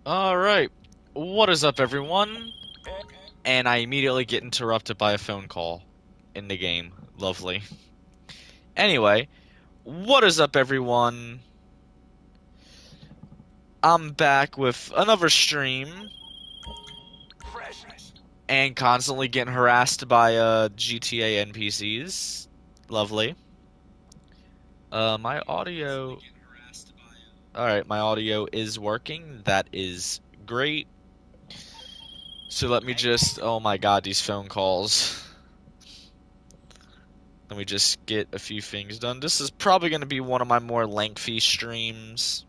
Alright, what is up everyone? And I immediately get interrupted by a phone call in the game. Lovely. Anyway, what is up everyone? I'm back with another stream and constantly getting harassed by GTA NPCs. Lovely. My audio... Alright, my audio is working. That is great. So let me just... Oh my god, these phone calls. Let me just get a few things done. This is probably going to be one of my more lengthy streams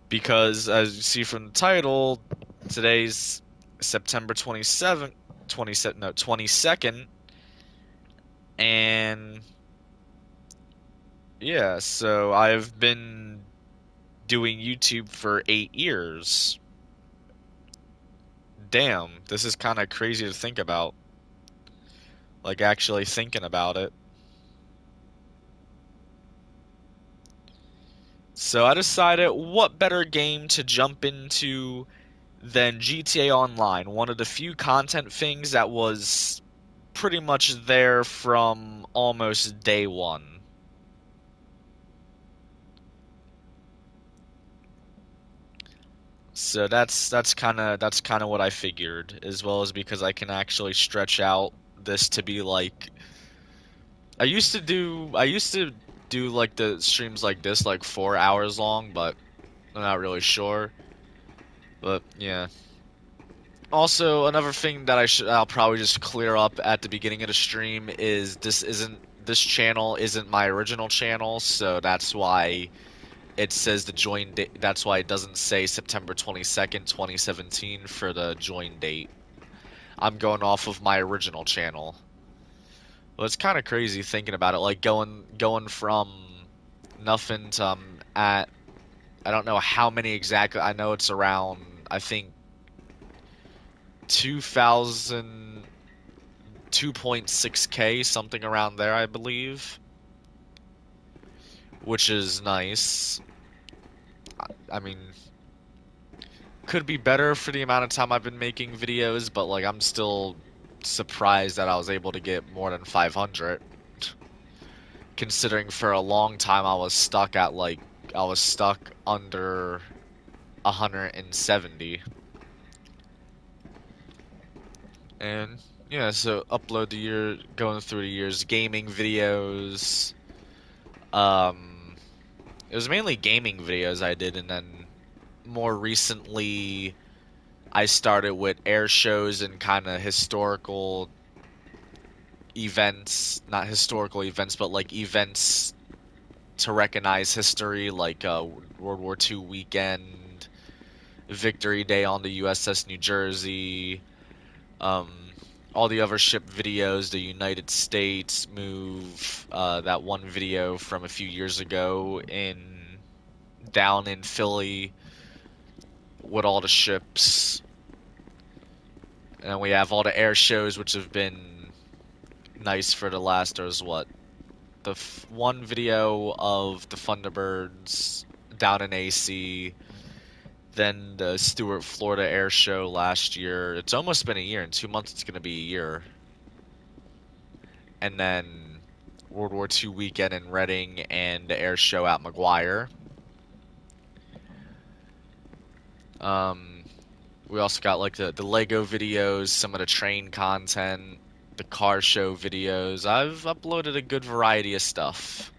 because, as you see from the title, today's September 27th, 22nd, and yeah, so I've been doing YouTube for 8 years. Damn, this is kind of crazy to think about. Like, actually thinking about it. So I decided what better game to jump into than GTA Online, one of the few content things that was pretty much there from almost day one. So that's kind of what I figured, as well as because I can actually stretch out this to be like I used to do like the streams like this like 4 hours long, but I'm not really sure. But yeah. Also, another thing that I'll probably just clear up at the beginning of the stream is this channel isn't my original channel, so that's why it says the join date. That's why it doesn't say September 22nd, 2017 for the join date. I'm going off of my original channel. Well, it's kind of crazy thinking about it, like going from nothing to at I don't know how many exactly. I know it's around I think 2000 2.6K, something around there, I believe, which is nice. I mean, could be better for the amount of time I've been making videos, but like I'm still surprised that I was able to get more than 500, considering for a long time I was stuck under 170. And yeah, so upload the year, going through the years, gaming videos. Um, it was mainly gaming videos I did, and then more recently I started with air shows and kind of historical events, not historical events, but like events to recognize history, like World War II weekend, Victory Day on the USS New Jersey, um, all the other ship videos, the United States move, that one video from a few years ago down in Philly with all the ships. And we have all the air shows, which have been nice for the last. There's what? One video of the Thunderbirds down in AC, then the Stewart, Florida air show last year. It's almost been a year. In 2 months, it's going to be a year. And then World War II weekend in Reading and the air show at McGuire. Um, we also got like the Lego videos, some of the train content, the car show videos. I've uploaded a good variety of stuff.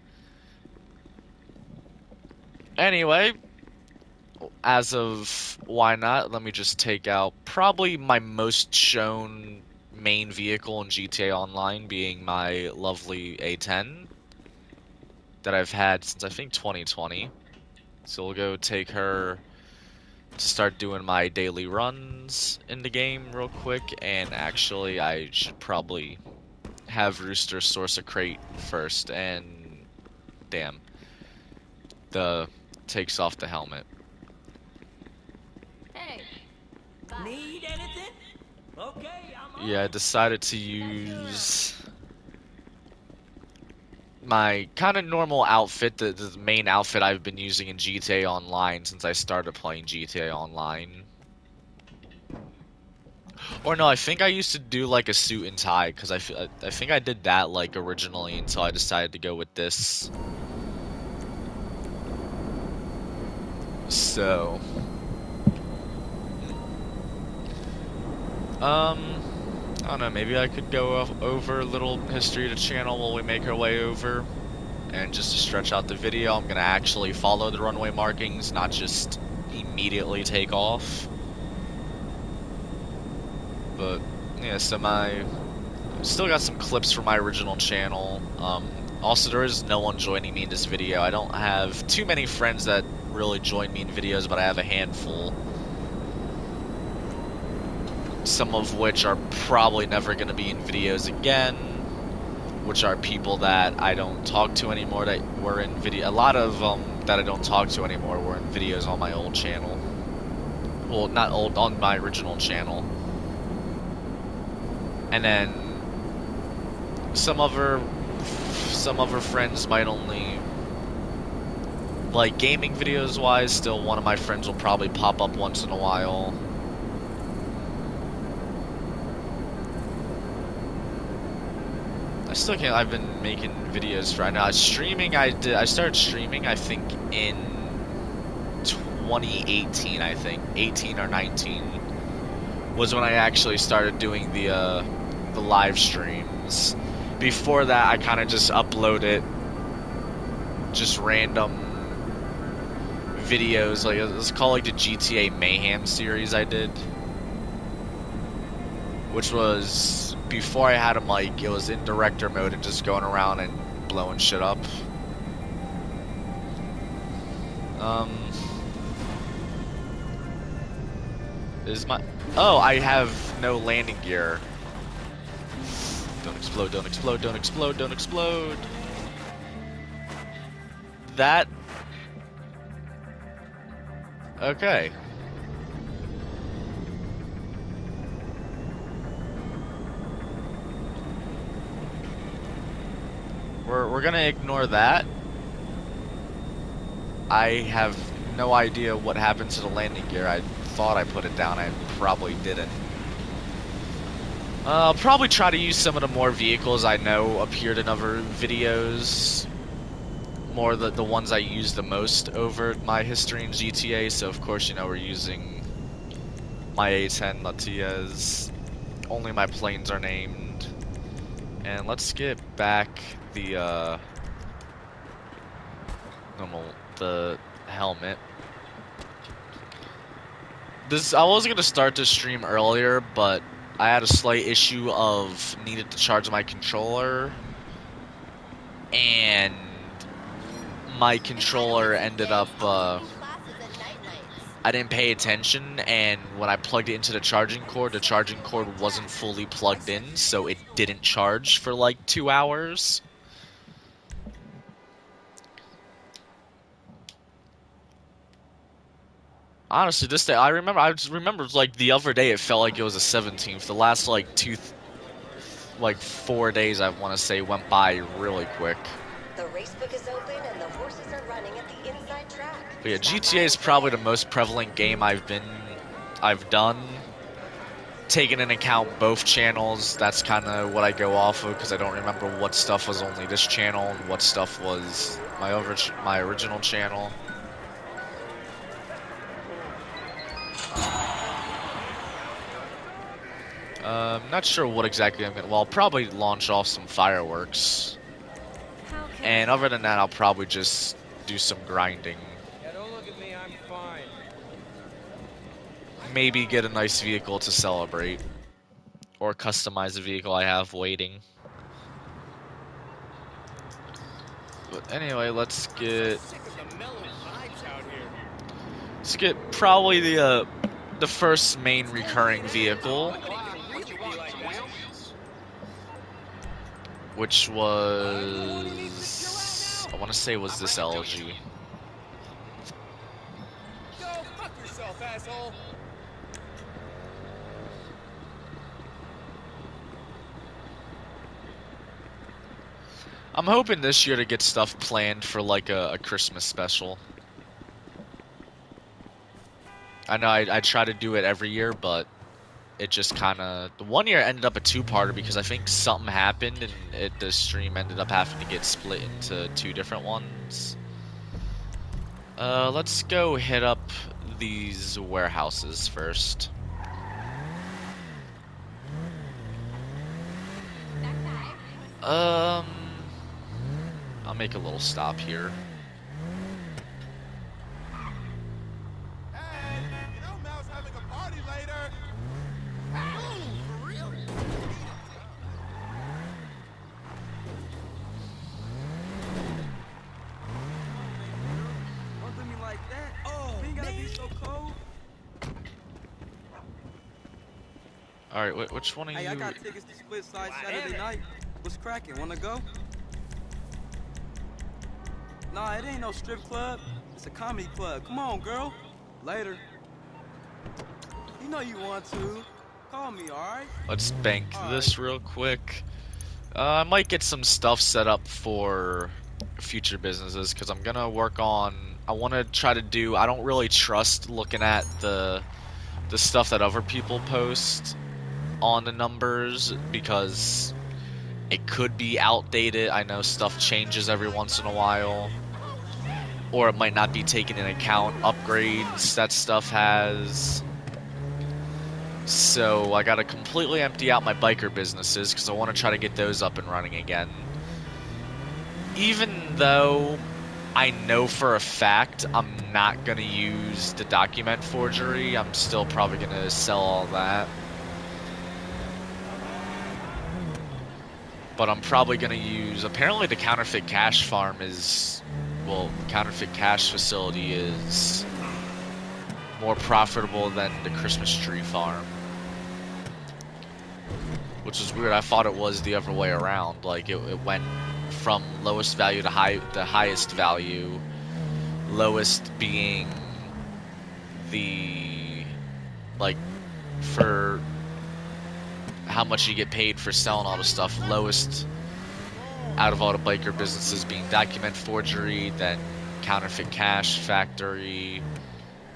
Anyway, as of why not, let me just take out probably my most shown main vehicle in GTA Online being my lovely A10 that I've had since I think 2020. So we'll go take her to start doing my daily runs in the game real quick, and actually I should probably have Rooster source a crate first, and damn, the takes off the helmet. Hey, bye. Need anything? Okay, I'm on Yeah, I it. decided to use my kind of normal outfit, the main outfit I've been using in GTA Online since I started playing GTA Online. Or no, I think I used to do like a suit and tie because I think I did that like originally until I decided to go with this. So, I don't know, maybe I could go over a little history of the channel while we make our way over. And just to stretch out the video, I'm gonna actually follow the runway markings, not just immediately take off. But, yeah, so still got some clips from my original channel. Also, there is no one joining me in this video. I don't have too many friends that really join me in videos, but I have a handful. Some of which are probably never going to be in videos again, which are people that I don't talk to anymore that were in video. A lot of that I don't talk to anymore were in videos on my old channel. Well, not old, on my original channel. And then some other friends might only like gaming videos wise. Still, one of my friends will probably pop up once in a while. I still can't. I've been making videos right now. Streaming, I started streaming, I think, in 2018. I think 18 or 19 was when I actually started doing the live streams. Before that, I kind of just uploaded just random videos. Like, it's called like the GTA Mayhem series I did, which was before I had him, like, it was in director mode and just going around and blowing shit up. Oh, I have no landing gear. Don't explode, don't explode, don't explode, don't explode. That... Okay. We're gonna ignore that. I have no idea what happened to the landing gear. I thought I put it down. I probably didn't. I'll probably try to use some of the more vehicles I know appeared in other videos. More the ones I use the most over my history in GTA. So of course, you know, we're using my A10 Latias. Only my planes are named. And let's get back the the helmet. I was gonna start this stream earlier, but I had a slight issue of needed to charge my controller, and my controller ended up I didn't pay attention, and when I plugged it into the charging cord wasn't fully plugged in, so it didn't charge for like 2 hours. Honestly, this day, I just remember like the other day it felt like it was the 17th. The last like 4 days, I want to say, went by really quick. The race book is open and the horses are running at the inside track. But yeah, GTA is probably the most prevalent game I've done. Taking into account both channels, that's kind of what I go off of, because I don't remember what stuff was only this channel and what stuff was my original channel. Not sure what exactly I'm gonna. Well, I'll probably launch off some fireworks. And other than that, I'll probably just do some grinding. Yeah, don't look at me, I'm fine. Maybe get a nice vehicle to celebrate. Or customize a vehicle I have waiting. But anyway, let's get probably the first main recurring vehicle, which was, I want to say, was this LG. Go fuck yourself, asshole. I'm hoping this year to get stuff planned for like a Christmas special. I know I try to do it every year, but it just kind of the one year ended up a two-parter because I think something happened and the stream ended up having to get split into two different ones. Let's go hit up these warehouses first. I'll make a little stop here. Hey, you know Mel's having a party later. Oh, for real? Don't do me like that. Oh, you ain't gotta be so cold. Alright, which one of Hey, you... I got tickets to Split Side Saturday night. What's cracking? Wanna go? Nah, it ain't no strip club. It's a comedy club. Come on, girl. Later. You know you want to. Call me, alright? Let's bank this real quick. I might get some stuff set up for future businesses because I'm gonna work on... I want to try to do... I don't really trust looking at the stuff that other people post on the numbers because it could be outdated. I know stuff changes every once in a while. Or it might not be taken into account upgrades that stuff has. So I gotta completely empty out my biker businesses because I want to try to get those up and running again. Even though I know for a fact I'm not gonna use the document forgery, I'm still probably gonna sell all that. But I'm probably gonna use... Apparently the counterfeit cash farm is... Well, the counterfeit cash facility is more profitable than the Christmas tree farm. Which is weird. I thought it was the other way around. Like, it went from lowest value to the highest value. Lowest being the... Like, for how much you get paid for selling all the stuff. Lowest out of all the biker businesses being document forgery, then counterfeit cash factory,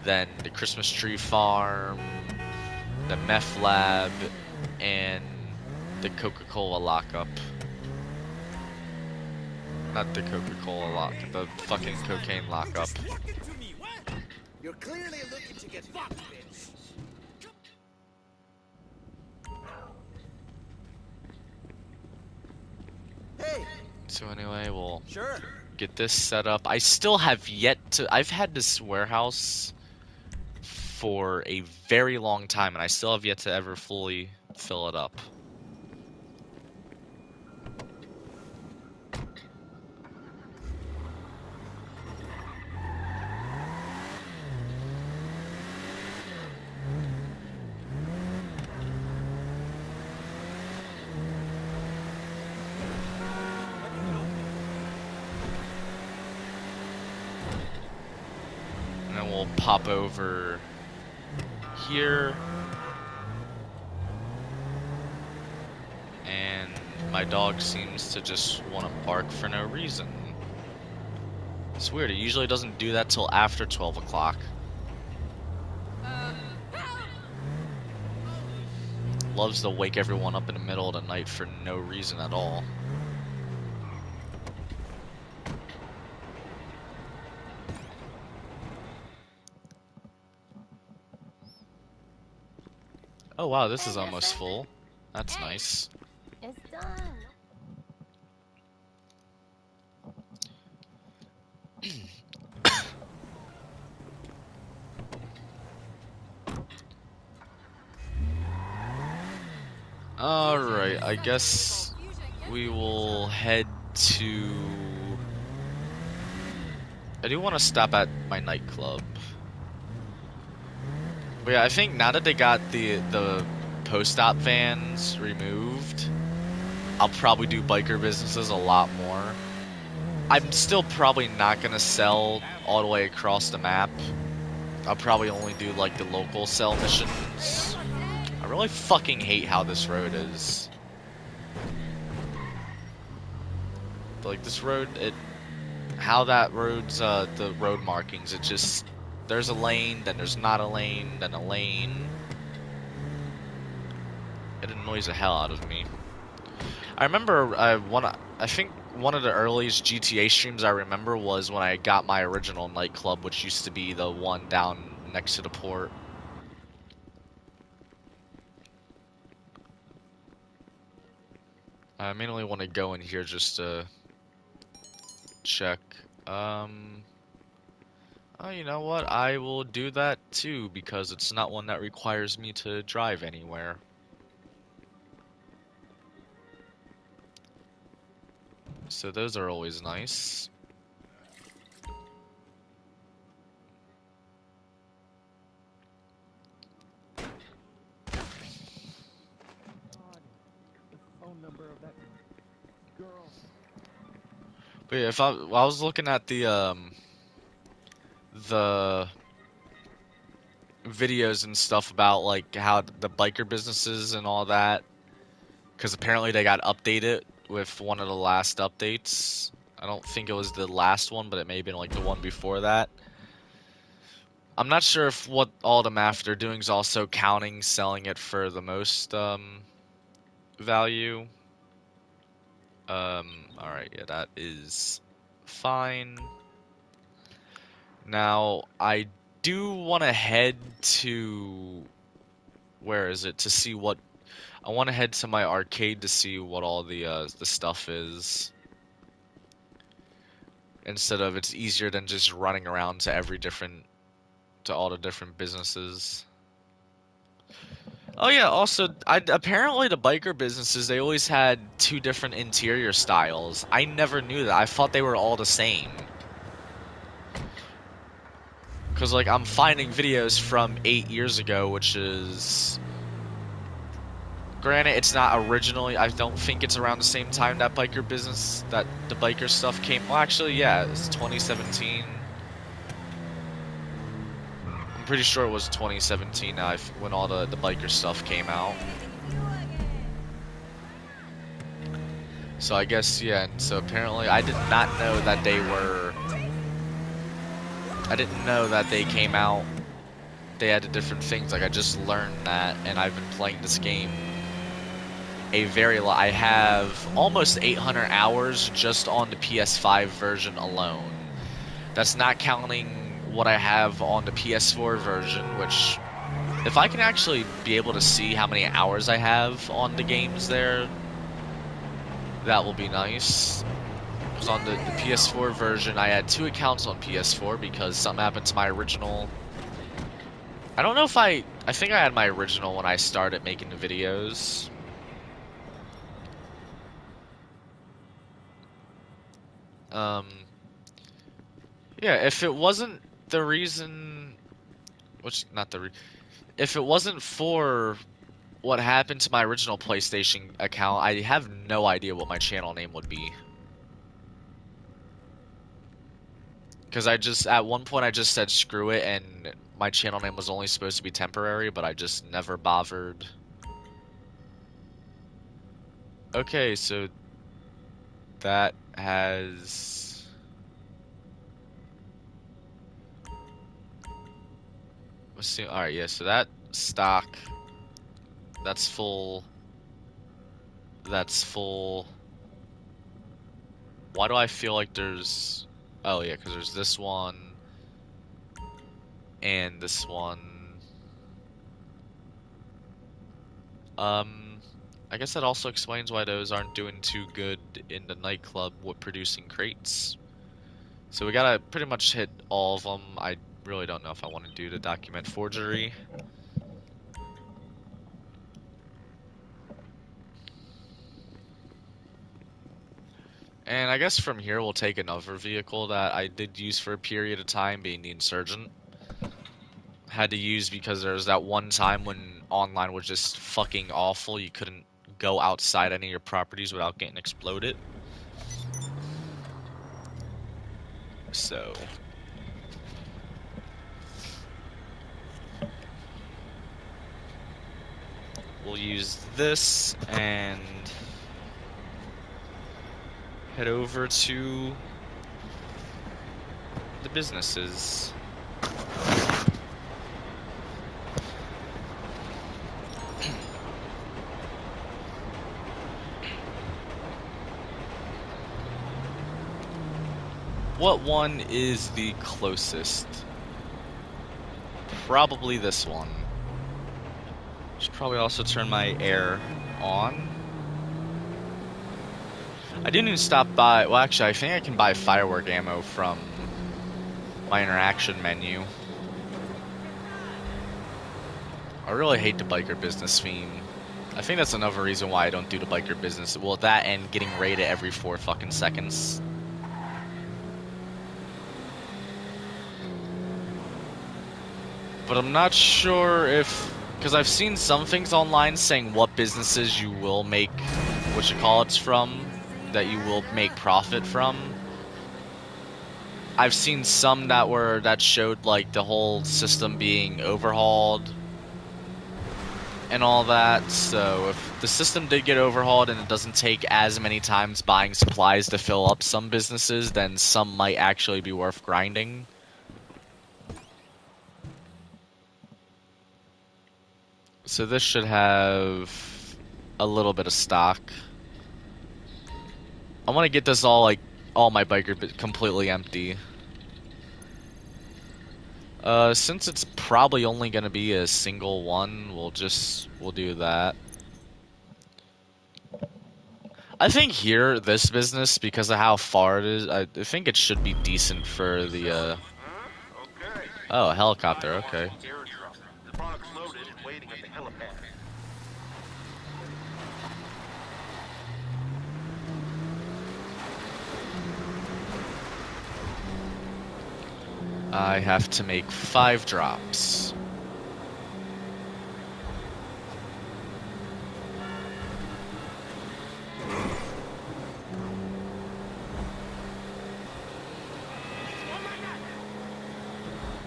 then the Christmas tree farm, the meth lab, and the Coca-Cola lockup. Not the Coca-Cola lockup, the fucking cocaine lockup. You're clearly looking to get fucked, bitch. Hey, So anyway, we'll sure. get this set up. I still have yet to... I've had this warehouse for a very long time, and I still have yet to ever fully fill it up. And then we'll pop over here. And my dog seems to just want to bark for no reason. It's weird, it usually doesn't do that till after 12 o'clock. Loves to wake everyone up in the middle of the night for no reason at all. Oh wow, this is almost full. That's nice. It's done. Alright, I guess we will head to... I do want to stop at my nightclub. But yeah, I think now that they got the post-op vans removed, I'll probably do biker businesses a lot more. I'm still probably not going to sell all the way across the map. I'll probably only do like the local sell missions. I really fucking hate how this road is. Like this road, how that road's the road markings. It just there's a lane, then there's not a lane, then a lane. It annoys the hell out of me. I remember I think one of the earliest GTA streams I remember was when I got my original nightclub, which used to be the one down next to the port. I mainly want to go in here just to check. Oh, you know what? I will do that too because it's not one that requires me to drive anywhere. So those are always nice. But yeah, if I was looking at the videos and stuff about like how the biker businesses and all that, because apparently they got updated with one of the last updates. I don't think it was the last one, but it may have been like the one before that. I'm not sure if what all the math they're doing is also counting selling it for the most value. Alright, yeah, that is fine. Now, I do want to head to... Where is it? To see what... I want to head to my arcade to see what all the stuff is. Instead of it's easier than just running around to to all the different businesses. Oh yeah, also, apparently the biker businesses, they always had two different interior styles. I never knew that. I thought they were all the same. Because, like, I'm finding videos from 8 years ago, which is... Granted, it's not originally... I don't think it's around the same time that the biker stuff came... Well, actually, yeah, it's 2017. I'm pretty sure it was 2017 when all the biker stuff came out. So I guess, yeah, and so apparently I did not know that they were... I didn't know that they came out, they had different things, like I just learned that, and I've been playing this game a very lot. I have almost 800 hours just on the PS5 version alone. That's not counting what I have on the PS4 version, which, if I can actually be able to see how many hours I have on the games there, that will be nice. Because on the PS4 version, I had 2 accounts on PS4 because something happened to my original. I don't know if I think I had my original when I started making the videos. Yeah, if it wasn't the reason, if it wasn't for what happened to my original PlayStation account, I have no idea what my channel name would be. Because at one point I just said screw it, and my channel name was only supposed to be temporary, but I just never bothered. Okay, so that has... Let's see, alright, yeah, so that stock, that's full. That's full. Why do I feel like there's... Oh yeah, because there's this one and this one. I guess that also explains why those aren't doing too good in the nightclub with producing crates. So we gotta pretty much hit all of them. I really don't know if I want to do the document forgery. And I guess from here we'll take another vehicle that I did use for a period of time, being the Insurgent. Had to use because there was that one time when online was just fucking awful. You couldn't go outside any of your properties without getting exploded. So... we'll use this and head over to the businesses. What one is the closest? Probably this one. Should probably also turn my air on. I didn't even stop by. Well, actually, I think I can buy firework ammo from my interaction menu. I really hate the biker business theme. I think that's another reason why I don't do the biker business. Well, that and getting raided every 4 fucking seconds. But I'm not sure if... Because I've seen some things online saying what businesses you will make, whatchamacallits from, that you will make profit from. I've seen some that showed like the whole system being overhauled and all that. So if the system did get overhauled and it doesn't take as many times buying supplies to fill up some businesses, then some might actually be worth grinding. So this should have a little bit of stock. I want to get this all my biker completely empty. Since it's probably only going to be a single one, we'll do that. I think here, this business, because of how far it is, I think it should be decent for the, Oh, a helicopter, okay. I have to make 5 drops.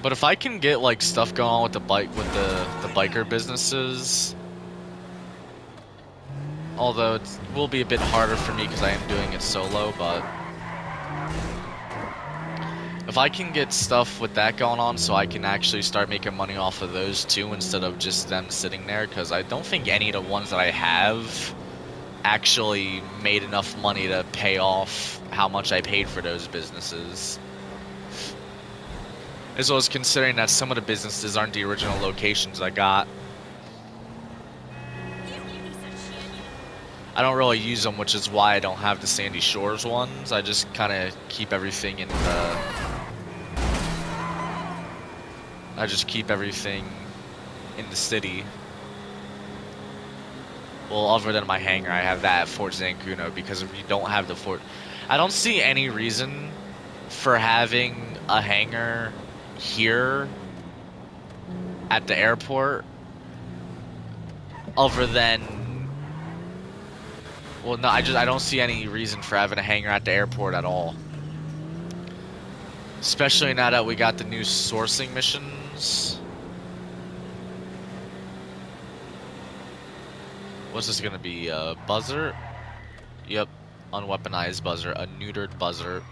But if I can get like stuff going on with the biker businesses, although it will be a bit harder for me because I am doing it solo, but if I can get stuff with that going on so I can actually start making money off of those too instead of just them sitting there, because I don't think any of the ones that I have actually made enough money to pay off how much I paid for those businesses. As well as considering that some of the businesses aren't the original locations I got. I don't really use them, which is why I don't have the Sandy Shores ones. I just kind of keep everything in the... I just keep everything in the city. Well, other than my hangar, I have that at Fort Zancudo, because if you don't have the fort... I don't see any reason for having a hangar here at the airport other than... Well, no, I don't see any reason for having a hangar at the airport at all. Especially now that we got the new sourcing missions. What's this gonna be? A buzzer? Yep. Unweaponized buzzer. A neutered buzzer.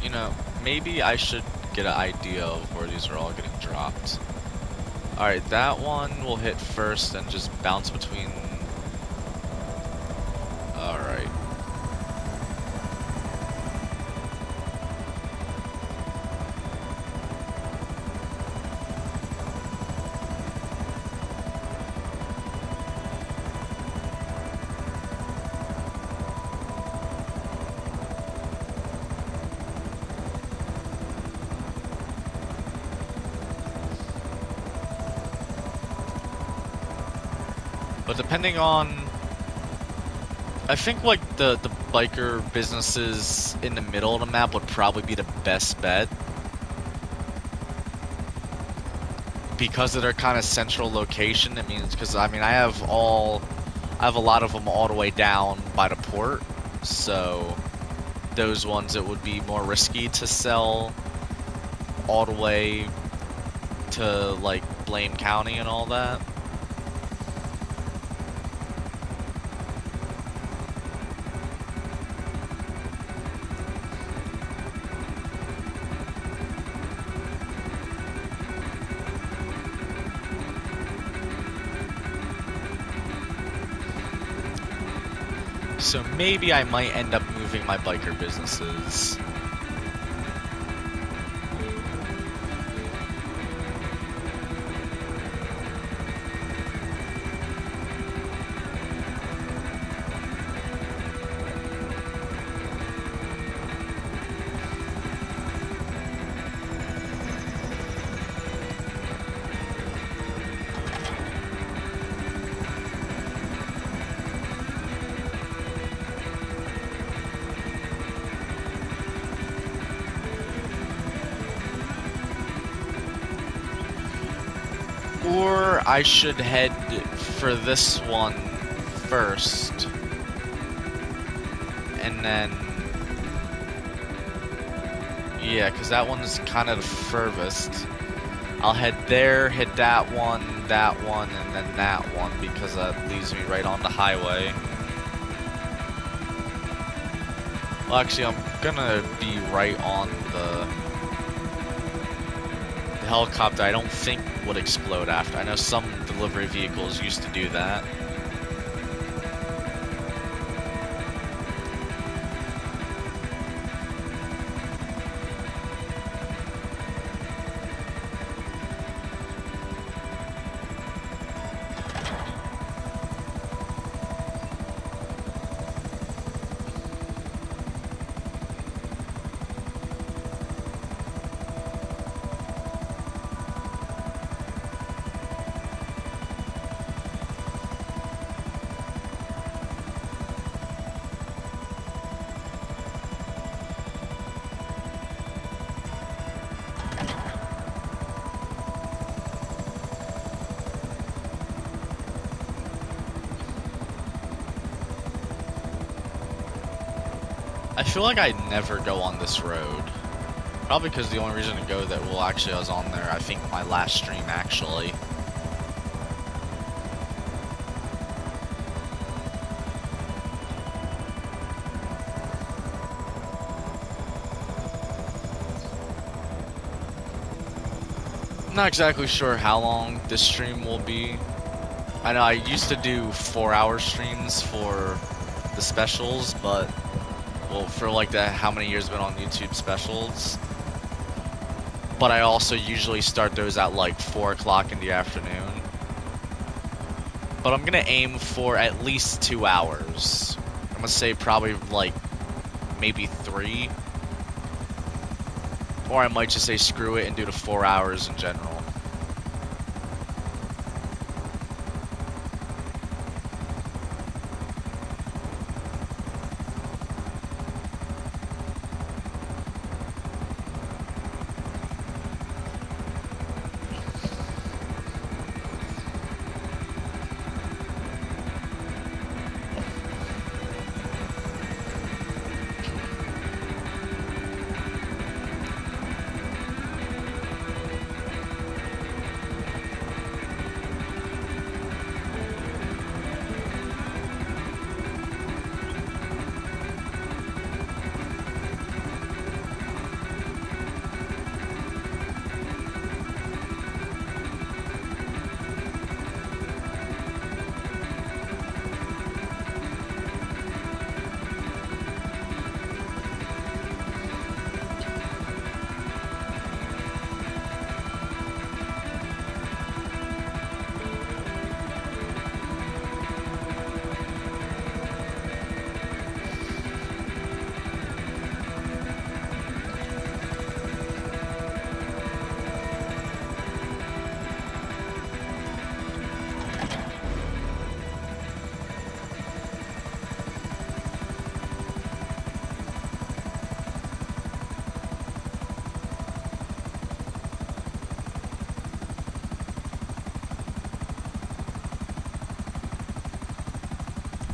You know, maybe I should get an idea of where these are all getting dropped. Alright, that one will hit first and just bounce between... Alright. But depending on... I think like the biker businesses in the middle of the map would probably be the best bet. Because of their kind of central location. It means, because I mean I have a lot of them all the way down by the port. So those ones it would be more risky to sell all the way to like Blaine County and all that. So maybe I might end up moving my biker businesses. Or I should head for this one first. And then... yeah, because that one's kind of the furthest. I'll head there, hit that one, and then that one, because that leads me right on the highway. Well, actually, I'm gonna be right on the helicopter. I don't think would explode after. I know some delivery vehicles used to do that. I feel like I never go on this road. Probably because the only reason to go there, well, actually I was on there, I think my last stream actually. I'm not exactly sure how long this stream will be. I know I used to do 4-hour streams for the specials, but well, for like the how many years I've been on YouTube specials. But I also usually start those at like 4 o'clock in the afternoon. But I'm gonna aim for at least 2 hours. I'm gonna say probably like maybe 3. Or I might just say screw it and do the 4 hours in general.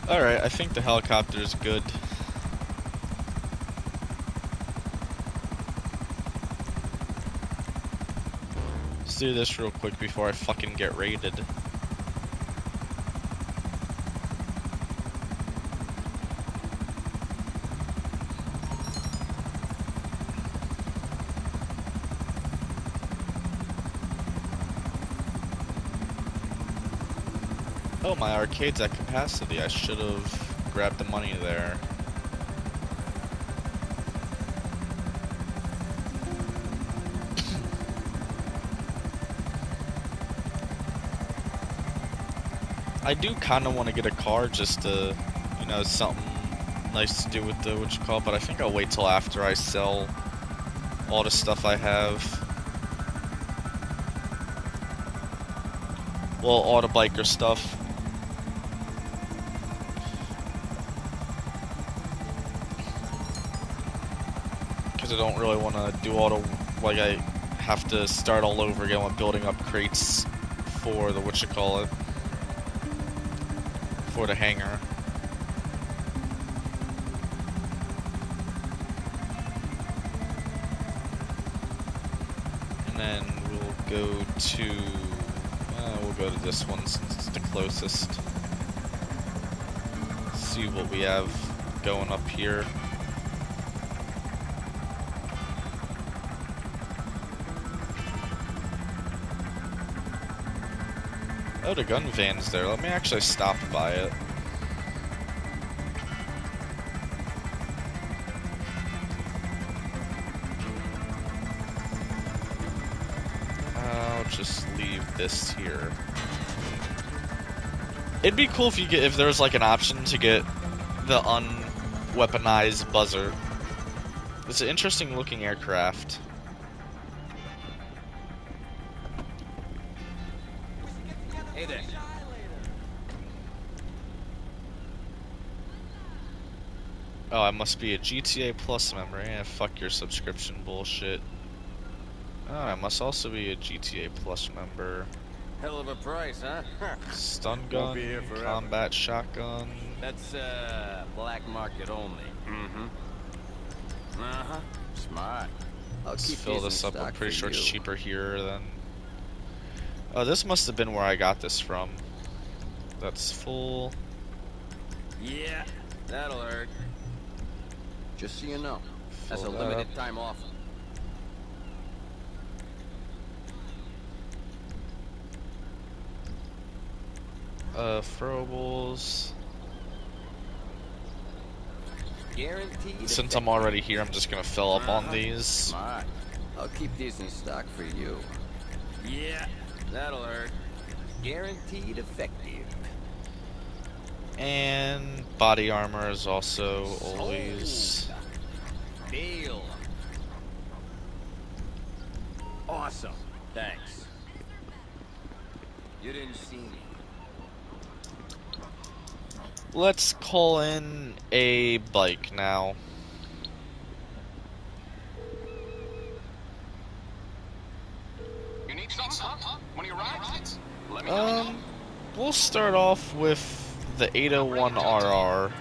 Alright, I think the helicopter is good. Let's do this real quick before I fucking get raided. Oh, my arcade's at capacity. I should have grabbed the money there. I do kind of want to get a car just to, you know, something nice to do with the but I think I'll wait till after I sell all the stuff I have. Well, all the biker stuff. Because I don't really want to do all the, like, I have to start all over again with building up crates for the for the hangar. And then we'll go to this one since it's the closest. See what we have going up here. Oh, the gun van's there. Let me actually stop by it. I'll just leave this here. It'd be cool if there was like an option to get the unweaponized buzzer. It's an interesting looking aircraft. Hey there. Oh, I must be a GTA Plus member. Yeah, fuck your subscription bullshit. Oh, I must also be a GTA Plus member. Hell of a price, huh? Stun Won't gun, be here forever. combat shotgun. That's, black market only. Mm-hmm. Uh-huh. Smart. Let's fill this up. I'm pretty sure it's cheaper here than... Oh, this must have been where I got this from. That's full. Yeah, that'll hurt. Just so you know, that's a Fill that limited up. time offer. Throwables. Guaranteed. Since I'm already here, I'm just gonna fill up on these. Smart. I'll keep these in stock for you. Yeah, that'll hurt. Guaranteed effective. And body armor is also always... Deal. Awesome. Thanks. You didn't see me. Let's call in a bike now. You need something, huh? One of your rides? Let me know. We'll start off with the 801RR.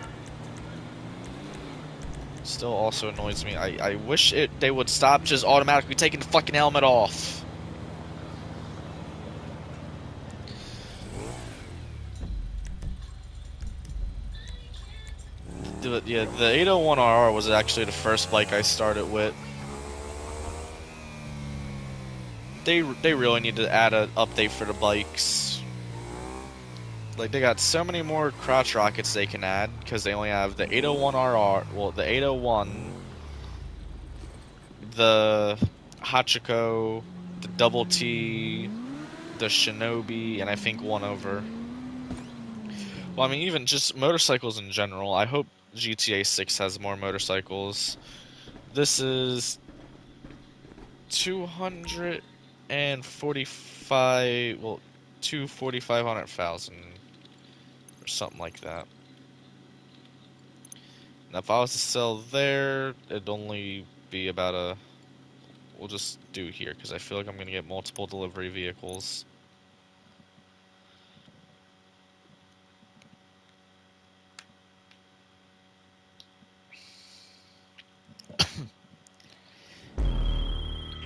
Still also annoys me. I wish they would stop just automatically taking the fucking helmet off. Yeah, the 801RR was actually the first bike I started with. They really need to add an update for the bikes. Like, they got so many more crotch rockets they can add, because they only have the 801RR, well, the 801, the Hachiko, the Double T, the Shinobi, and I think one over. Well, I mean, even just motorcycles in general. I hope GTA 6 has more motorcycles. This is 245, well, 2,500,000 or something like that. Now, if I was to sell there, it'd only be about a... We'll just do here, because I feel like I'm going to get multiple delivery vehicles.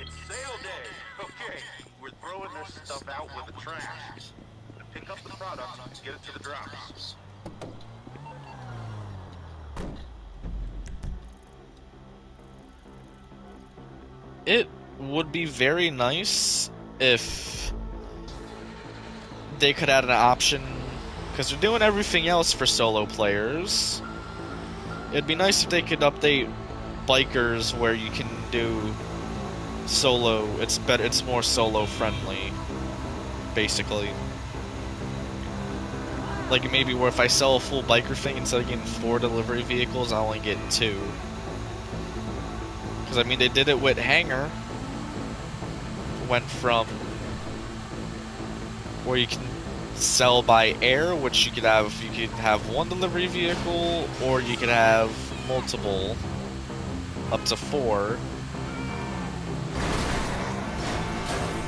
It's sale day. Okay, we're throwing stuff out with the trash. Pick up the product and get it to the drops. It would be very nice if they could add an option, because they're doing everything else for solo players. It'd be nice if they could update bikers where you can do solo. It's better. It's more solo friendly, basically. Like maybe where if I sell a full biker thing, instead of getting 4 delivery vehicles, I only get 2. Because I mean, they did it with Hangar. Went from where you can sell by air, which you could have 1 delivery vehicle, or you could have multiple, up to 4.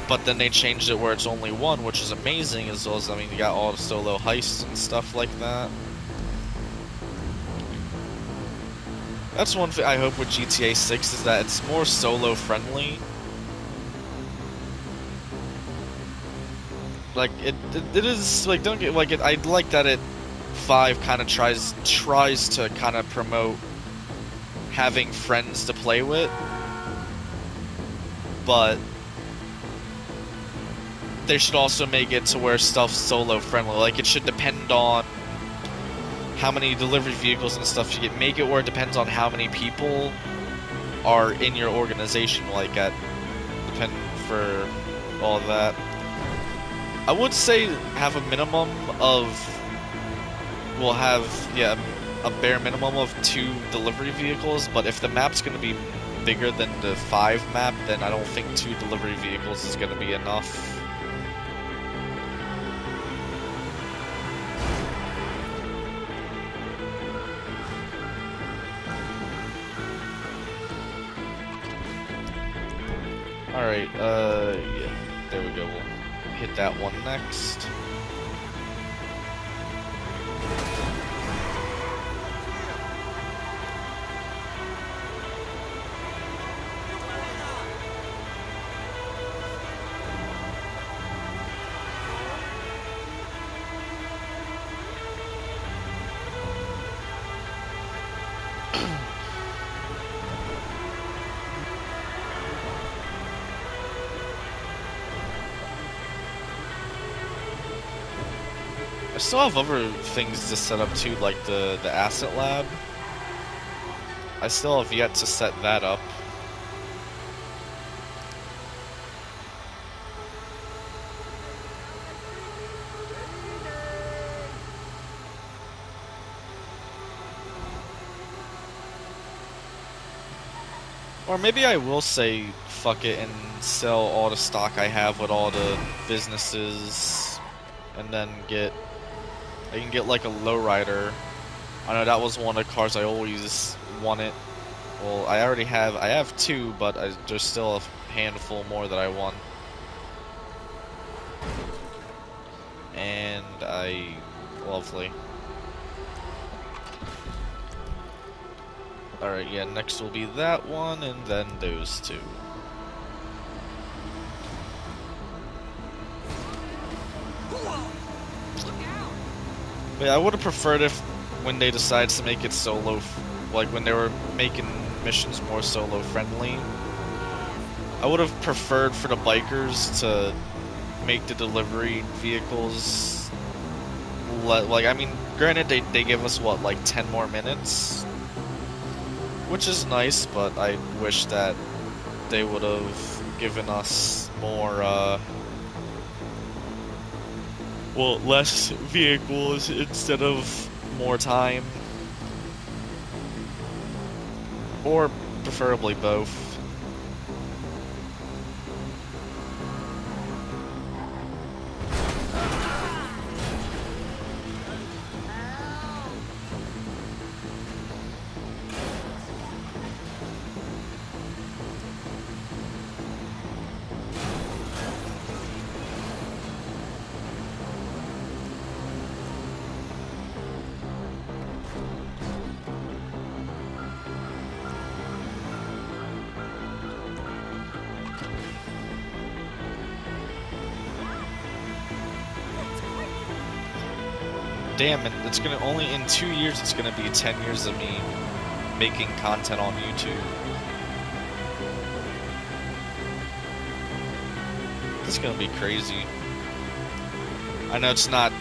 But then they changed it where it's only 1, which is amazing, as well as, I mean, you got all the solo heists and stuff like that. That's one thing I hope with GTA 6 is that it's more solo friendly. Like it is like, don't get like it. I like that it 5 kind of tries to kind of promote having friends to play with, but they should also make it to where stuff's solo friendly. Like it should depend on how many delivery vehicles and stuff you get. Make it where it depends on how many people are in your organization. Like depend for all of that. I would say have a minimum of, we'll have, yeah, a bare minimum of 2 delivery vehicles, but if the map's going to be bigger than the 5 map, then I don't think 2 delivery vehicles is going to be enough. Alright, yeah, there we go. We'll hit that one next. I still have other things to set up too, like the asset lab. I still have yet to set that up. Or maybe I will say fuck it and sell all the stock I have with all the businesses, and then I can get like a lowrider. I know that was one of the cars I always wanted. Well, I have 2, but there's still a handful more that I want. And lovely. Alright, yeah, next will be that one, and then those 2. But yeah, I would have preferred if, when they decided to make it solo, like when they were making missions more solo friendly, I would have preferred for the bikers to make the delivery vehicles, like, I mean, granted they give us, what, like 10 more minutes? Which is nice, but I wish that they would have given us more, well, less vehicles instead of more time. Or preferably both. damn, and it's gonna only in 2 years it's gonna be 10 years of me making content on YouTube. It's gonna be crazy. I know it's not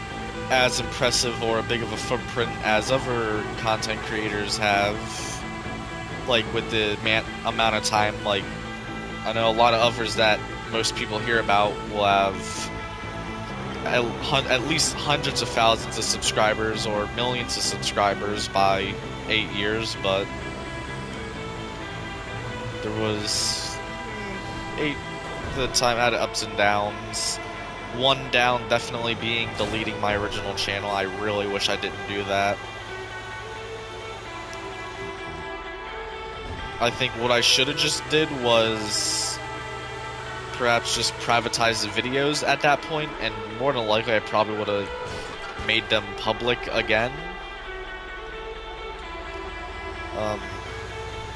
as impressive or a big of a footprint as other content creators have, like with the amount of time. Like, I know a lot of others that most people hear about will have at least hundreds of thousands of subscribers or millions of subscribers by 8 years, but there was 8 the time I had ups and downs. One down definitely being deleting my original channel. I really wish I didn't do that. I think what I should have just did was perhaps just privatize the videos at that point, and more than likely I probably would have made them public again. I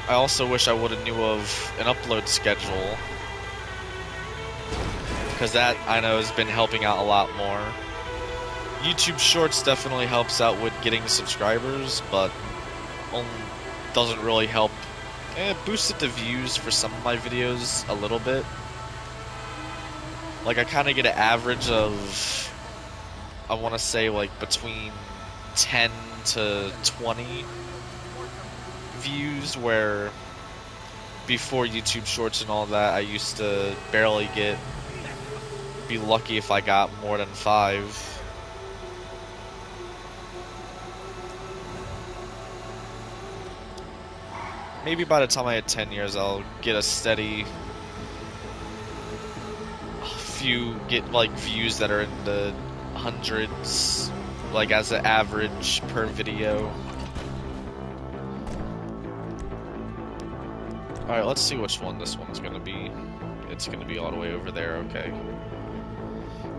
also wish I would have knew of an upload schedule, because that, I know, has been helping out a lot more. YouTube Shorts definitely helps out with getting subscribers, but doesn't really help. It boosted the views for some of my videos a little bit. Like, I kind of get an average of, I want to say, like, between 10 to 20 views, where before YouTube Shorts and all that, I used to barely be lucky if I got more than 5. Maybe by the time I hit 10 years, I'll get a steady like views that are in the hundreds, like as an average per video. Alright, let's see which one this one's gonna be. It's gonna be all the way over there, okay.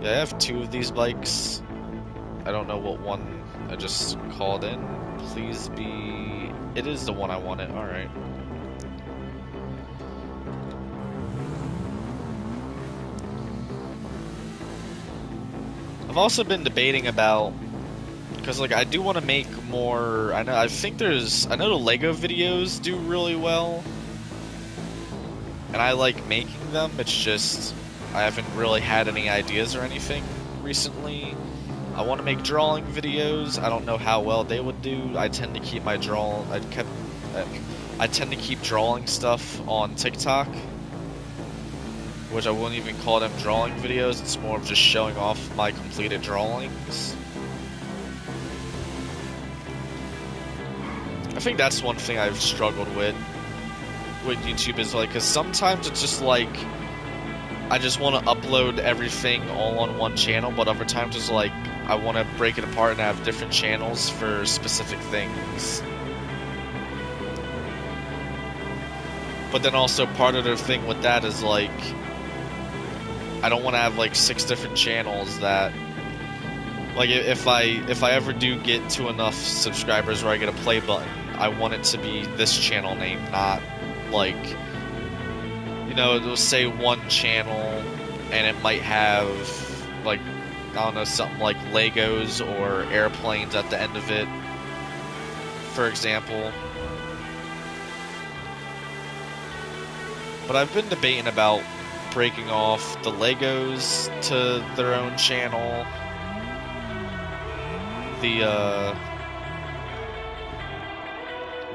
Yeah, I have 2 of these bikes. I don't know what one I just called in. Please be... It is the one I wanted, alright. I've also been debating about... Because, like, I do want to make more... I know the Lego videos do really well. And I like making them, it's just... I haven't really had any ideas or anything recently. I want to make drawing videos. I don't know how well they would do. I tend to keep my I tend to keep drawing stuff on TikTok, which I wouldn't even call them drawing videos. It's more of just showing off my completed drawings. I think that's one thing I've struggled with YouTube, is like, because sometimes it's just like I just want to upload everything all on one channel, but other times it's like I want to break it apart and have different channels for specific things. But then also part of the thing with that is like I don't want to have like 6 different channels that, like, if I ever do get to enough subscribers where I get a play button, I want it to be this channel name, not like, you know, it'll say one channel and it might have like, I don't know, something like Legos or airplanes at the end of it, for example. But I've been debating about breaking off the Legos to their own channel, the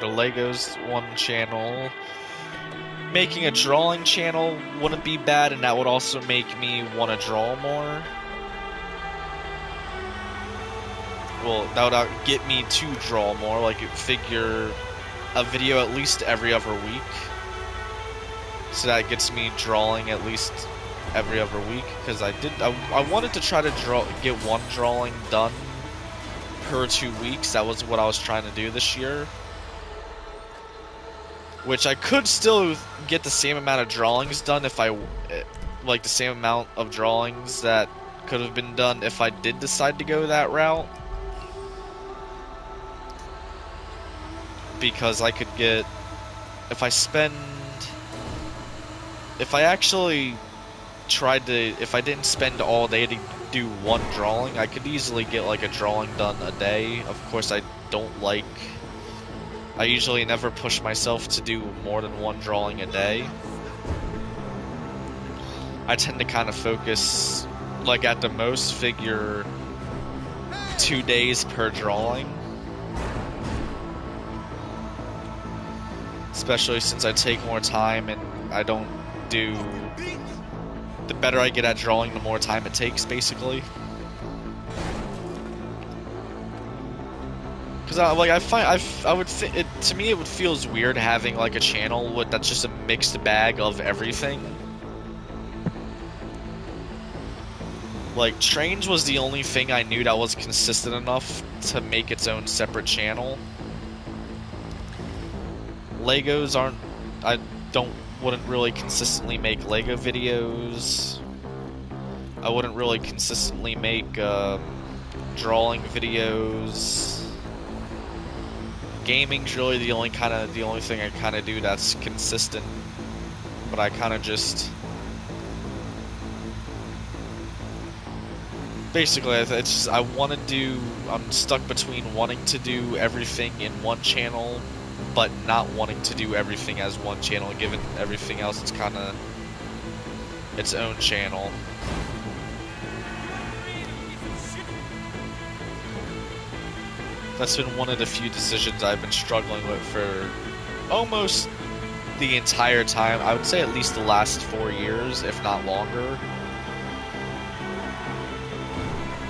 Legos one channel. Making a drawing channel wouldn't be bad, and that would also make me want to draw more. Well, that would get me to draw more, like figure a video at least every other week. So that gets me drawing at least every other week, because I wanted to try to get one drawing done per 2 weeks. That was what I was trying to do this year. Which I could still get the same amount of drawings done if like the same amount of drawings that could have been done if I did decide to go that route. Because I could get, if I actually if I didn't spend all day do one drawing. I could easily get like a drawing done a day. Of course, I don't like... I usually never push myself to do more than one drawing a day. I tend to kind of focus, like at the most, figure 2 days per drawing. Especially since I take more time and I don't do... The better I get at drawing, the more time it takes, basically. Because I would think it, to me, it would feels weird having like a channel that's just a mixed bag of everything. Like, Trains was the only thing I knew that was consistent enough to make its own separate channel. Legos aren't... wouldn't really consistently make Lego videos. I wouldn't really consistently make drawing videos. Gaming's really the only thing I kind of do that's consistent. But I kind of just... Basically, it's just, I'm stuck between wanting to do everything in one channel, but not wanting to do everything as one channel, given everything else it's kind of its own channel. That's been one of the few decisions I've been struggling with for almost the entire time. I would say at least the last 4 years, if not longer.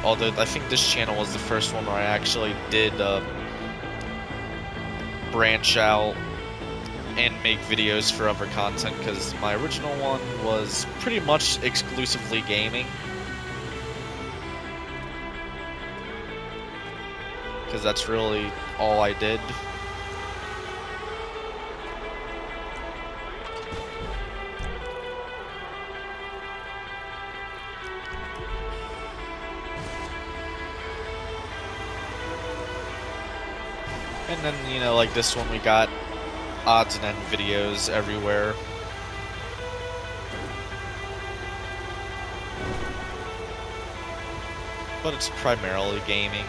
Although I think this channel was the first one where I actually did branch out and make videos for other content, because my original one was pretty much exclusively gaming. Because that's really all I did. And then, you know, like this one, we got odds and end videos everywhere. But it's primarily gaming.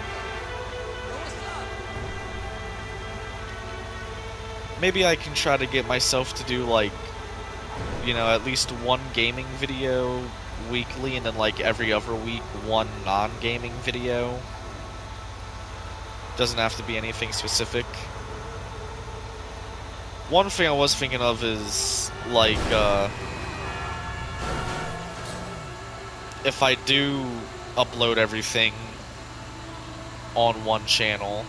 Maybe I can try to get myself to do, like, you know, at least one gaming video weekly, and then, like, every other week, one non-gaming video. Doesn't have to be anything specific. One thing I was thinking of is, like, if I do upload everything on one channel,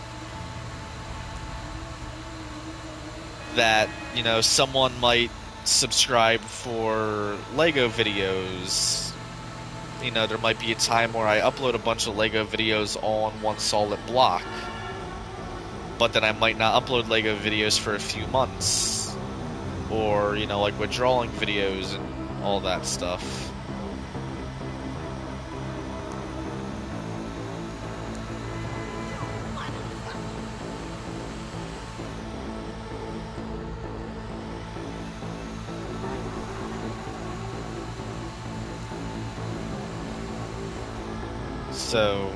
that, you know, someone might subscribe for Lego videos. You know, there might be a time where I upload a bunch of Lego videos all in one solid block. But then I might not upload Lego videos for a few months. Or, you know, like with drawing videos and all that stuff. So,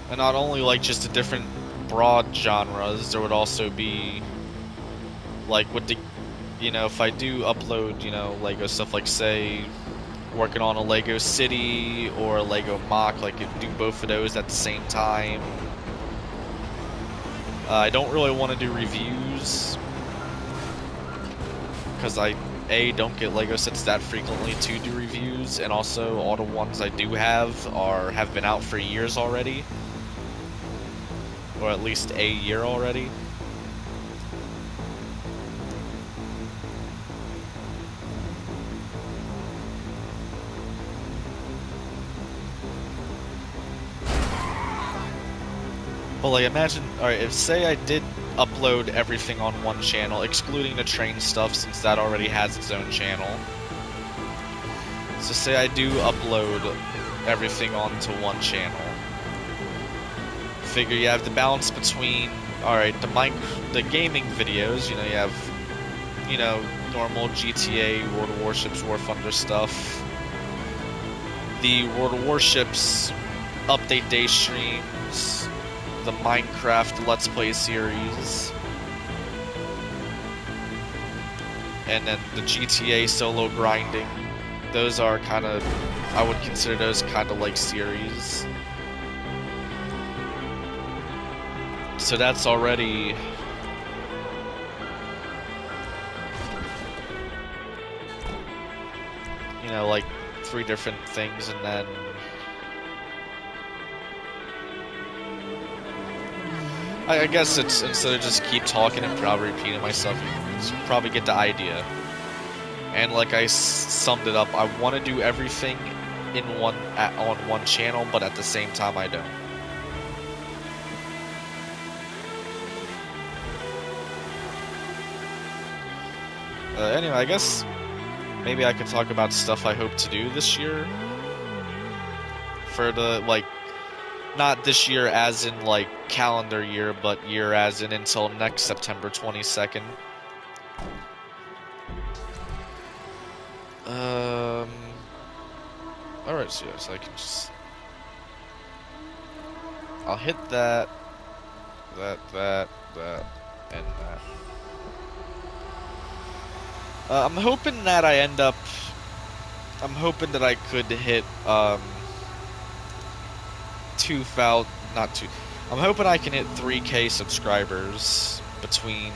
and not only like just the different broad genres, there would also be like with the, you know, if I do upload, you know, Lego stuff, like say working on a Lego city or a Lego mock, like do both of those at the same time. I don't really want to do reviews because I don't get Lego sets that frequently to do reviews, and also all the ones I do have been out for years already, or at least a year already. But like, imagine, alright, if say I did upload everything on one channel, excluding the train stuff since that already has its own channel. So say I do upload everything onto one channel. Figure you have the balance between, alright, the gaming videos, you know, you have, you know, normal GTA, World of Warships, War Thunder stuff. the World of Warships update day streams, the Minecraft Let's Play series, and then the GTA solo grinding. Those are kind of, I would consider those kind of like series. So that's already, you know, like 3 different things, and then I guess it's, instead of just keep talking and probably repeating myself, you probably get the idea. And like I summed it up, I want to do everything in on one channel, but at the same time I don't. Anyway, I guess maybe I could talk about stuff I hope to do this year. For the, like, not this year as in, like, calendar year, but year as in until next September 22nd. Alright, so yes, I can just... I'll hit that, and that. I'm hoping that I end up... I'm hoping that I could hit, 2,000... not 2... I'm hoping I can hit 3K subscribers between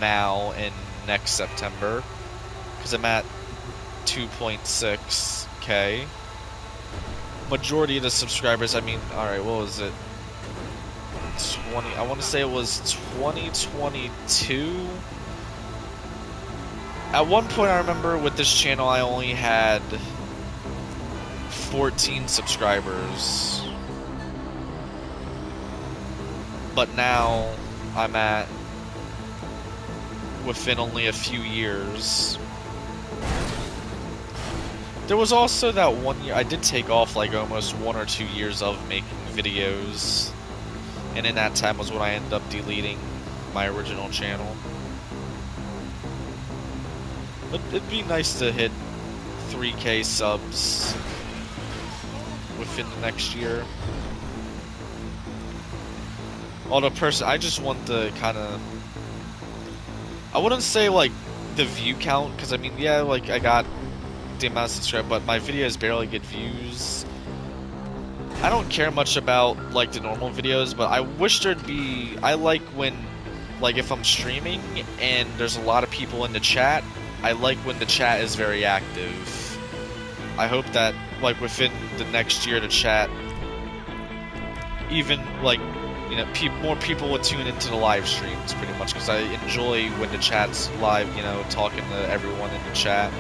now and next September. Because I'm at 2.6K. Majority of the subscribers, I mean, alright, what was it? 20... I want to say it was 2022? At one point, I remember with this channel, I only had 14 subscribers. But now, I'm at, within only a few years. There was also that one year, I did take off like almost 1 or 2 years of making videos. And in that time was when I ended up deleting my original channel. But it'd be nice to hit 3K subs within the next year. Although I just want the kind of, I wouldn't say like the view count, because I mean, yeah, like I got the amount of subscribers, but my videos barely get views. I don't care much about like the normal videos, but I wish there'd be, I like when, like if I'm streaming and there's a lot of people in the chat, I like when the chat is very active. I hope that like within the next year the chat, even like, you know, more people would tune into the live streams pretty much, because I enjoy when the chat's live, you know, talking to everyone in the chat.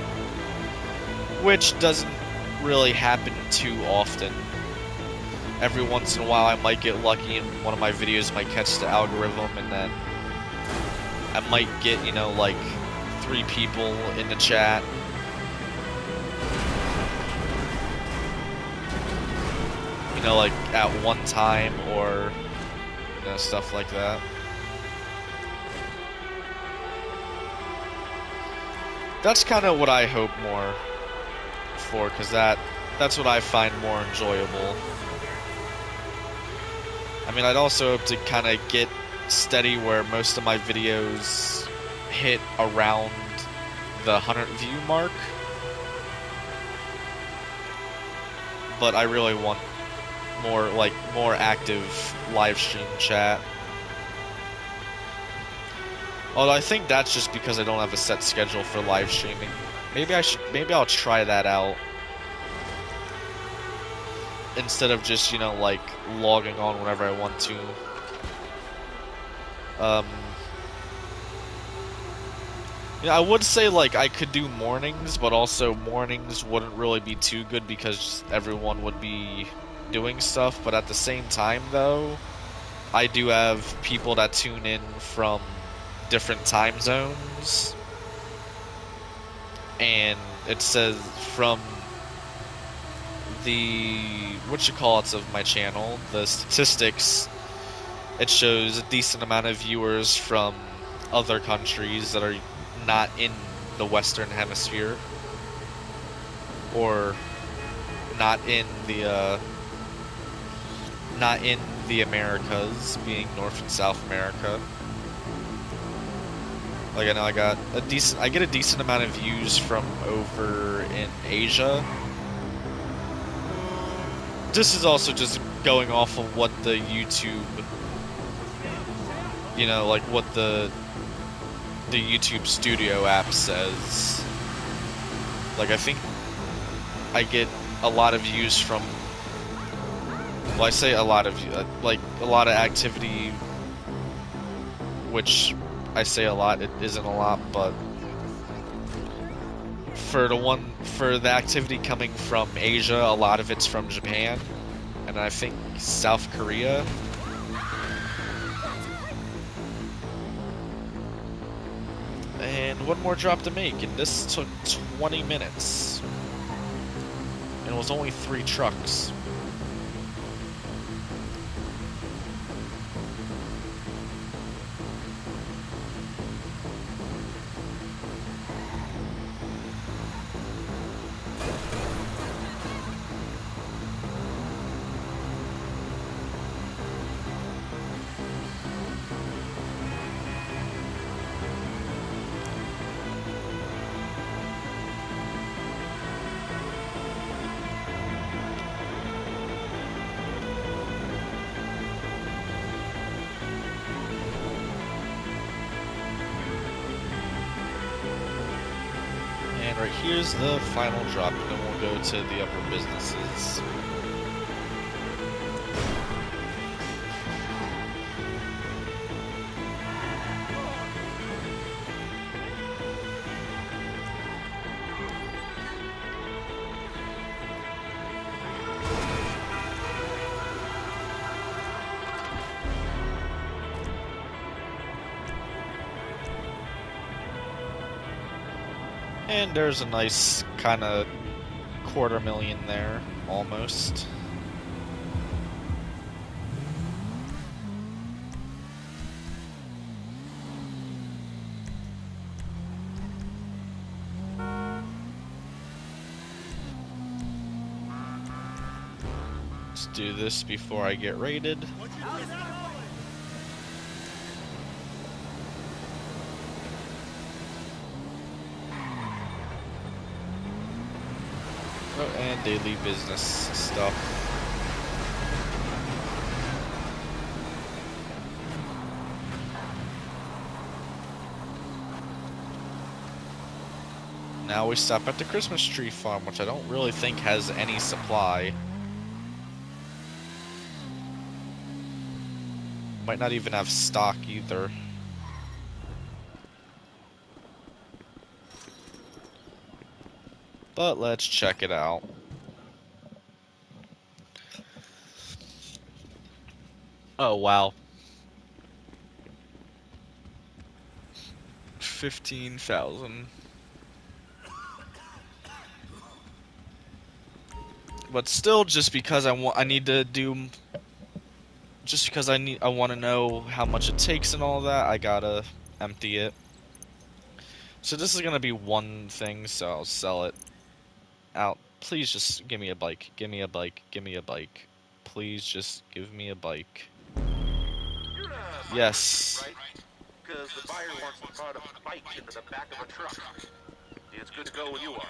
Which doesn't really happen too often. Every once in a while I might get lucky and one of my videos might catch the algorithm, and then I might get, you know, like 3 people in the chat. You know, like at one time, or you know, stuff like that. That's kind of what I hope more for, because that's what I find more enjoyable. I mean, I'd also hope to kind of get steady where most of my videos hit around the 100 view mark. But I really want more active live stream chat. Although I think that's just because I don't have a set schedule for live streaming. Maybe I'll try that out. Instead of just, you know, like, logging on whenever I want to. Yeah, I would say, like, I could do mornings, but also mornings wouldn't really be too good because everyone would be doing stuff. But at the same time, though, I do have people that tune in from different time zones. And it says from the whatchamacallits of my channel, the statistics, it shows a decent amount of viewers from other countries that are not in the Western Hemisphere, or not in the Americas, being North and South America. Like I know I get a decent amount of views from over in Asia. This is also just going off of what the YouTube, you know, like what the YouTube Studio app says. Like I think I get a lot of views from, well, I say a lot of, like a lot of activity, which I say a lot, it isn't a lot, but for the activity coming from Asia, a lot of it's from Japan, and I think South Korea. And one more drop to make, and this took 20 minutes. And it was only 3 trucks. And right here's the final drop, and then we'll go to the upper businesses. And there's a nice kind of $250,000 there, almost. Let's do this before I get raided. Oh, and daily business stuff. Now we stop at the Christmas tree farm, which I don't really think has any supply. Might not even have stock either. But let's check it out. Oh, wow. 15,000. But still, just because I want to know how much it takes and all that, I gotta empty it. So this is gonna be one thing, so I'll sell it out. Please just give me a bike. Give me a bike. Give me a bike. Please just give me a bike. Yes. Right? Because the buyer wants the product biked into the back of a truck. It's good to go when you are.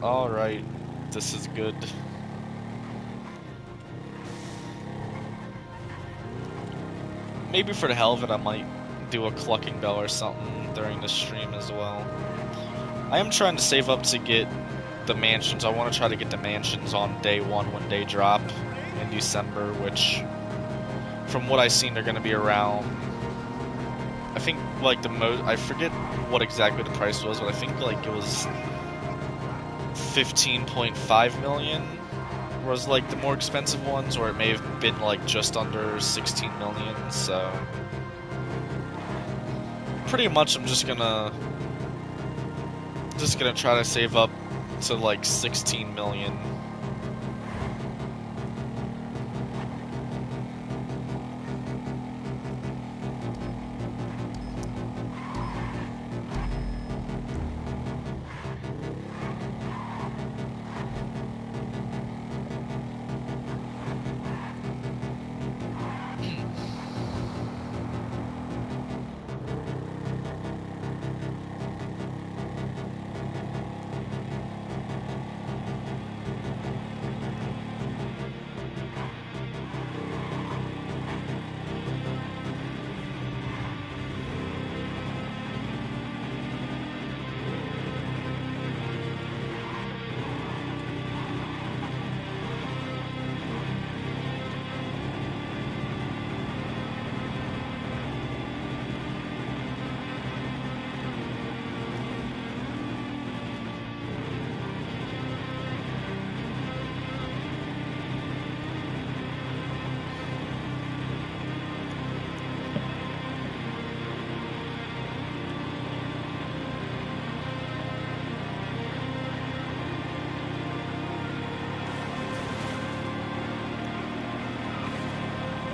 Alright. This is good. Maybe for the hell of it, I might do a clucking bell or something during the stream as well. I am trying to save up to get the mansions. I want to try to get the mansions on day 1 when they drop in December, which, from what I've seen, they're going to be around, I think, like, the most, I forget what exactly the price was, but I think, like, it was 15.5 million was, like, the more expensive ones, or it may have been, like, just under 16 million, so pretty much I'm just gonna try to save up to, like, 16 million.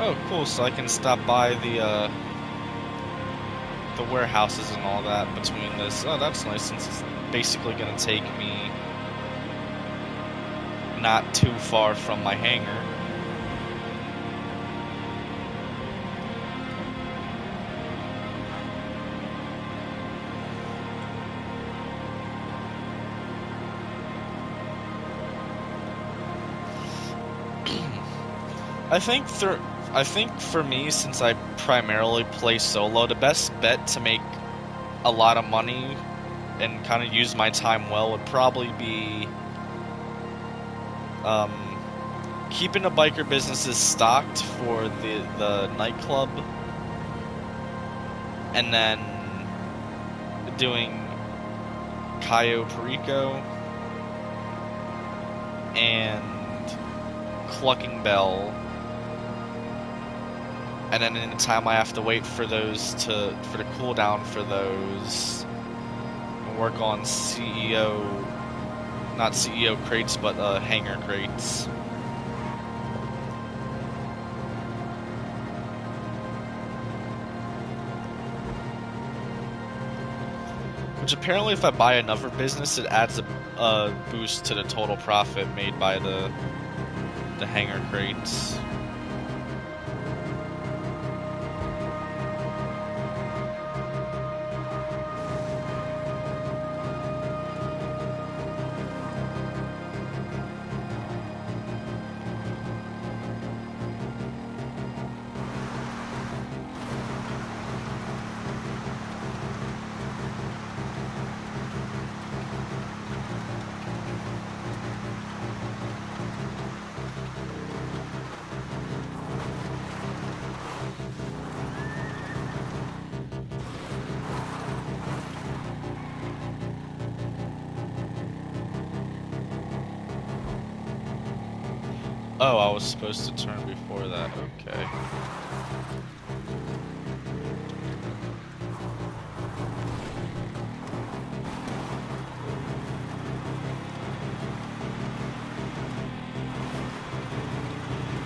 Oh, cool. So I can stop by the warehouses and all that between this. Oh, that's nice, since it's basically gonna take me not too far from my hangar. I think for me, since I primarily play solo, the best bet to make a lot of money and kind of use my time well would probably be keeping the biker businesses stocked for the nightclub, and then doing Cayo Perico and Clucking Bell, and then in the time I have to wait for those for the cooldown for those, and work on not CEO crates, but hangar crates. Which apparently, if I buy another business, it adds a boost to the total profit made by the hangar crates. Oh, I was supposed to turn before that. Okay.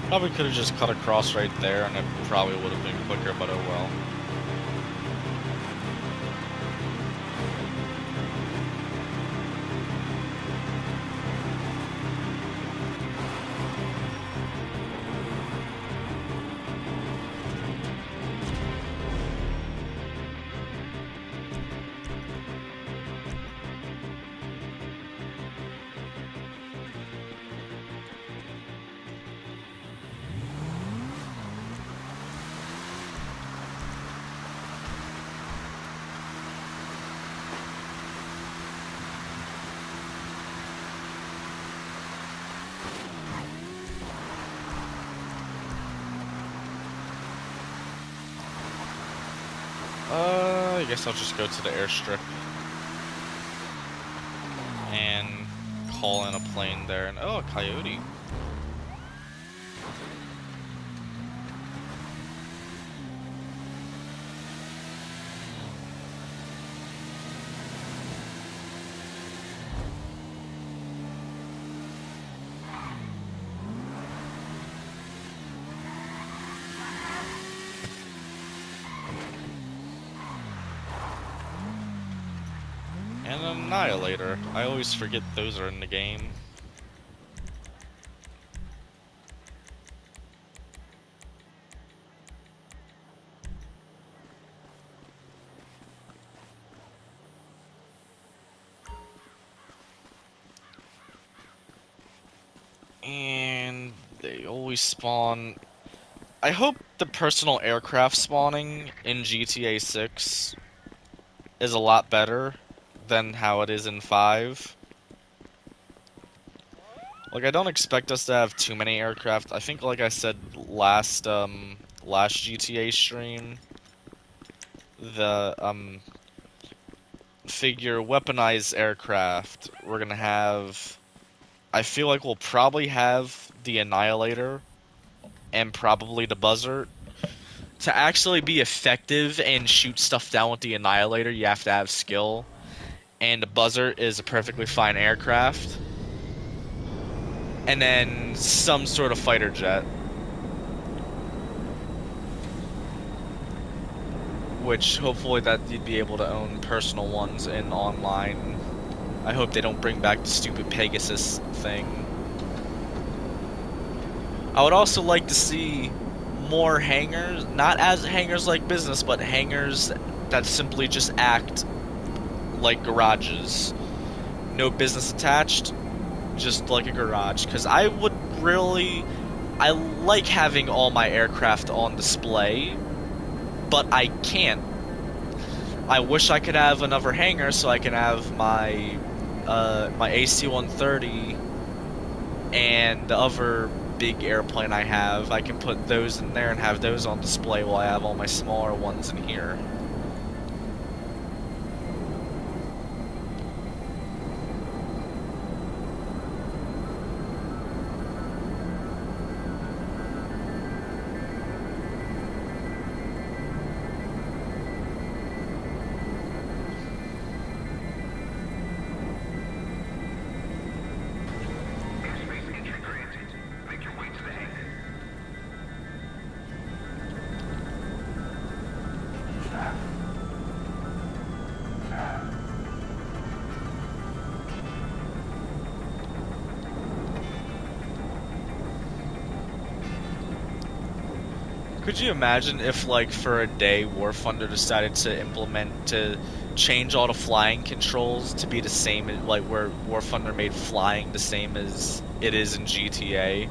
Probably could have just cut across right there, and it probably would have been quicker, but oh well. I guess I'll just go to the airstrip and call in a plane there. And oh, a coyote. And an Annihilator. I always forget those are in the game. And they always spawn. I hope the personal aircraft spawning in GTA 6 is a lot better than how it is in 5. Like, I don't expect us to have too many aircraft. I think, like I said last GTA stream, the figure weaponized aircraft, we're gonna have, I feel like we'll probably have the Annihilator and probably the Buzzard. To actually be effective and shoot stuff down with the Annihilator, you have to have skill, and the Buzzard is a perfectly fine aircraft. And then some sort of fighter jet. which hopefully that you'd be able to own personal ones in online. I hope they don't bring back the stupid Pegasus thing. I would also like to see more hangars, not as hangars like business, but hangars that simply just act like garages. No business attached, just like a garage. Because I like having all my aircraft on display, but I can't. I wish I could have another hangar so I can have my my AC-130 and the other big airplane I have. I can put those in there and have those on display while I have all my smaller ones in here. Could you imagine if, like, for a day, War Thunder decided to change all the flying controls to be the same, like, where War Thunder made flying the same as it is in GTA?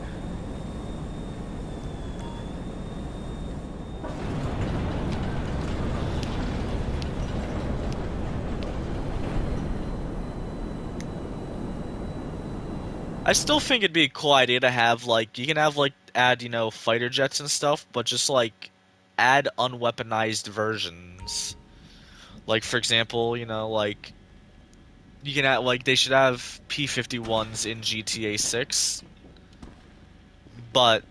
I still think it'd be a cool idea to have, like, you can have, like, add, you know, fighter jets and stuff, but just, like, add unweaponized versions. Like, for example, you know, like, you can add, like, they should have P-51s in GTA 6, but,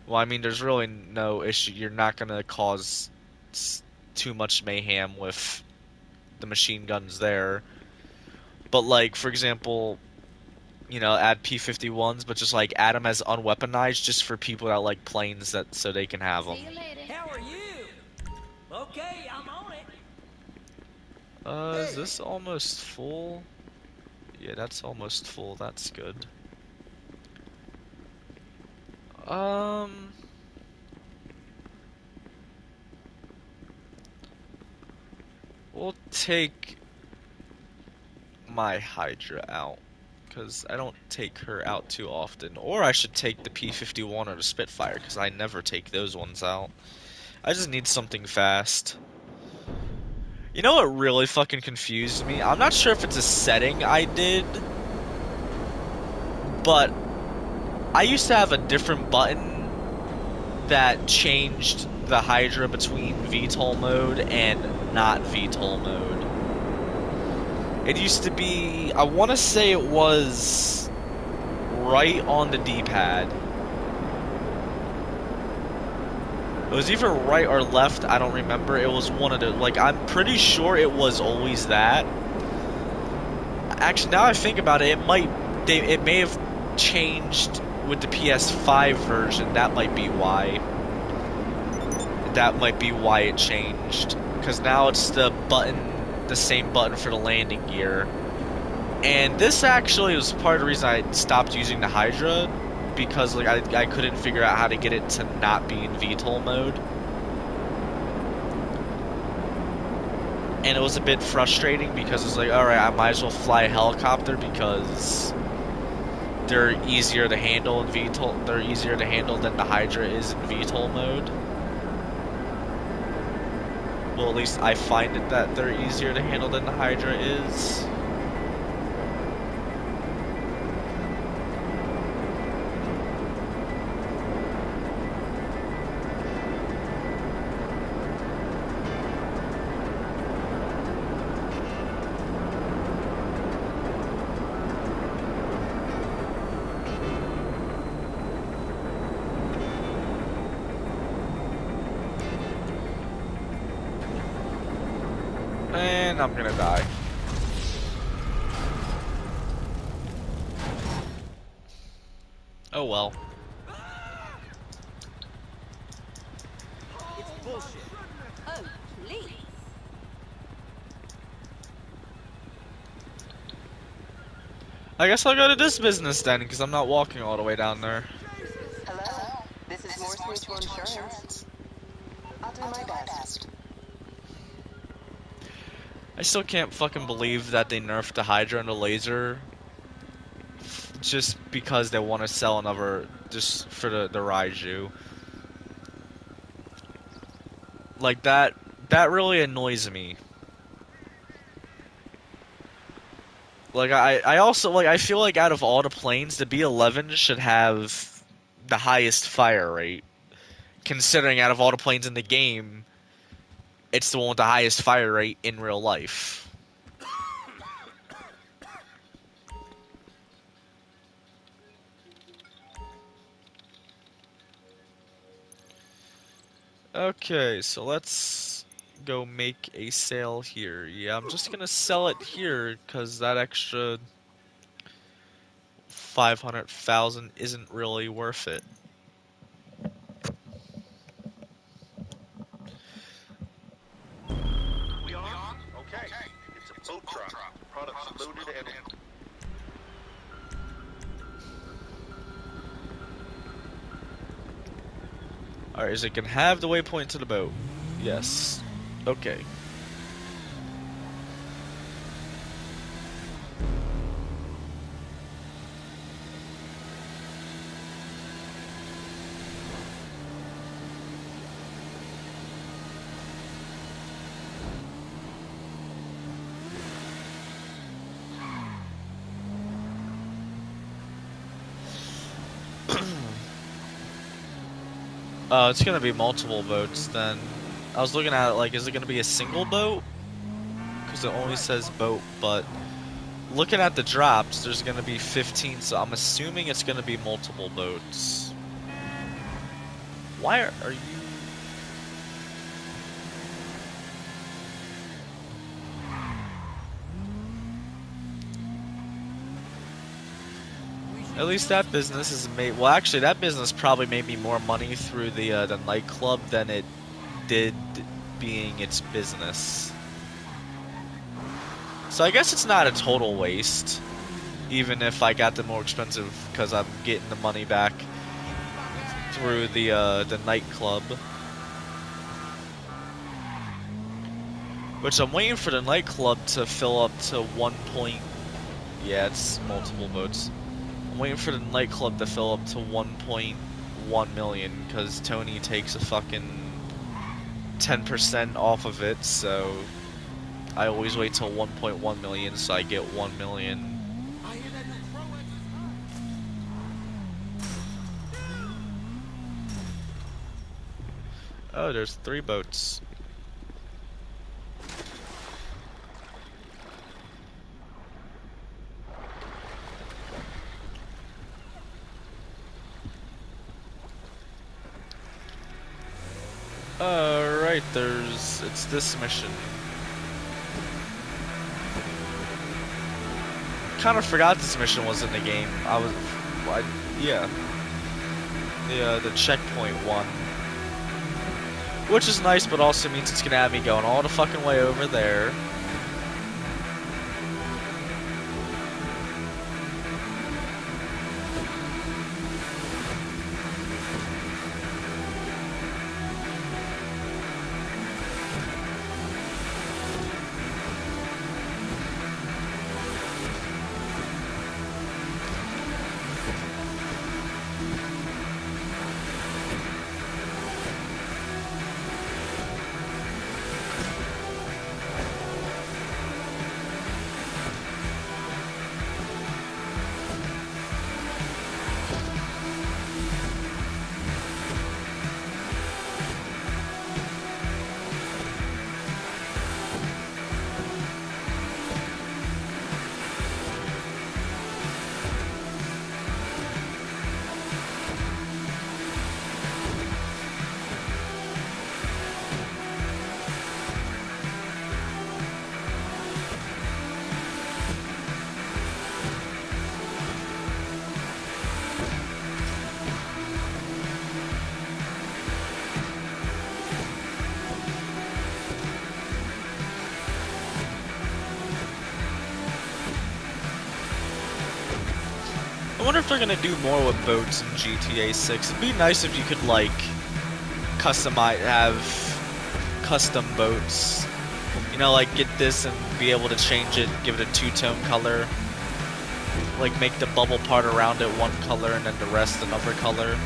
well, I mean, there's really no issue. You're not gonna cause too much mayhem with the machine guns there. But, like, for example, you know, add P-51s, but just like add them as unweaponized, just for people that like planes, that so they can have them. See you later. How are you? Okay, I'm on it. Is this almost full? Yeah, that's almost full. That's good. We'll take my Hydra out, because I don't take her out too often. Or I should take the P-51 or the Spitfire, because I never take those ones out. I just need something fast. You know what really fucking confused me? I'm not sure if it's a setting I did, but I used to have a different button that changed the Hydra between VTOL mode and not VTOL mode. It used to be, I want to say it was right on the D-pad. It was either right or left, I don't remember. It was one of the, like, I'm pretty sure it was always that. Actually, now I think about it, it may have changed with the PS5 version. That might be why. That might be why it changed. Because now it's the same button for the landing gear. And this actually was part of the reason I stopped using the Hydra, because like I couldn't figure out how to get it to not be in VTOL mode. And it was a bit frustrating, because it's like, alright, I might as well fly a helicopter, because they're easier to handle in VTOL. They're easier to handle than the Hydra is in VTOL mode. Well, at least I find it that they're easier to handle than the Hydra is. And I'm gonna die. Oh well. It's bullshit. Oh, I guess I'll go to this business then, because I'm not walking all the way down there. Hello, this is Morse Mutual Insurance. I'll do my best. I still can't fucking believe that they nerfed the Hydra and the laser just because they want to sell another, just for the Raiju. Like, that really annoys me. Like, I also, like, I feel like out of all the planes, the B-11 should have the highest fire rate. Considering out of all the planes in the game, it's the one with the highest fire rate in real life. Okay, so let's go make a sale here. Yeah, I'm just gonna sell it here because that extra 500,000 isn't really worth it. We on? Okay. It's a boat truck. Products loaded and... Alright, is it gonna have the waypoint to the boat? Yes. Okay. It's gonna be multiple boats then. I was looking at it like, is it gonna be a single boat? Because it only says boat, but looking at the drops, there's gonna be 15, so I'm assuming it's gonna be multiple boats. Why are you... At least that business is made. Well, actually, that business probably made me more money through the nightclub than it did being its business. So I guess it's not a total waste, even if I got the more expensive, because I'm getting the money back through the nightclub. Which I'm waiting for the nightclub to fill up to 1 point. Yeah, it's multiple boats. I'm waiting for the nightclub to fill up to 1.1 million because Tony takes a fucking 10% off of it, so I always wait till 1.1 million so I get 1 million. Oh, there's 3 boats. Right, it's this mission. Kind of forgot this mission was in the game. Yeah. The checkpoint one. Which is nice, but also means it's gonna have me going all the fucking way over there. wonder if they're gonna do more with boats in GTA 6. It'd be nice if you could like have custom boats. You know, like get this and be able to change it, give it a two-tone color. Like make the bubble part around it one color and then the rest another color.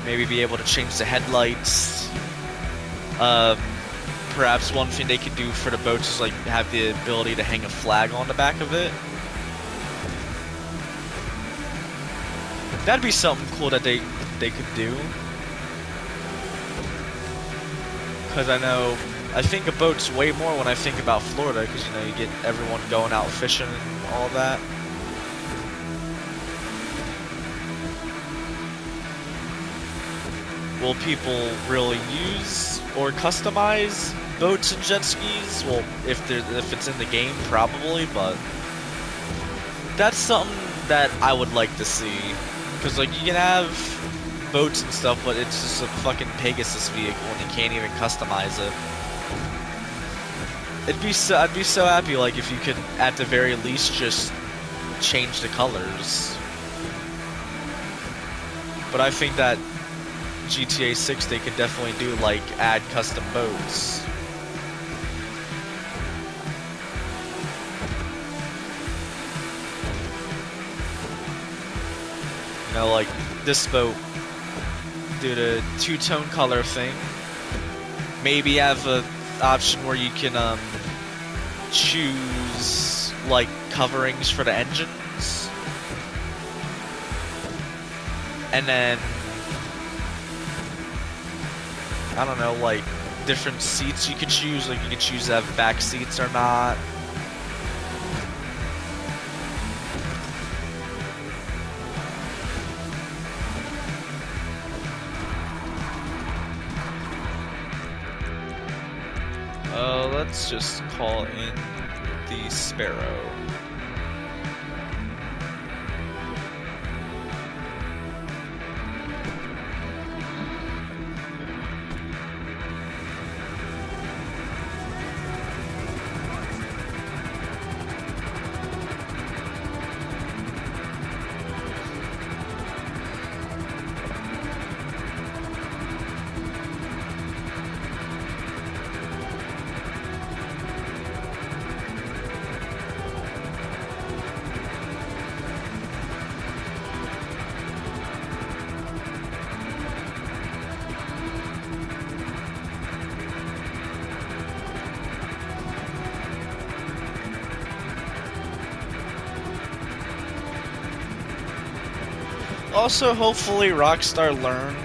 Maybe be able to change the headlights. Perhaps one thing they could do for the boats is like have the ability to hang a flag on the back of it. That'd be something cool that they could do. Because I think of boats way more when I think about Florida, because, you know, you get everyone going out fishing and all that. Will people really use or customize boats and jet skis? Well, if it's in the game, probably, but that's something that I would like to see. Because, like, you can have boats and stuff, but it's just a fucking Pegasus vehicle and you can't even customize it. I'd be so happy, like, if you could, at the very least, just change the colors. But I think that GTA 6 they could definitely do, like, add custom boats. You know, like, this boat, do the two-tone color thing. Maybe have a option where you can choose like coverings for the engines, and then I don't know, like different seats you could choose. Like you could choose to have back seats or not. Let's just call in the Sparrow. Also, hopefully Rockstar learned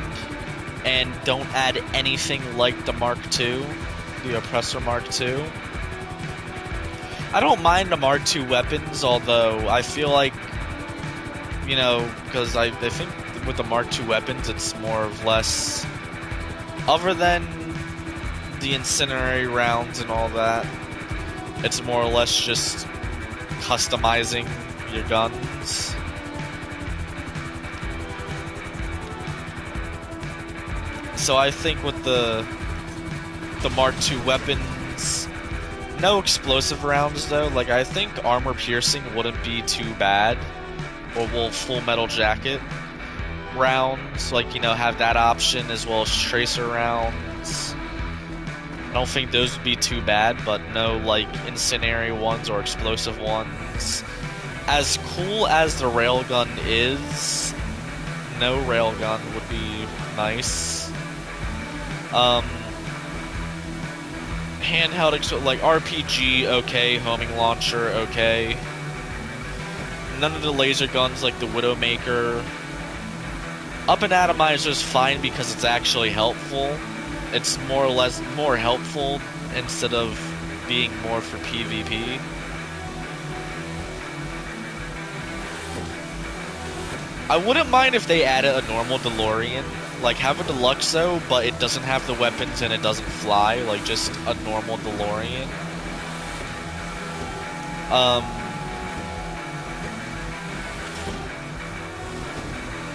and don't add anything like the Mark II, the Oppressor Mark II. I don't mind the Mark II weapons, although I feel like, you know, because I think with the Mark II weapons it's more or less, other than the incendiary rounds and all that, it's more or less just customizing your guns. So I think with the Mark II weapons, no explosive rounds though. Like I think armor piercing wouldn't be too bad, or full metal jacket rounds. Like, you know, have that option as well as tracer rounds. I don't think those would be too bad, but no like incendiary ones or explosive ones. As cool as the railgun is, no railgun would be nice. Handheld, like RPG, okay. Homing launcher, okay. None of the laser guns like the Widowmaker. Up and Atomizer is fine because it's actually helpful. It's more or less more helpful instead of being more for PvP. I wouldn't mind if they added a normal DeLorean. Like, have a Deluxo, but it doesn't have the weapons and it doesn't fly. Like, just a normal DeLorean.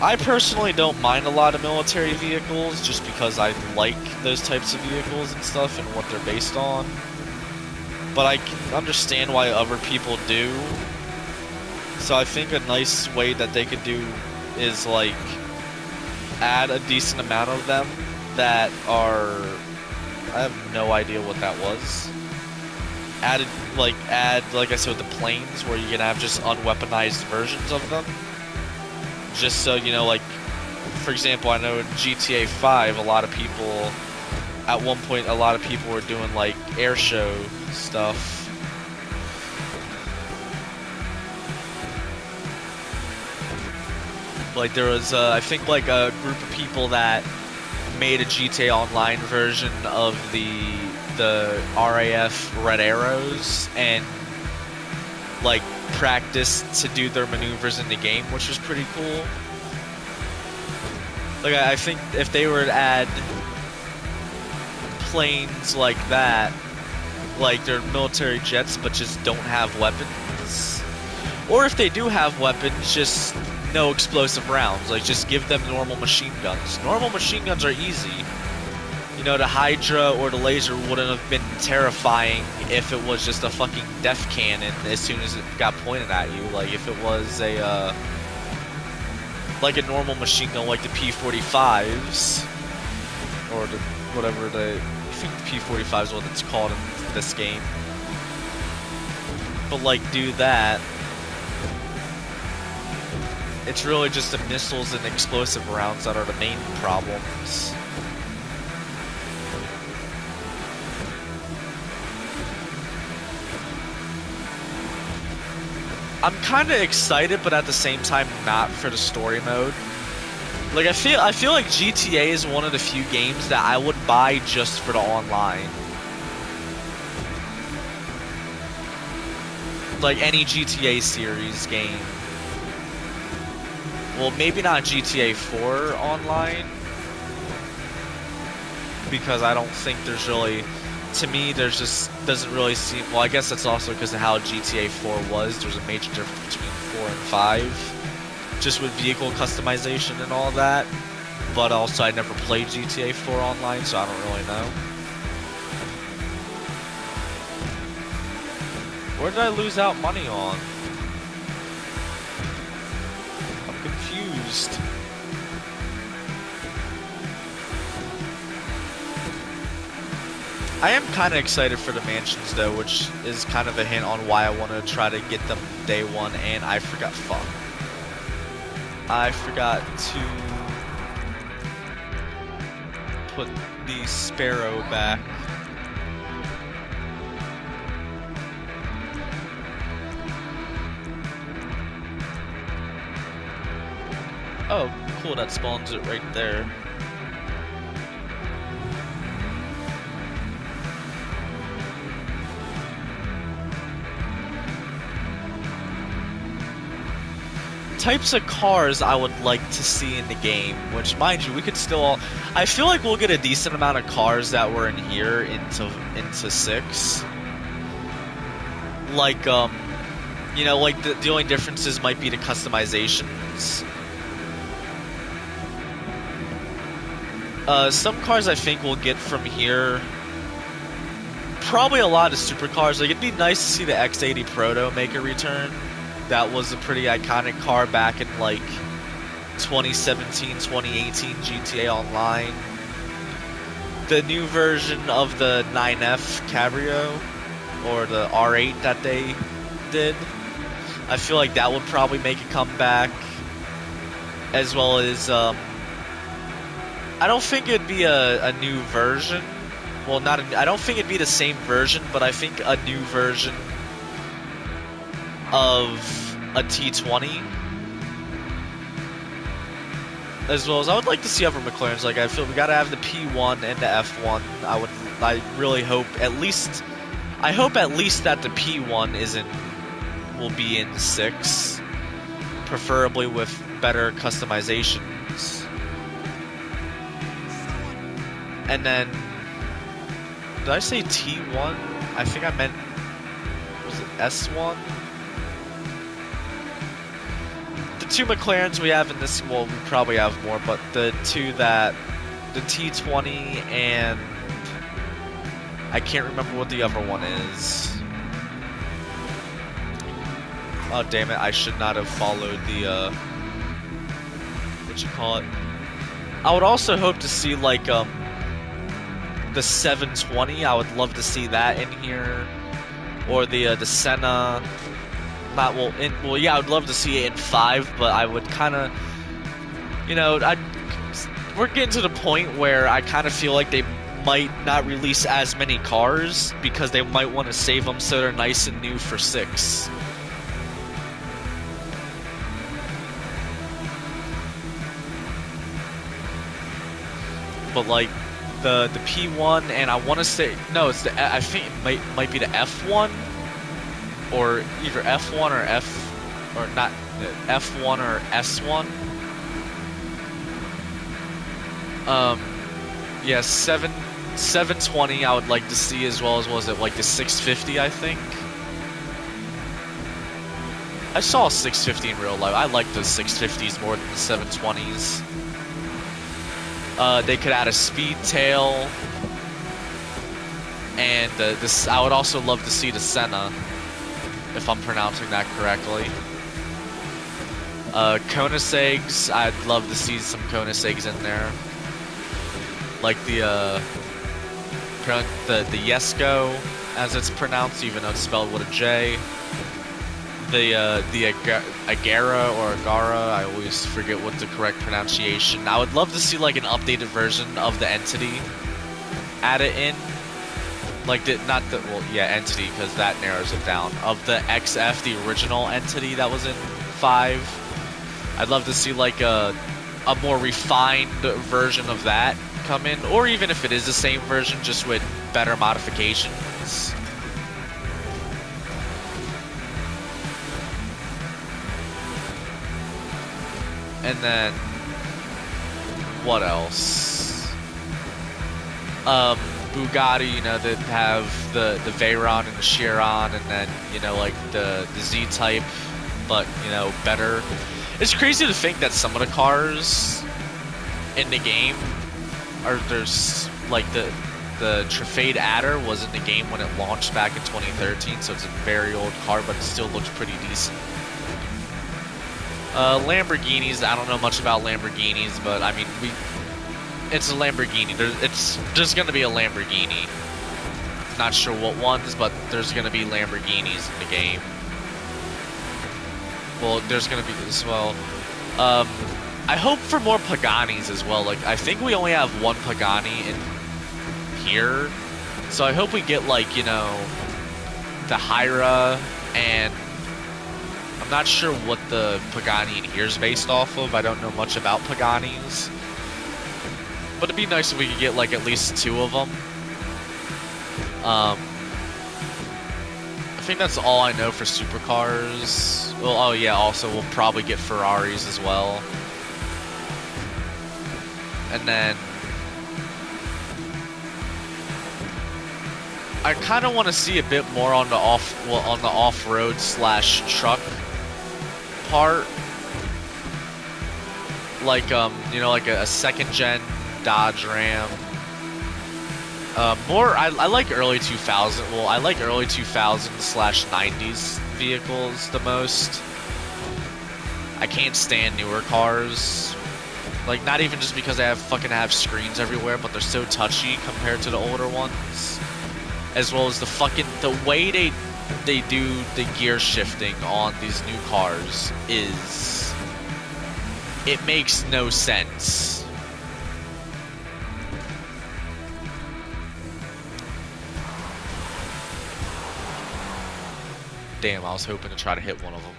I personally don't mind a lot of military vehicles, just because I like those types of vehicles and stuff and what they're based on. But I can understand why other people do. So I think a nice way that they could do is like add a decent amount of them that are, I have no idea what that was. Add like I said with the planes where you can have just unweaponized versions of them. Just so you know, like for example, I know in GTA 5 a lot of people at one point were doing like air show stuff. Like there was, I think, like a group of people that made a GTA Online version of the RAF Red Arrows and like practiced to do their maneuvers in the game, which was pretty cool. Like I think if they were to add planes like that, like they're military jets but just don't have weapons, or if they do have weapons, just no explosive rounds. Like, just give them normal machine guns. Normal machine guns are easy. You know, the Hydra or the laser wouldn't have been terrifying if it was just a fucking death cannon as soon as it got pointed at you. Like, if it was a, like a normal machine gun, like the P-45s, or the, whatever the, I think the P-45 is what it's called in this game. But, like, do that. It's really just the missiles and explosive rounds that are the main problems. I'm kind of excited, but at the same time not for the story mode. Like I feel like GTA is one of the few games that I would buy just for the online. Like any GTA series game. Well, maybe not GTA 4 online, because I don't think there's really, to me, there's just, doesn't really seem, well, I guess that's also because of how GTA 4 was. There's a major difference between 4 and 5, just with vehicle customization and all that, but also I never played GTA 4 online, so I don't really know. Where did I lose out money on? Confused. I am kind of excited for the mansions though, which is kind of a hint on why I want to try to get them day one. And I forgot to put the Sparrow back. Oh, cool, that spawns it right there. Types of cars I would like to see in the game, which, mind you, we could still... I feel like we'll get a decent amount of cars that were in here into 6. Like, you know, like, the only differences might be the customizations. Some cars I think we'll get from here, probably a lot of supercars. Like, it'd be nice to see the X80 Proto make a return. That was a pretty iconic car back in, like, 2017, 2018 GTA Online. The new version of the 9F Cabrio, or the R8 that they did, I feel like that would probably make a comeback. As well as, I don't think it'd be a new version. Well, I don't think it'd be the same version, but I think a new version of a T20. As well as I would like to see other McLarens. Like, I feel we gotta have the P1 and the F1. I really hope at least that the P1 will be in 6. Preferably with better customizations. And then, did I say T1? I think I meant, was it S1? The 2 McLarens we have in this, well, we probably have more, but the 2 that, the T20 and, I can't remember what the other one is. Oh damn it! I should not have followed the what you call it. I would also hope to see like the 720. I would love to see that in here, or the Senna. Not well, yeah, I would love to see it in 5, but I would kind of, you know, we're getting to the point where I kind of feel like they might not release as many cars because they might want to save them so they're nice and new for 6. But like the P1, and I want to say no, it's I think it might be the F1, or either F1 or not F1 or S1. Yeah, 720 I would like to see, as well as, was it like the 650, I think? I saw a 650 in real life. I like the 650s more than the 720s. They could add a speed tail, and this. I would also love to see the Senna, if I'm pronouncing that correctly. Koenigsegg's, I'd love to see some Koenigseggs in there, like the Jesko, as it's pronounced, even though it's spelled with a J. The Agara or Agara, I always forget what the correct pronunciation. I would love to see like an updated version of the Entity added in, like Entity, because that narrows it down. Of the XF, the original Entity that was in 5, I'd love to see like a more refined version of that come in, or even if it is the same version, just with better modifications. And then, what else? Bugatti, you know, that have the Veyron and the Chiron, and then, you know, like the Z-Type, but, you know, better. It's crazy to think that some of the cars in the game are, there's, like, the Trifade Adder was in the game when it launched back in 2013, so it's a very old car, but it still looks pretty decent. Lamborghinis, I don't know much about Lamborghinis, but I mean, it's a Lamborghini. There's gonna be a Lamborghini. Not sure what ones, but there's gonna be Lamborghinis in the game. Well, there's gonna be as well. I hope for more Paganis as well. Like, I think we only have one Pagani in here, so I hope we get, like, you know, the Hyra, and I'm not sure what the Pagani in here is based off of. I don't know much about Paganis. But it'd be nice if we could get, like, at least 2 of them. I think that's all I know for supercars. Well, oh yeah, also we'll probably get Ferraris as well. And then I kind of want to see a bit more on the off-road / truck part, like you know, like a second gen Dodge Ram. I like early 2000. Well, I like early 2000s / 90s vehicles the most. I can't stand newer cars. Like, not even just because they have screens everywhere, but they're so touchy compared to the older ones. As well as the way they do the gear shifting on these new cars it makes no sense. Damn, I was hoping to try to hit one of them.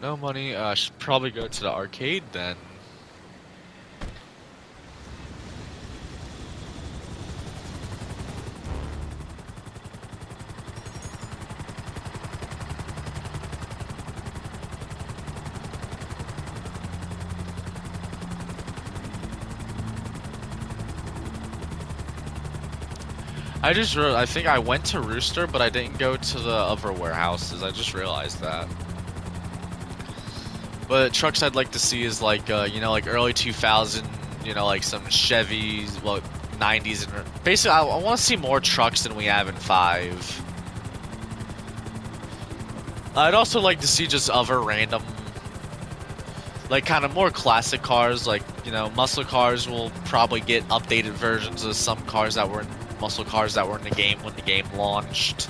No money. I should probably go to the arcade then. I think I went to Rooster, but I didn't go to the other warehouses. I just realized that. But trucks I'd like to see is like, you know, like early 2000, you know, like some Chevys, well, 90s, and basically I want to see more trucks than we have in 5. I'd also like to see just other random, like kind of more classic cars, like, you know, muscle cars will probably get updated versions of some cars that were in, muscle cars that were in the game when the game launched.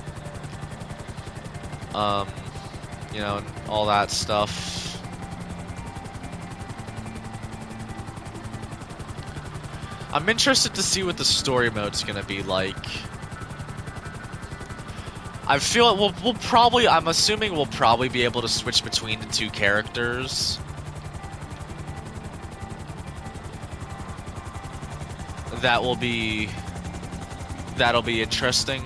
You know, and all that stuff. I'm interested to see what the story mode's gonna be like. I feel we'll probably, I'm assuming we'll probably be able to switch between the 2 characters. That'll be interesting.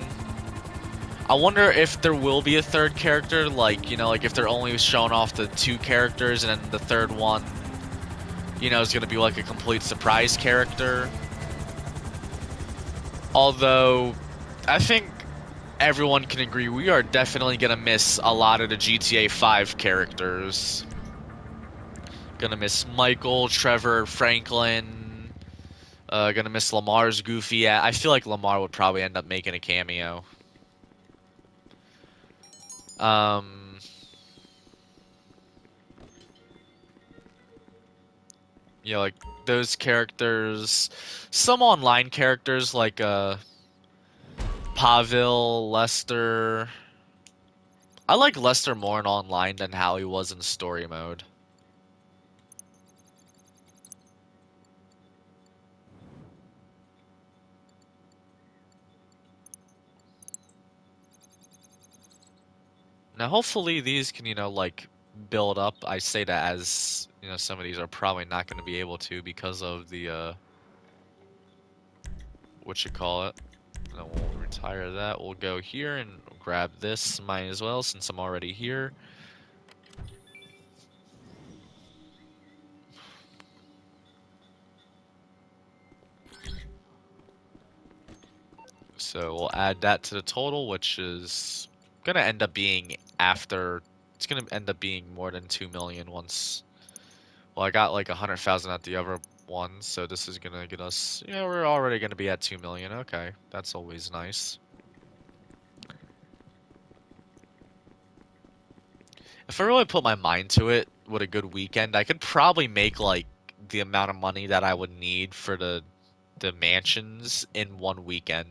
I wonder if there will be a 3rd character, like, you know, like if they're only showing off the 2 characters and then the 3rd one, you know, is gonna be like a complete surprise character. Although, I think everyone can agree we are definitely gonna miss a lot of the GTA 5 characters. Gonna miss Michael, Trevor, Franklin. Gonna miss Lamar's goofy. I feel like Lamar would probably end up making a cameo. You know, like those characters, some online characters like Pavel, Lester. I like Lester more in online than how he was in story mode. Now, hopefully these can, you know, like, build up. I say that as, you know, some of these are probably not going to be able to because of the, what you call it. Then we'll retire that. We'll go here and grab this, might as well, since I'm already here. So we'll add that to the total, which is gonna end up being after, it's gonna end up being more than 2 million once, well, I got like 100,000 at the other one, so this is gonna get us, yeah, we're already gonna be at 2 million, okay, that's always nice. If I really put my mind to it with a good weekend, I could probably make like the amount of money that I would need for the mansions in one weekend.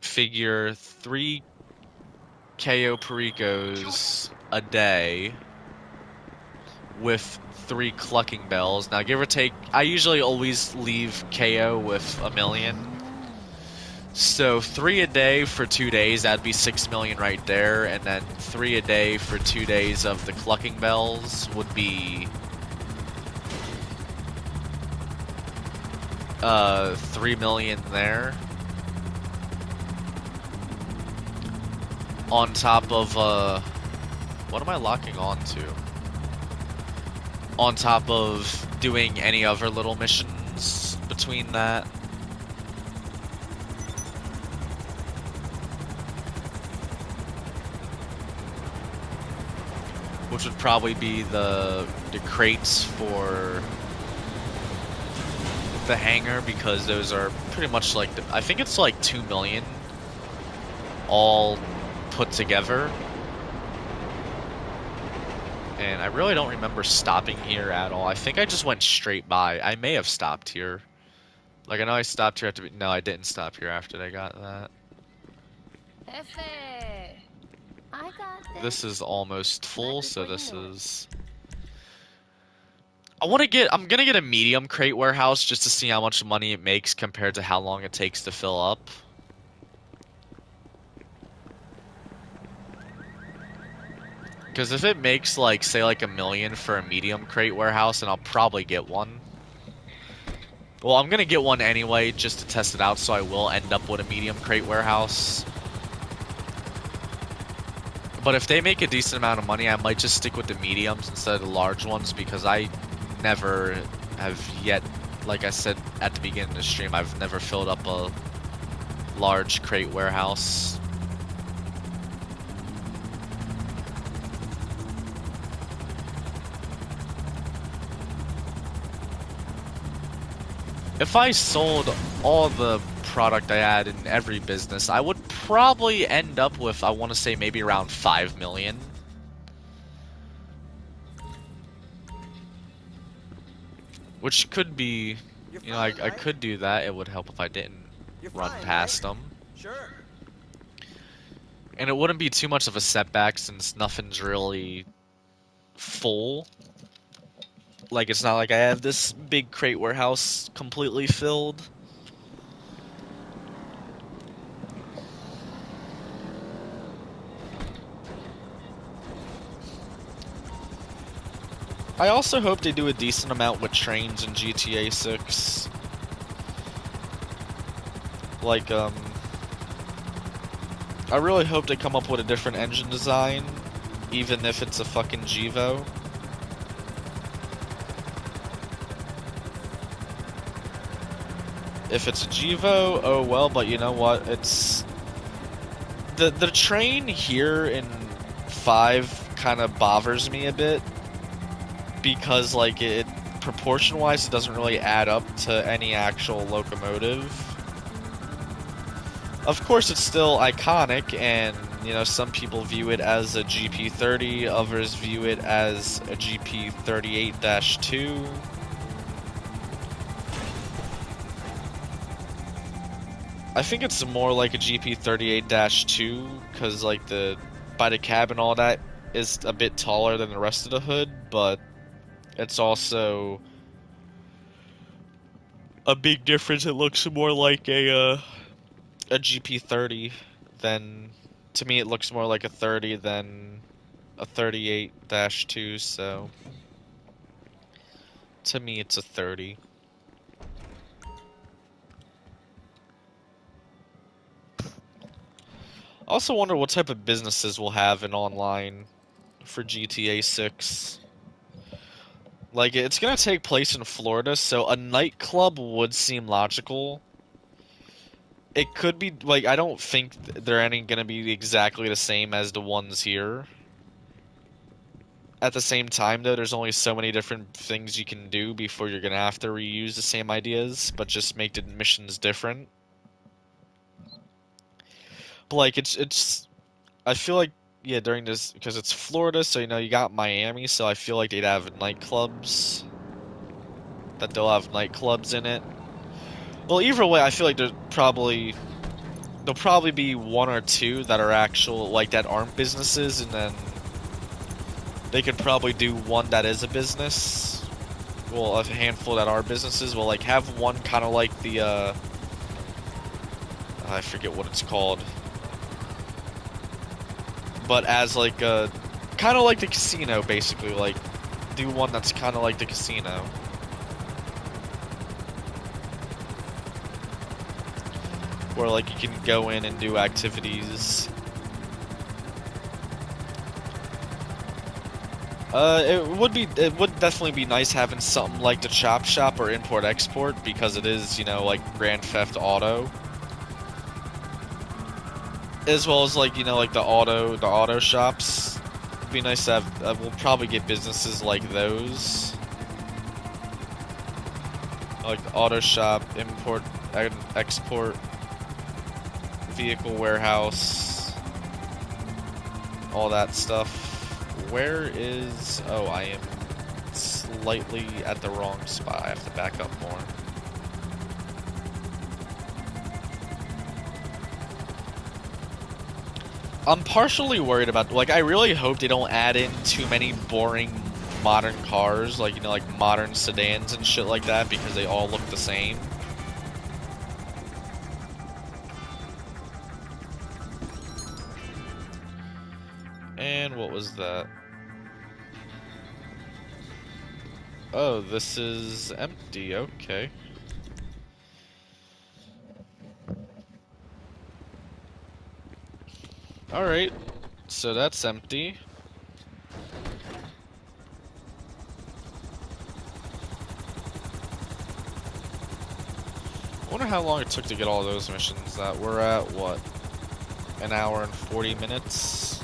Figure 3 KO Pericos a day with 3 clucking bells. Now, give or take, I usually always leave KO with $1 million. So 3 a day for 2 days, that'd be 6 million right there. And then 3 a day for 2 days of the clucking bells would be 3 million there. On top of, what am I locking on to? On top of doing any other little missions between that. Which would probably be the crates for the hangar, because those are pretty much like, I think it's like 2 million all put together. And I really don't remember stopping here at all. I think I just went straight by. I may have stopped here. Like, I know I stopped here after... No, I didn't stop here after they got that. Efe, I got This is almost full, so this is... I'm gonna get a medium crate warehouse just to see how much money it makes compared to how long it takes to fill up. Because if it makes, like, say, like $1 million for a medium crate warehouse, then I'll probably get one. Well, I'm gonna get one anyway, just to test it out, so I will end up with a medium crate warehouse. But if they make a decent amount of money, I might just stick with the mediums instead of the large ones, because I never have yet, like I said at the beginning of the stream, I've never filled up large crate warehouse. If I sold all the product I had in every business, I would probably end up with, I want to say, maybe around 5 million. Which could be, You're you know, fine, I right? could do that. It would help if I didn't You're run fine, past right? them. Sure. And it wouldn't be too much of a setback since nothing's really full. Like, it's not like I have this big crate warehouse completely filled. I also hope they do a decent amount with trains in GTA 6. Like, I really hope they come up with a different engine design, even if it's a fucking Gevo. If it's a Gevo, oh well, but you know what, it's... The train here in 5 kind of bothers me a bit, because, like, it proportion-wise, it doesn't really add up to any actual locomotive. Of course, it's still iconic, and, you know, some people view it as a GP30, others view it as a GP38-2. I think it's more like a GP38-2, because, like, the body cab and all that is a bit taller than the rest of the hood, but it's also a big difference. It looks more like a GP30 than... To me, it looks more like a 30 than a 38-2, so... To me, it's a 30. I also wonder what type of businesses we'll have in online for GTA 6. Like, it's gonna take place in Florida, so a nightclub would seem logical. It could be, like, I don't think they're any gonna be exactly the same as the ones here. At the same time, though, there's only so many different things you can do before you're gonna have to reuse the same ideas, but just make the missions different. But, like, it's... I feel like, yeah, during this, because it's Florida, so, you know, you got Miami, so I feel like they'd have nightclubs. That they'll have nightclubs in it. Well, either way, I feel like there'll probably be 1 or 2 that are actual, like, that aren't businesses, and then they could probably do one that is a business. Well, a handful that are businesses. Well, like, have one kind of like the, I forget what it's called. But as, like, a... Kind of like the casino, basically. Like, do one that's kind of like the casino. Where, like, you can go in and do activities. It would definitely be nice having something like the Chop Shop or Import Export, because it is, you know, like Grand Theft Auto. As well as, like, you know, like the auto shops. It'd be nice to have, we'll probably get businesses like those. Like the auto shop, import, export, vehicle warehouse, all that stuff. Where is... Oh, I am slightly at the wrong spot. I have to back up more. I'm partially worried about... Like, I really hope they don't add in too many boring modern cars. Like, you know, like modern sedans and shit like that, because they all look the same. And what was that? Oh, this is empty, okay. Alright, so that's empty. I wonder how long it took to get all those missions. That we're at, what, an hour and 40 minutes?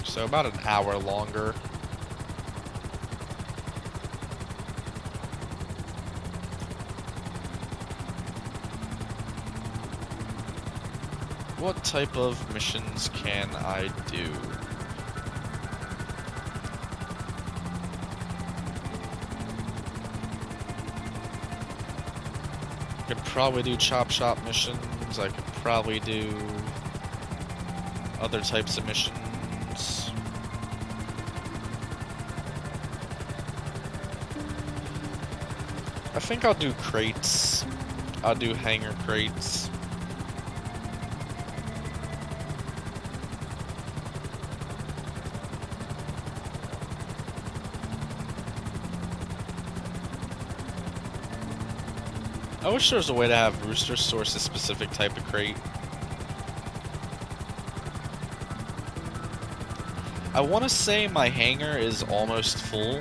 So about an hour longer. What type of missions can I do? I could probably do chop shop missions. I could probably do other types of missions. I think I'll do crates. I'll do hangar crates. I wish there was a way to have Rooster source a specific type of crate. I want to say my hangar is almost full.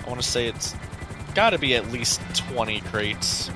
I want to say it's got to be at least 20 crates.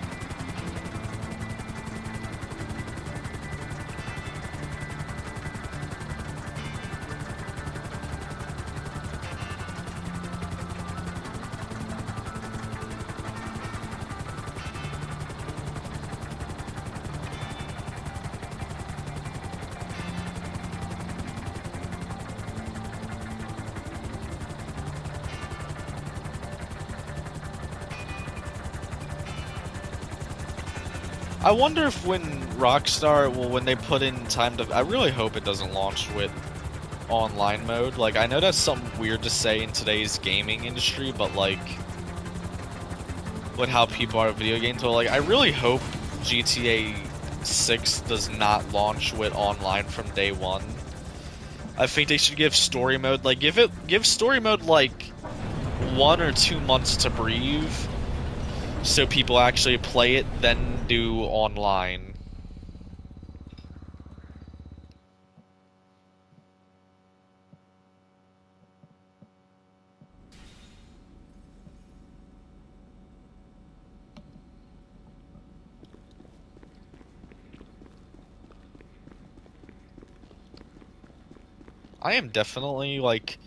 I wonder if when Rockstar, well, when they put in time to, I really hope it doesn't launch with online mode. Like, I know that's something weird to say in today's gaming industry, but like, with how people are video games, so like, I really hope GTA 6 does not launch with online from day one. I think they should give story mode, like, give story mode like 1 or 2 months to breathe, so people actually play it, then do online. I am definitely, like,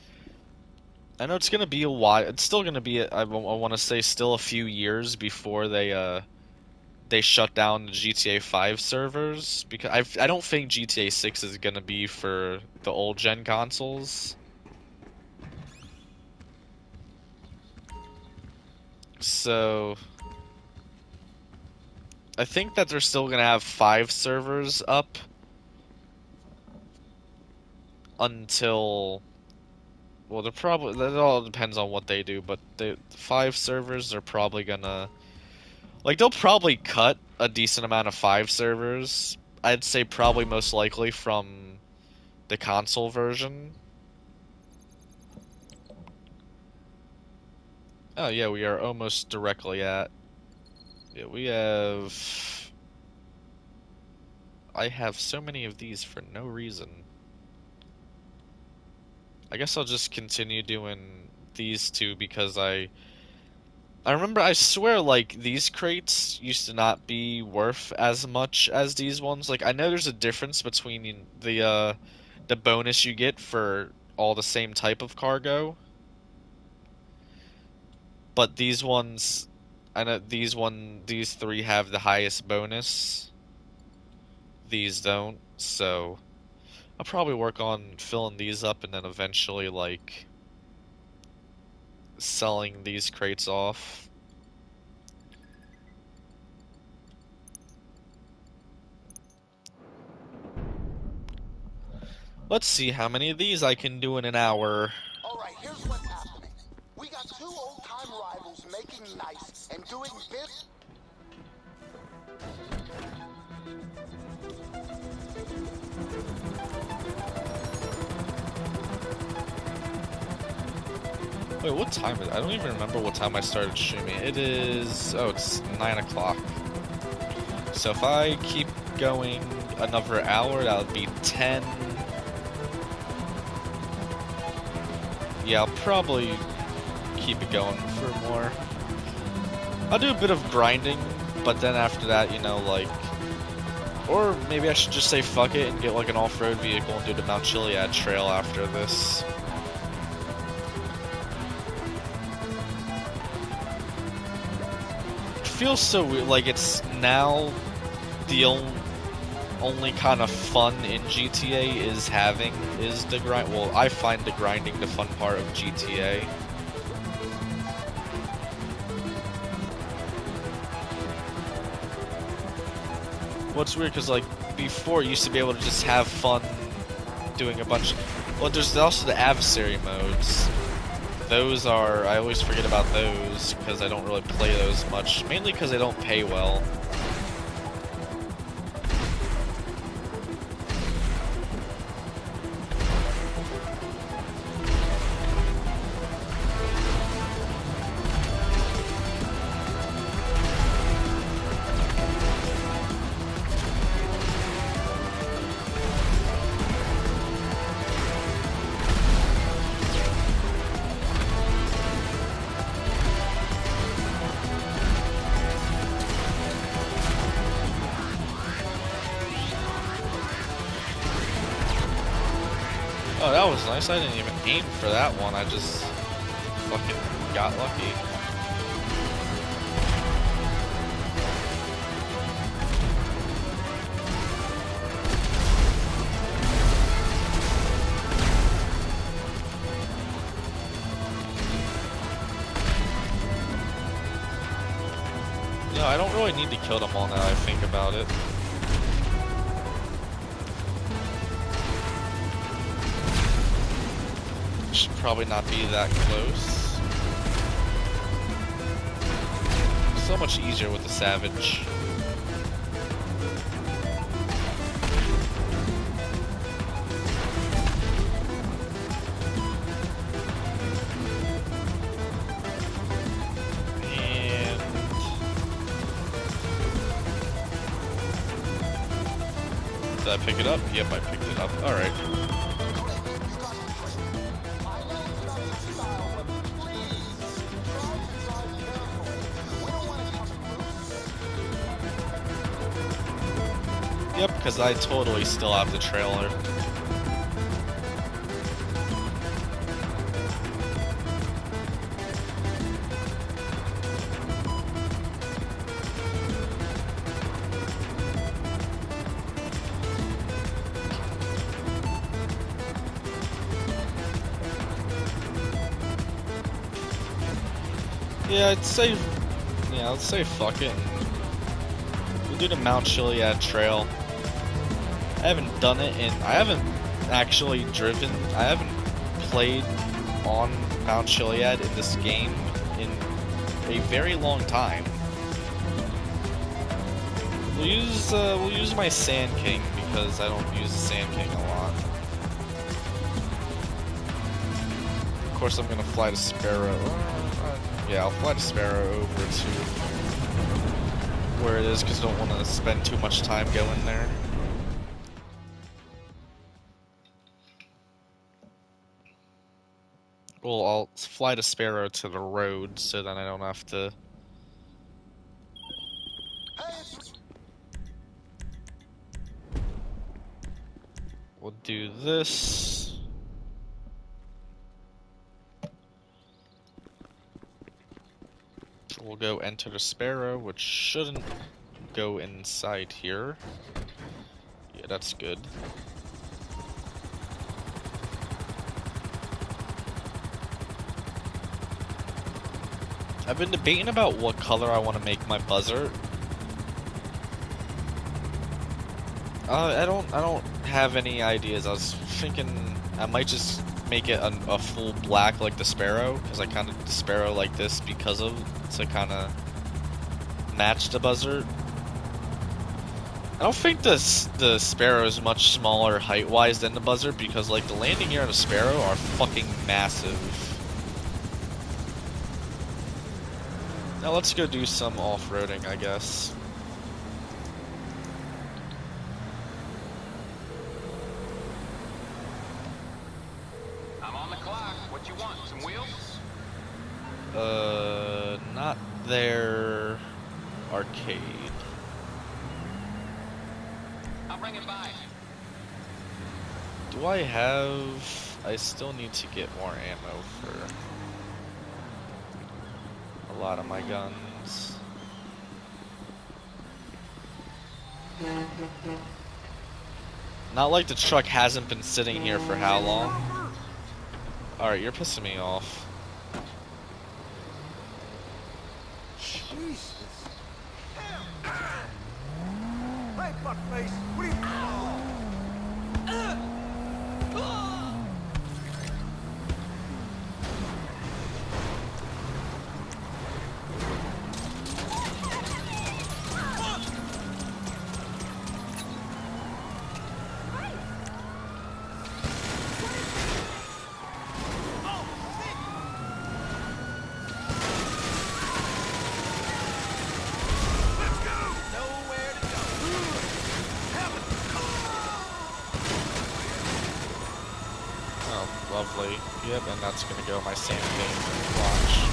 I know it's gonna be a while, it's still gonna be, I want to say, still a few years before they shut down the GTA 5 servers, because I don't think GTA 6 is gonna be for the old gen consoles. So I think that they're still gonna have 5 servers up until, well, they're probably, that all depends on what they do, but the 5 servers are probably gonna, like, they'll probably cut a decent amount of 5 servers. I'd say probably most likely from the console version. Oh yeah, we are almost directly at, yeah, we have, I have so many of these for no reason. I guess I'll just continue doing these two because I remember, I swear, like, these crates used to not be worth as much as these ones. Like, I know there's a difference between the bonus you get for all the same type of cargo, but these ones, I know these 3 have the highest bonus. These don't, so I'll probably work on filling these up and then eventually, like, selling these crates off. Let's see how many of these I can do in an hour. Alright, here's what's happening. We got 2 old-time rivals making nice and doing this. Wait, what time is it? I don't even remember what time I started streaming. It is, oh, it's 9 o'clock. So if I keep going another hour, that would be 10. Yeah, I'll probably keep it going for more. I'll do a bit of grinding, but then after that, you know, like, or maybe I should just say fuck it and get like an off-road vehicle and do the Mount Chiliad trail after this. It feels so weird, like it's now the only kind of fun in GTA is the grind. Well, I find the grinding the fun part of GTA. What's weird, because like before you used to be able to just have fun doing a bunch of, well, there's also the adversary modes. Those are, I always forget about those because I don't really play those much, mainly because they don't pay well. Oh, that was nice. I didn't even aim for that one. I just fucking got lucky. No, I don't really need to kill them all now that I think about it. Should probably not be that close. So much easier with the Savage. And did I pick it up? Yep, I picked it up. Alright. Yep, because I totally still have the trailer. Yeah, I'd say fuck it. We'll do the Mount Chiliad trail. I haven't done it and I haven't actually driven, I haven't played on Mount Chiliad in this game in a very long time. We'll use my Sand King because I don't use the Sand King a lot. Of course I'm gonna fly to Sparrow. Yeah, I'll fly to Sparrow over to where it is because I don't want to spend too much time going there. Well, I'll fly to Sparrow to the road so then I don't have to. We'll do this. We'll go enter the Sparrow, which shouldn't go inside here. Yeah, that's good. I've been debating about what color I want to make my buzzer. I don't have any ideas. I was thinking I might just make it a full black like the Sparrow, because I kind of the Sparrow like this because of to kind of match the buzzer. I don't think the Sparrow is much smaller height-wise than the buzzer, because like the landing gear on the Sparrow are fucking massive. Now let's go do some off-roading, I guess. I'm on the clock. What you want? Some wheels? Not their arcade. I'll bring it by. Do I have... I still need to get more ammo for a lot of my guns. Not like the truck hasn't been sitting here for how long? Alright, you're pissing me off. Jesus. Hey, fuckface. What are you... Oh, lovely. Yep, and that's gonna go my same thing. Watch.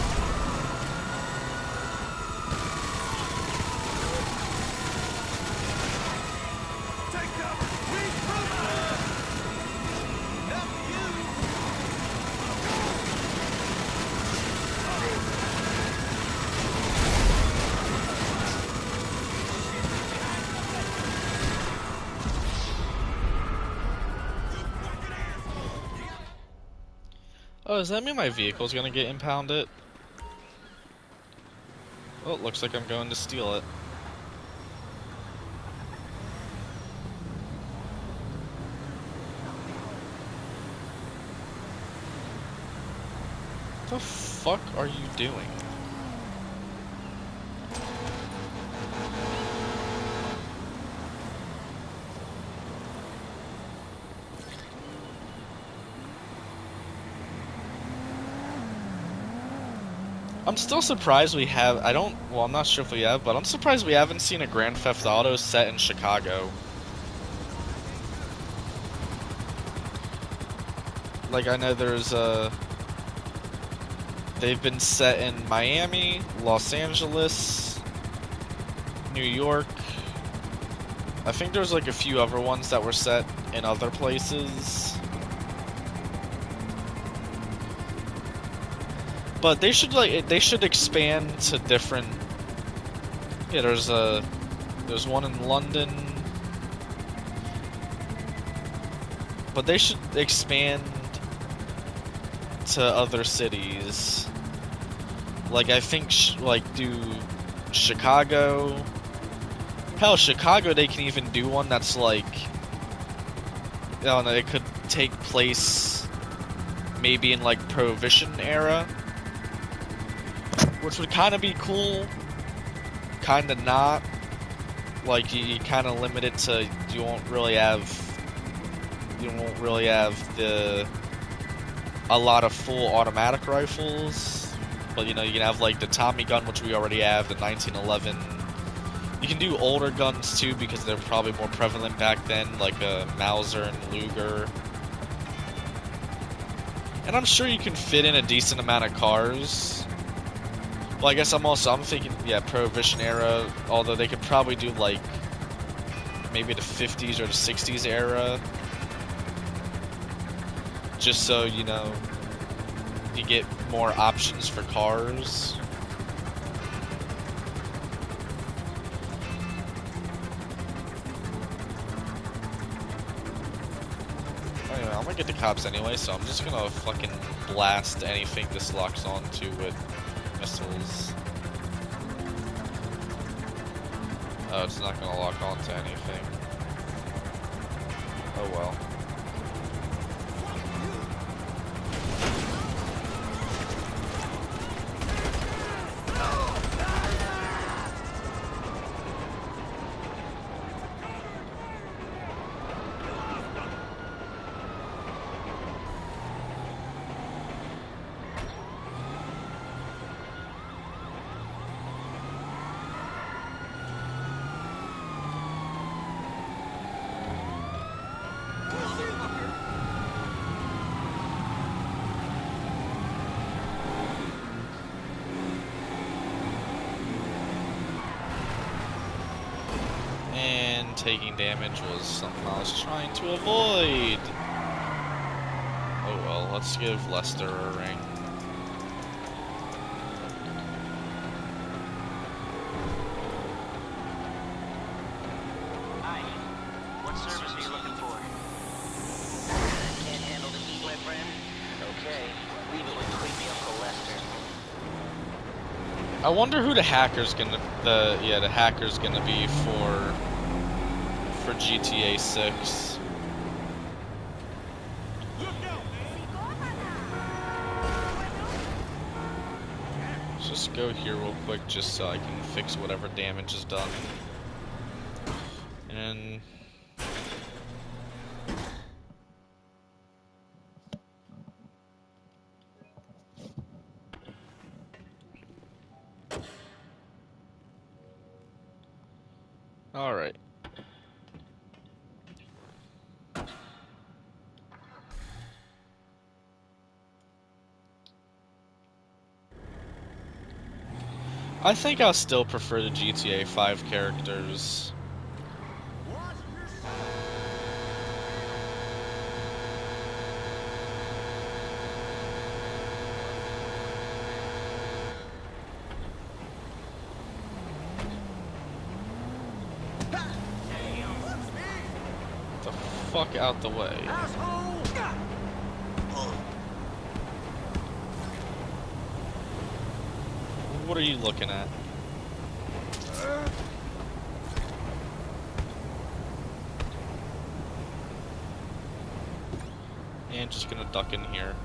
Oh, does that mean my vehicle's gonna get impounded? Oh, it looks like I'm going to steal it. What the fuck are you doing? I'm still surprised we have, well, I'm not sure if we have, but I'm surprised we haven't seen a Grand Theft Auto set in Chicago. Like, I know there's they've been set in Miami, Los Angeles, New York. I think there's like a few other ones that were set in other places. But they should expand to different. Yeah, there's one in London. But they should expand to other cities. Like, I think do Chicago. Hell, Chicago, they can even do one that's like, I don't know, it could take place maybe in like Prohibition era. Which would kind of be cool, kind of not. Like, you kind of limit it to, you won't really have a lot of full automatic rifles. But, you know, you can have like the Tommy gun, which we already have, the 1911. You can do older guns too, because they're probably more prevalent back then, like a Mauser and Luger. And I'm sure you can fit in a decent amount of cars. Well, I guess I'm thinking, yeah, Prohibition era, although they could probably do, like, maybe the 50s or the 60s era. Just so, you know, you get more options for cars. Anyway, I'm gonna get the cops anyway, so I'm just gonna fucking blast anything this locks onto with missiles. Oh, it's not gonna lock onto anything. Oh well. taking damage was something I was trying to avoid. Oh well, let's give Lester a ring. Hi. What service are you looking for? Can't handle the heat, my friend? Okay. Leave it with creepy Uncle Lester. I wonder who the hacker's gonna the hacker's gonna be for GTA 6. Let's just go here real quick just so I can fix whatever damage is done. And alright. I think I'll still prefer the GTA 5 characters. The fuck out the way. What are you looking at? And just gonna duck in here.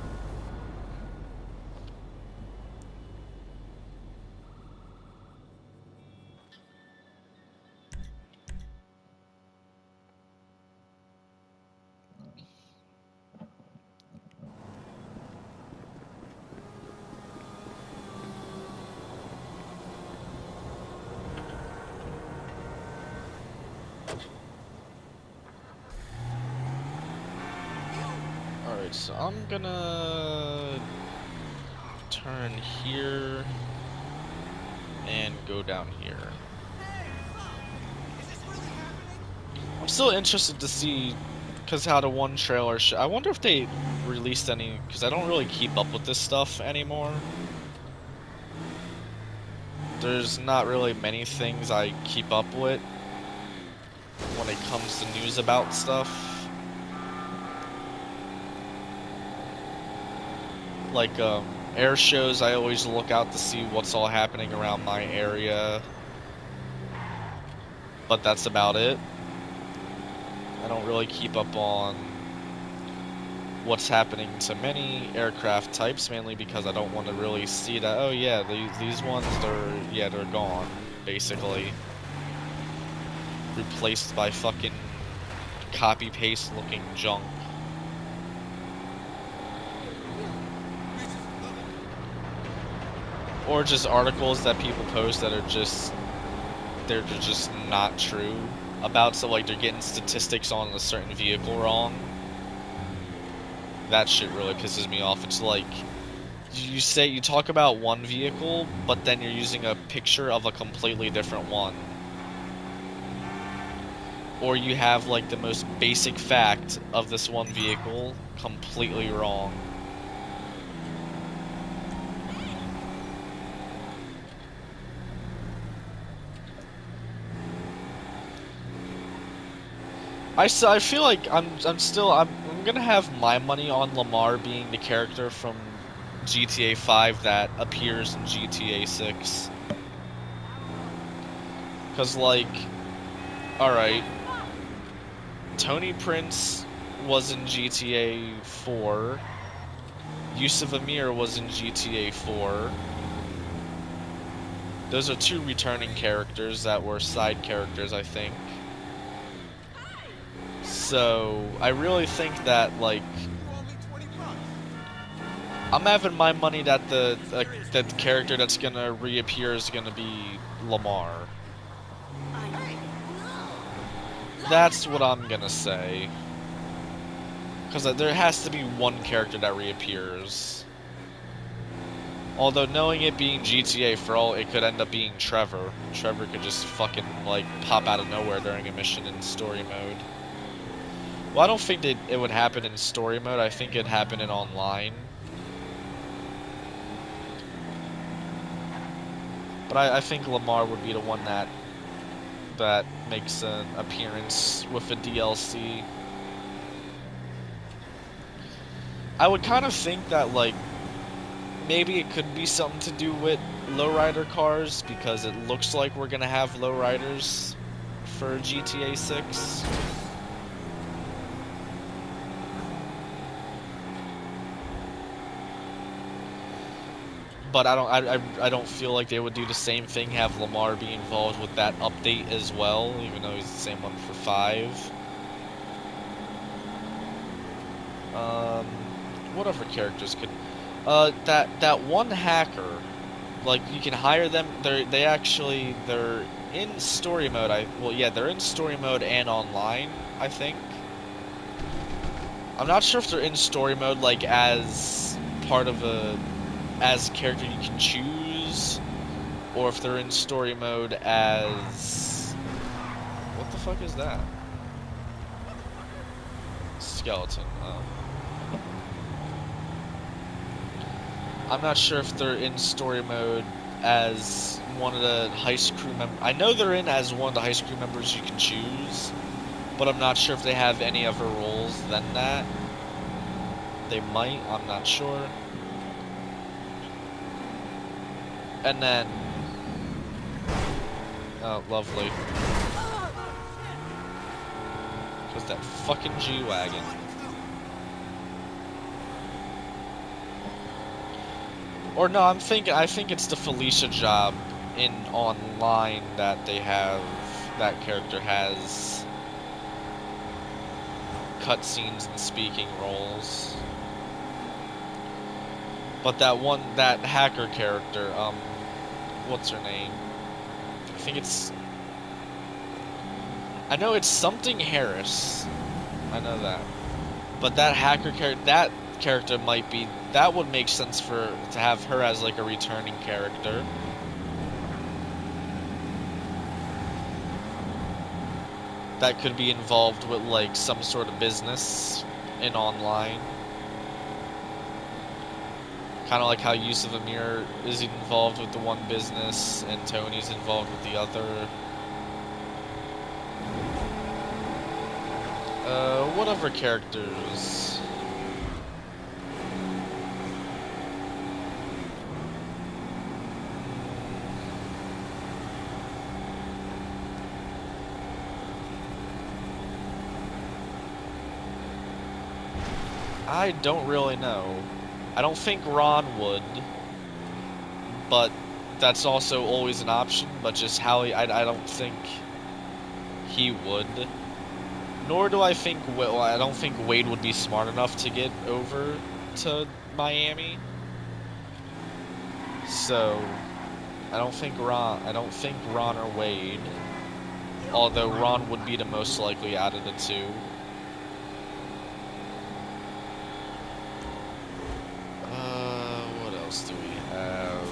Alright, so I'm gonna turn here and go down here. I'm still interested to see, because how the one trailer I wonder if they released any, because I don't really keep up with this stuff anymore. There's not really many things I keep up with when it comes to news about stuff. Like, air shows, I always look out to see what's all happening around my area. But that's about it. I don't really keep up on what's happening to many aircraft types, mainly because I don't want to really see that, oh yeah, these ones, they're gone, basically. Replaced by fucking copy-paste looking junk. Or just articles that people post that are just, they're just not true about, so like they're getting statistics on a certain vehicle wrong. That shit really pisses me off. It's like, you talk about one vehicle, but then you're using a picture of a completely different one. Or you have like the most basic fact of this one vehicle completely wrong. I feel like I'm gonna have my money on Lamar being the character from GTA 5 that appears in GTA 6. Cause like, alright, Tony Prince was in GTA 4, Yusuf Amir was in GTA 4. Those are two returning characters that were side characters, I think. So, I really think that, like, I'm having my money that that the character that's gonna reappear is gonna be Lamar. That's what I'm gonna say. Because there has to be one character that reappears Although knowing it being GTA, for all it could end up being Trevor. Trevor could just fucking, like, pop out of nowhere during a mission in story mode. Well, I don't think it would happen in story mode. I think it'd happen in online. But I think Lamar would be the one that makes an appearance with a DLC. I would kind of think that, like, maybe it could be something to do with lowrider cars, because it looks like we're gonna have lowriders for GTA 6. But I don't feel like they would do the same thing, have Lamar be involved with that update as well, even though he's the same one for 5. What other characters could... that one hacker, like, you can hire them, they're in story mode, well, yeah, they're in story mode and online, I think. I'm not sure if they're in story mode, like, as part of as a character you can choose, or if they're in story mode as... What the fuck is that? Skeleton, I'm not sure if they're in story mode as one of the heist crew members. I know they're in as one of the heist crew members you can choose, but I'm not sure if they have any other roles than that. They might, I'm not sure. And then... Oh, lovely. What's that fucking G-Wagon? Or no, I think it's the Felicia job in online that they have, that character has cutscenes and speaking roles. But that hacker character, what's her name? I know it's something Harris. I know that. But that hacker character might be, that would make sense to have her as, like, a returning character. That could be involved with, like, some sort of business in online. Kind of like how Yusuf Amir is involved with the one business and Tony's involved with the other. What other characters? I don't really know. I don't think Ron would, but that's also always an option, but just how I don't think he would. Nor do I think, well, I don't think Wade would be smart enough to get over to Miami. So, I don't think Ron or Wade, although Ron would be the most likely out of the two. What else do we have?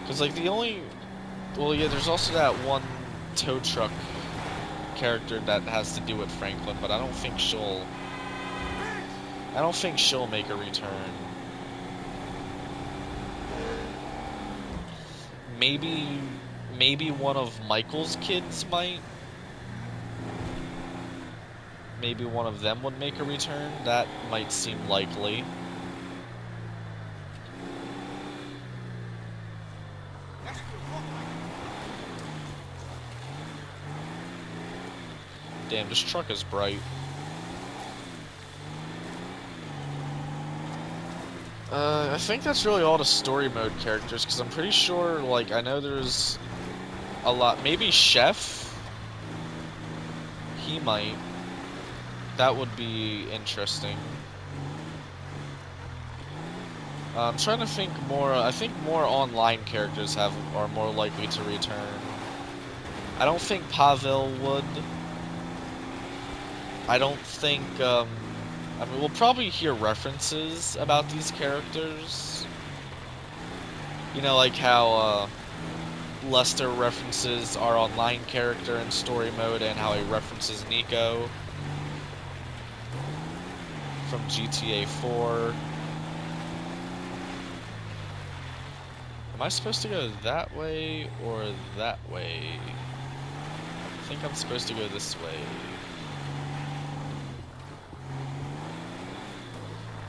Because, like, well, yeah, there's also that one tow truck character that has to do with Franklin, but I don't think she'll make a return. Maybe one of Michael's kids might. Maybe one of them would make a return. That might seem likely. Damn, this truck is bright. I think that's really all the story mode characters, because I'm pretty sure, like, I know there's a lot. Maybe Chef? He might. That would be interesting. I'm trying to think more. I think more online characters are more likely to return. I don't think Pavel would. I don't think. I mean, we'll probably hear references about these characters. You know, like how Lester references our online character in story mode, and how he references Nico from GTA 4. Am I supposed to go that way or that way? I think I'm supposed to go this way.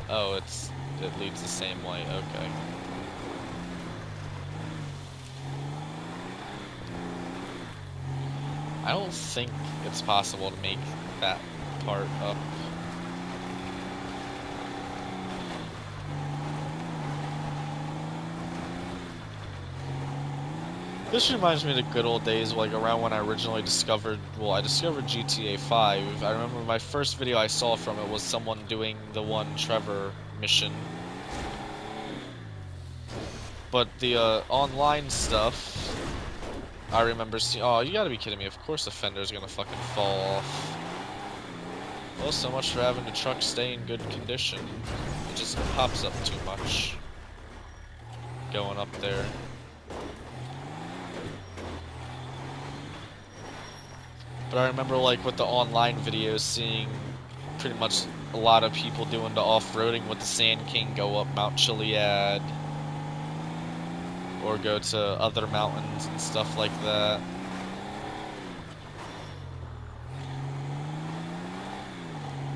Oh, it leads the same way. Okay. I don't think it's possible to make that part up. This reminds me of the good old days, like around when I originally discovered, well, I discovered GTA 5. I remember my first video I saw from it was someone doing the one Trevor mission. But the online stuff, I remember seeing, oh, you gotta be kidding me, of course the fender's gonna fucking fall off. Well, so much for having the truck stay in good condition. It just pops up too much. Going up there. But I remember, like, with the online videos, seeing pretty much a lot of people doing the off-roading with the Sand King go up Mount Chiliad. Or go to other mountains and stuff like that.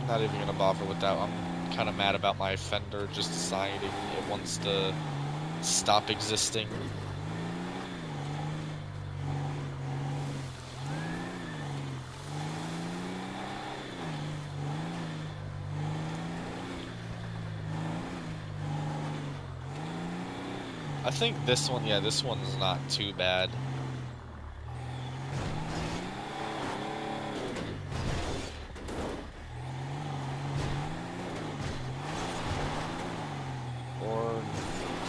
Not even gonna bother with that. I'm kind of mad about my fender just deciding it wants to stop existing. I think this one, yeah, this one's not too bad. Or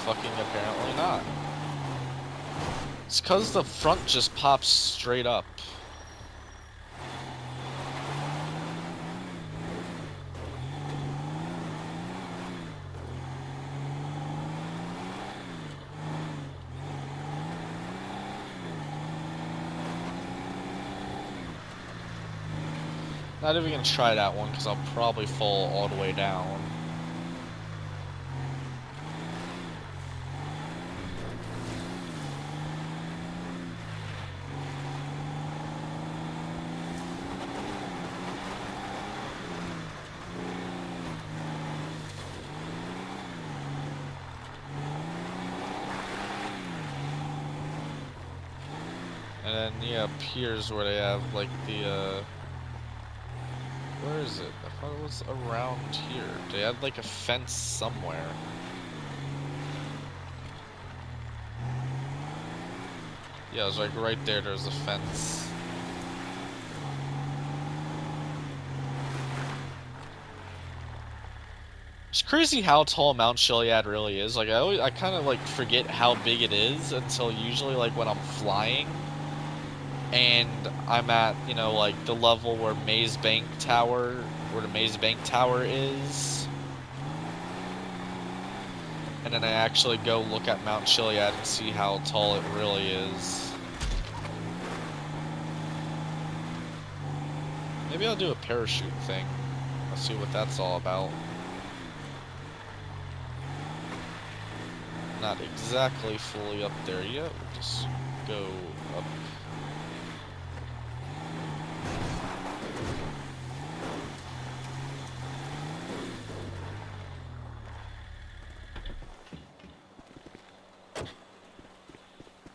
fucking apparently not. It's because the front just pops straight up. Not even gonna try that one because I'll probably fall all the way down. And then, yeah, up here's where they have, like, the, where is it? I thought it was around here. They had, like, a fence somewhere. Yeah, it was, like, right there, there's a fence. It's crazy how tall Mount Chiliad really is. Like, I kind of, like, forget how big it is until usually, like, when I'm flying. And I'm at, you know, like, the level where the Maze Bank Tower is. And then I actually go look at Mount Chiliad and see how tall it really is. Maybe I'll do a parachute thing. Let's see what that's all about. Not exactly fully up there yet. We'll just go up.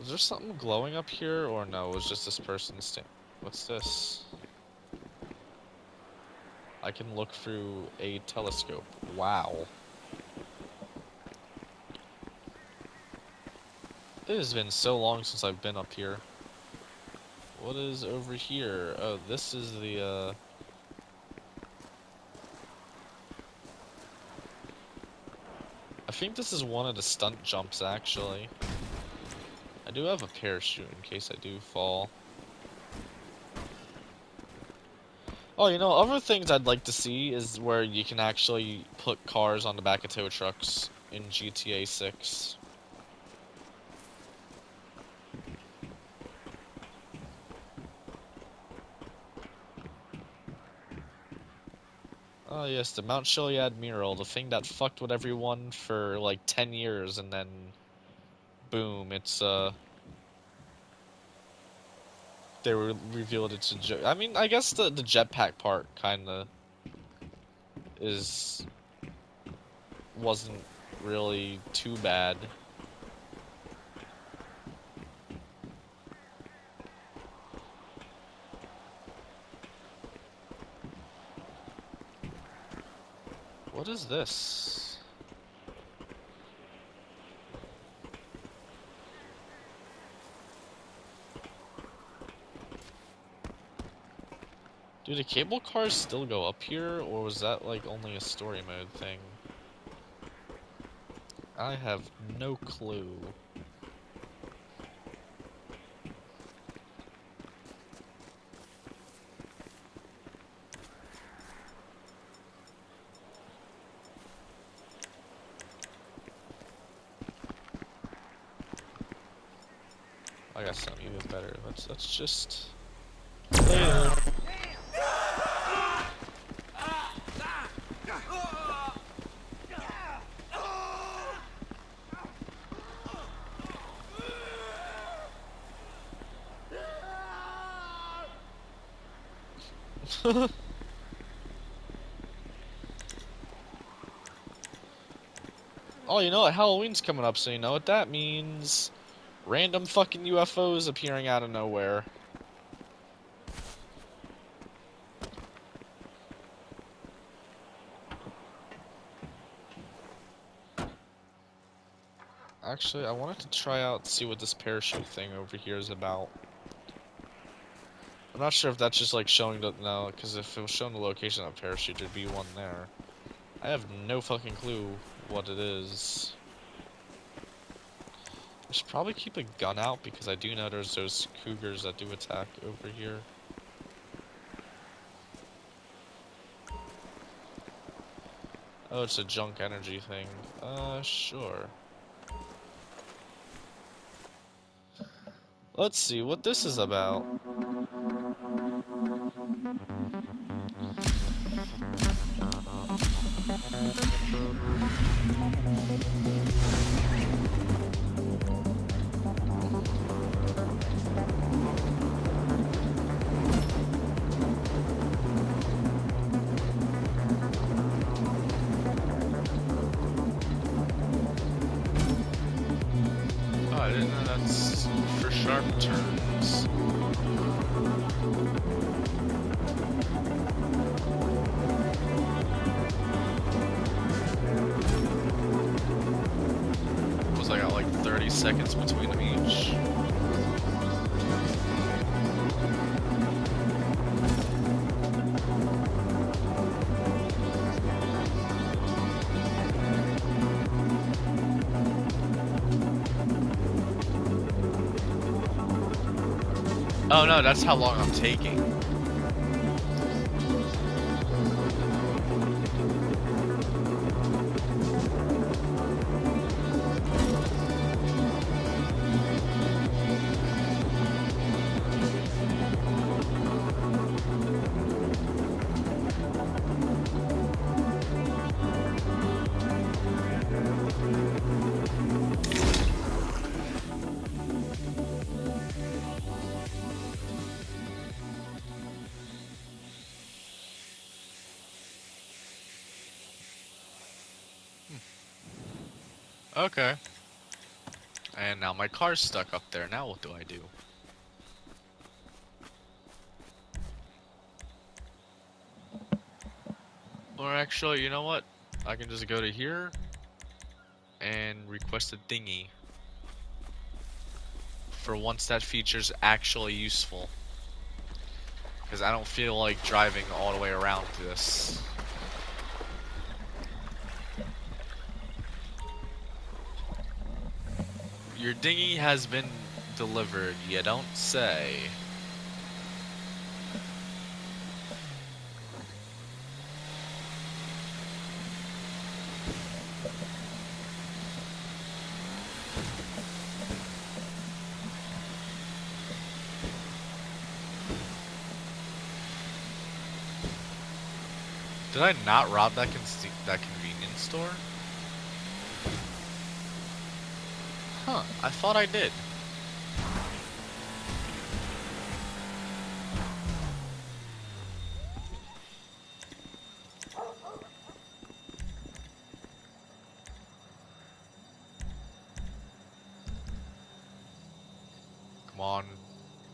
Is there something glowing up here, or no? It was just this person What's this? I can look through a telescope. Wow. It has been so long since I've been up here. What is over here? Oh, this is the, I think this is one of the stunt jumps, actually. I do have a parachute in case I do fall. Oh, you know, other things I'd like to see is where you can actually put cars on the back of tow trucks in GTA 6. Oh yes, the Mount Chiliad mural, the thing that fucked with everyone for like 10 years and then boom, it's they revealed it's a joke. I mean, I guess the jetpack part kinda is wasn't really too bad. What is this? Do the cable cars still go up here, or was that like only a story mode thing? I have no clue. I got something even better. Let's just later. Oh, you know what? Halloween's coming up, so you know what that means. Random fucking UFOs appearing out of nowhere. Actually, I wanted to try out, see what this parachute thing over here is about. I'm not sure if that's just like showing the, no, because if it was showing the location of a parachute, there'd be one there. I have no fucking clue what it is. I should probably keep a gun out because I do know there's those cougars that do attack over here. Oh, it's a junk energy thing. Sure. Let's see what this is about. Oh, I didn't know that's for sharp turns. Was I got like 30 seconds between them each. Oh no, that's how long I'm taking. Okay. And now my car's stuck up there. Now what do I do? Or actually, you know what? I can just go to here and request a dinghy. For once that feature's actually useful. Because I don't feel like driving all the way around this. Your dinghy has been delivered, you don't say. Did I not rob that convenience store? Huh, I thought I did. Come on,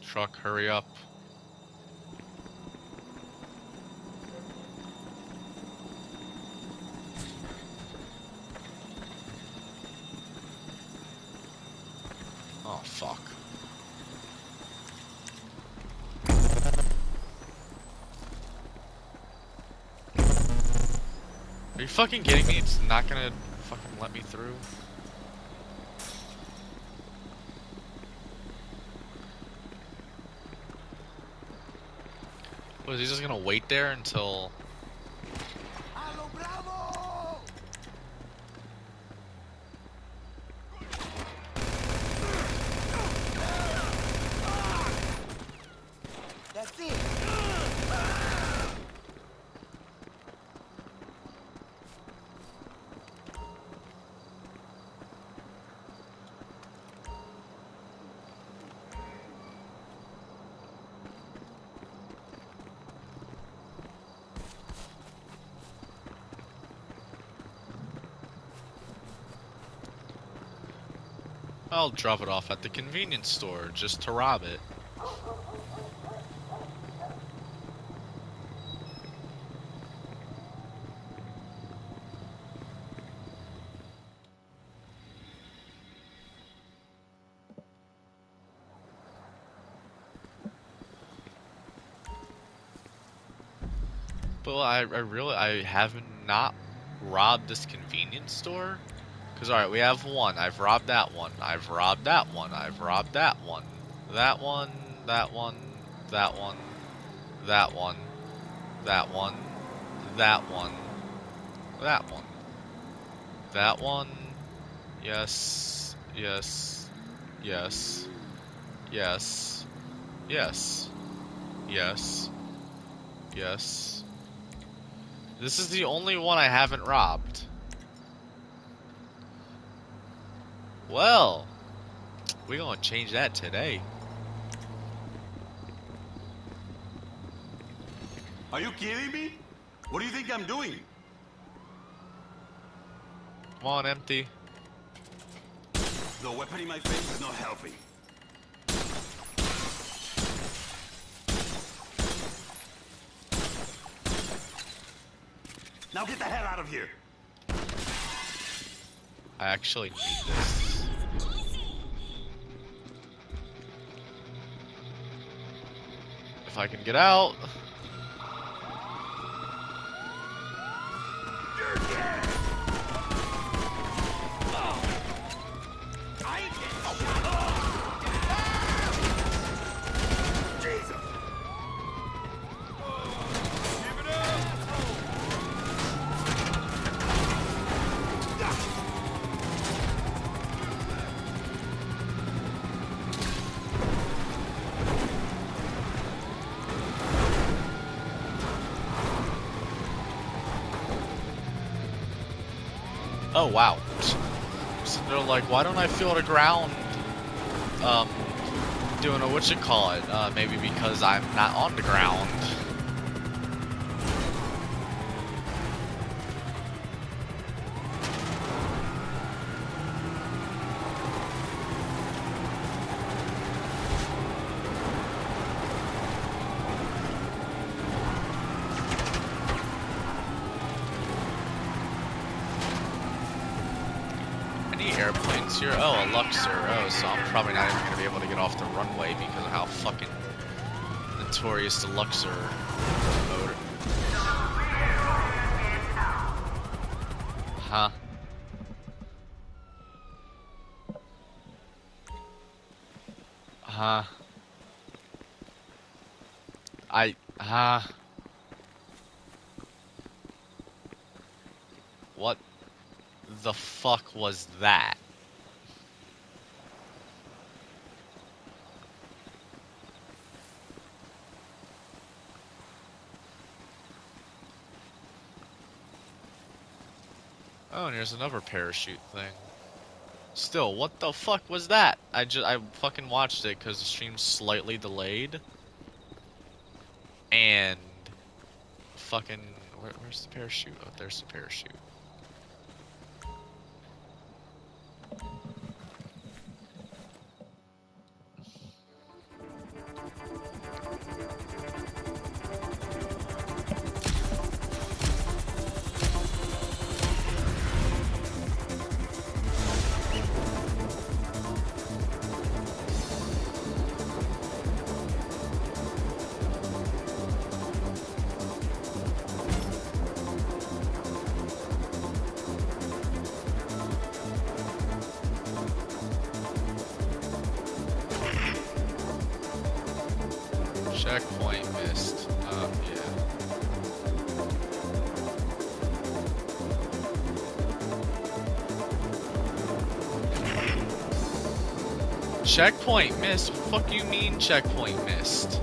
truck, hurry up. Oh, fuck. Are you fucking kidding me? It's not gonna fucking let me through? What, is he just gonna wait there until... Allo Bravo! That's it. I'll drop it off at the convenience store just to rob it. But I haven't not robbed this convenience store? Cause alright, we have one. I've robbed that one. I've robbed that one. I've robbed that one. That one, that one, that one, that one, that one, that one, that one. That one. Yes. Yes. Yes. Yes. Yes. Yes. Yes. This is the only one I haven't robbed. Well, we're gonna change that today. Are you kidding me? What do you think I'm doing? Come on, empty. The weapon in my face is not helping. Now get the hell out of here! I actually need this. If I can get out. Oh wow. So they're like, why don't I feel the ground doing a whatchamacallit? Maybe because I'm not on the ground. Airplanes here. Oh, a Luxor. Oh, so I'm probably not even gonna be able to get off the runway because of how fucking notorious the Luxor motor. Huh? Huh? Huh? What the fuck was that? Oh, and here's another parachute thing. Still, what the fuck was that? I fucking watched it because the stream's slightly delayed. And fucking where's the parachute? Oh, there's the parachute. Checkpoint missed. Yeah. Checkpoint missed? What the fuck you mean checkpoint missed?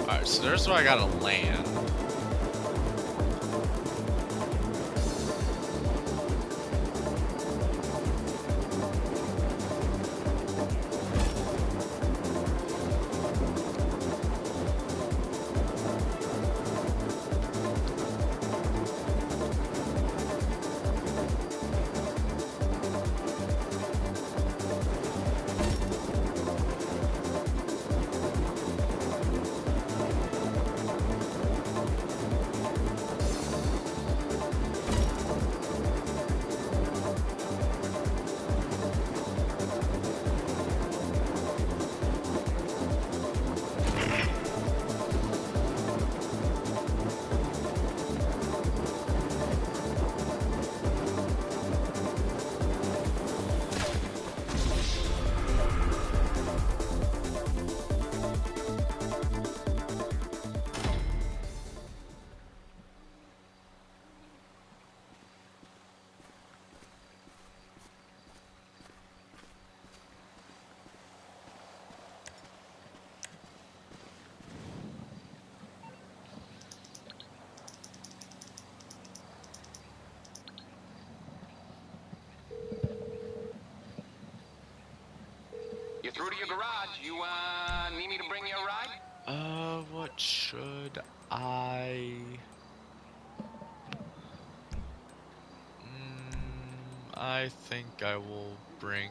Alright, so there's where I gotta land. You're through to your garage. You, need me to bring you a ride? What should I... I think I will bring